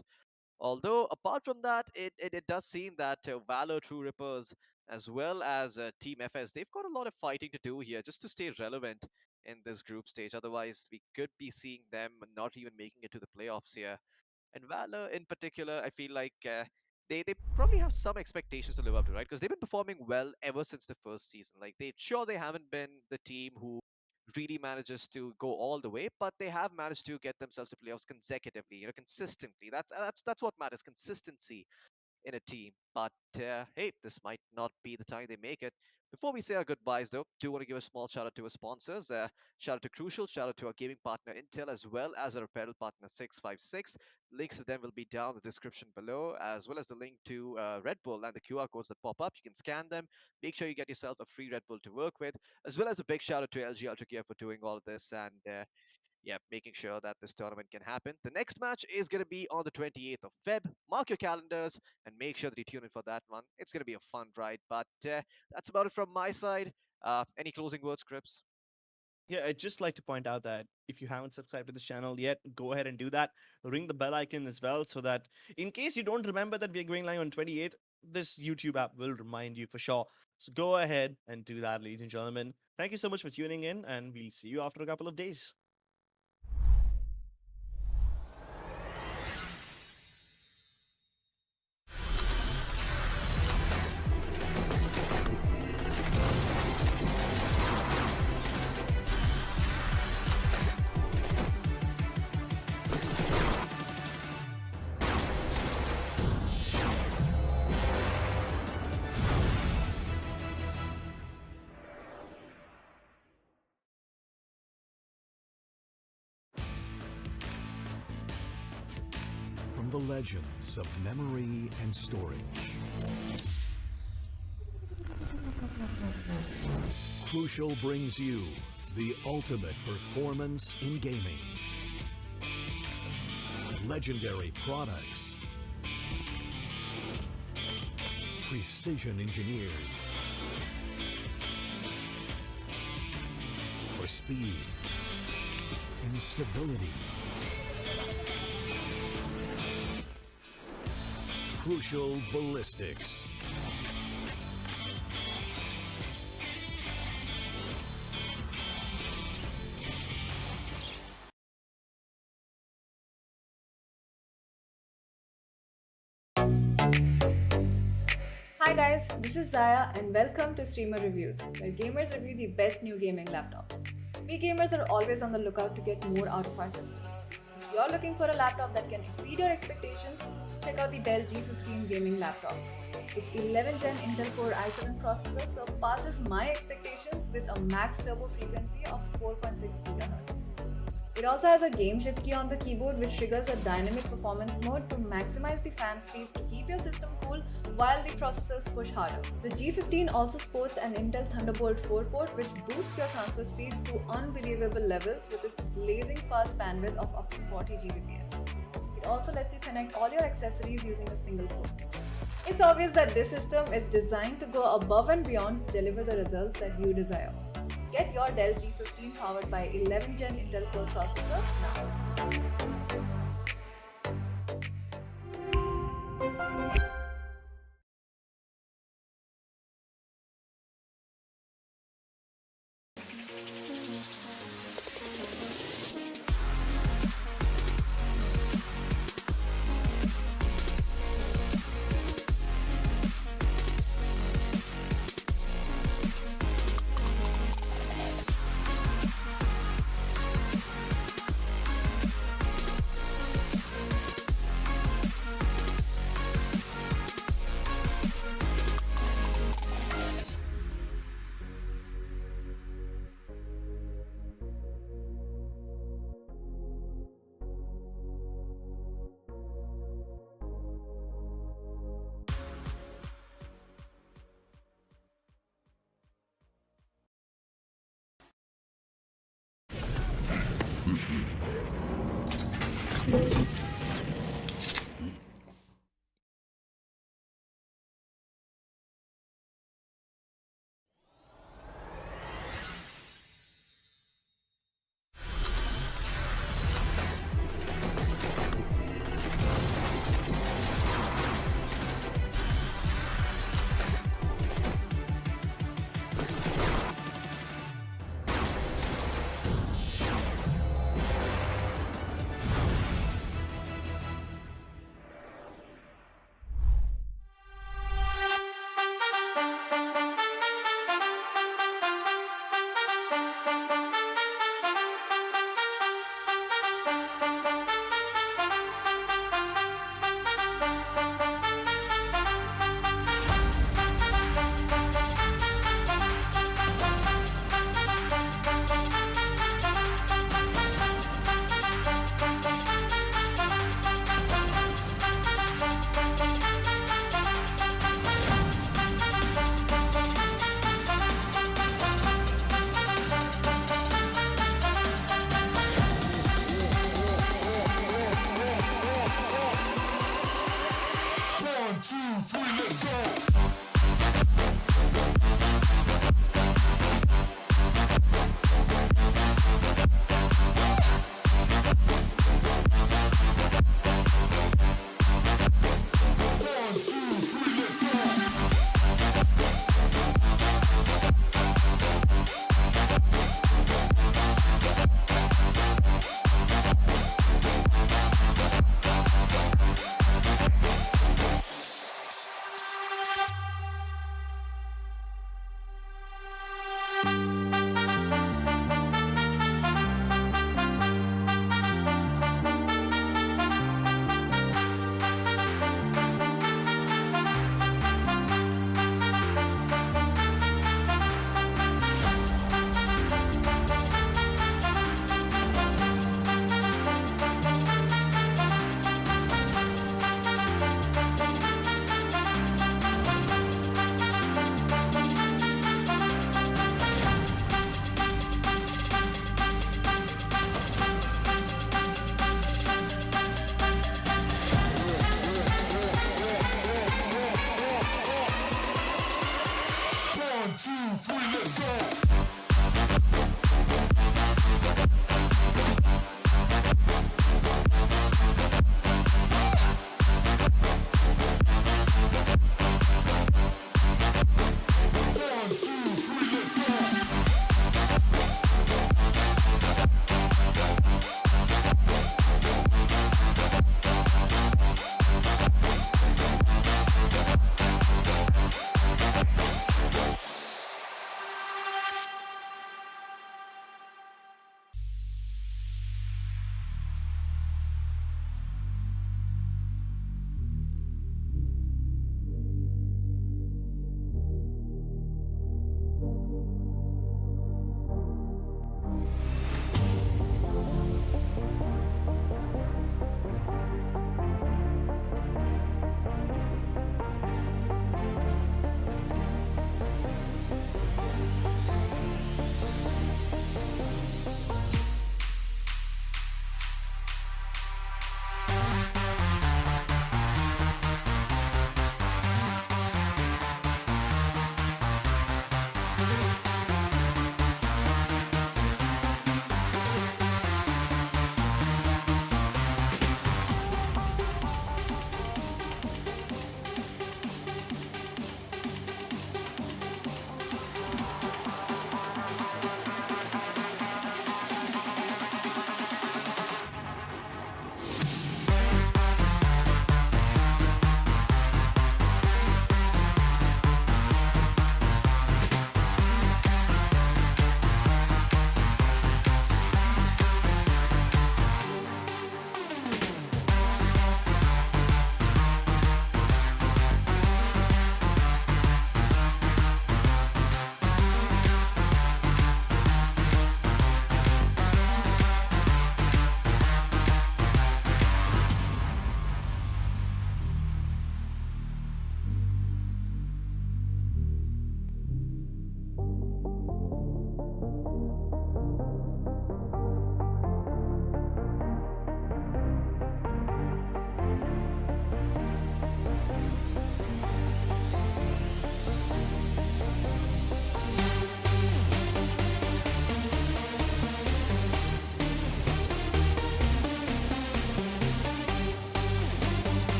Although, apart from that, it does seem that Valor, True Rippers, as well as Team FS, they've got a lot of fighting to do here just to stay relevant in this group stage. Otherwise, we could be seeing them not even making it to the playoffs here. And Valor, in particular, I feel like they probably have some expectations to live up to, right? Because they've been performing well ever since the first season. Like they haven't been the team who really manages to go all the way, but they have managed to get themselves to playoffs consecutively, consistently. That's what matters, consistency in a team. But hey, this might not be the time they make it. Before we say our goodbyes, though, do want to give a small shout out to our sponsors. Shout out to Crucial, shout out to our gaming partner Intel, as well as our apparel partner 656. Links to them will be down in the description below, as well as the link to Red Bull and the QR codes that pop up. You can scan them. Make sure you get yourself a free Red Bull to work with, as well as a big shout out to LG Ultragear for doing all of this and yeah, making sure that this tournament can happen. The next match is going to be on the 28th of Feb. Mark your calendars and make sure that you tune in for that one. It's going to be a fun ride, but that's about it from my side. Any closing words, Crips? Yeah, I'd just like to point out that if you haven't subscribed to this channel yet, go ahead and do that. Ring the bell icon as well so that in case you don't remember that we're going live on 28th, this YouTube app will remind you for sure. So go ahead and do that, ladies and gentlemen. Thank you so much for tuning in, and we'll see you after a couple of days. From the legends of memory and storage, Crucial brings you the ultimate performance in gaming. Legendary products, precision engineered for speed and stability. Crucial Ballistics. Hi guys, this is Zaya and welcome to Streamer Reviews, where gamers review the best new gaming laptops. We gamers are always on the lookout to get more out of our systems. If you're looking for a laptop that can exceed your expectations, check out the Dell G15 gaming laptop. Its 11th Gen Intel Core i7 processor surpasses my expectations with a max turbo frequency of 4.6 GHz. It also has a game shift key on the keyboard which triggers a dynamic performance mode to maximize the fan speeds to keep your system cool while the processors push harder. The G15 also sports an Intel Thunderbolt 4 port which boosts your transfer speeds to unbelievable levels with its blazing fast bandwidth of up to 40 Gbps. It also lets you connect all your accessories using a single port. It's obvious that this system is designed to go above and beyond to deliver the results that you desire. Get your Dell G15 powered by 11th Gen Intel Core processor now.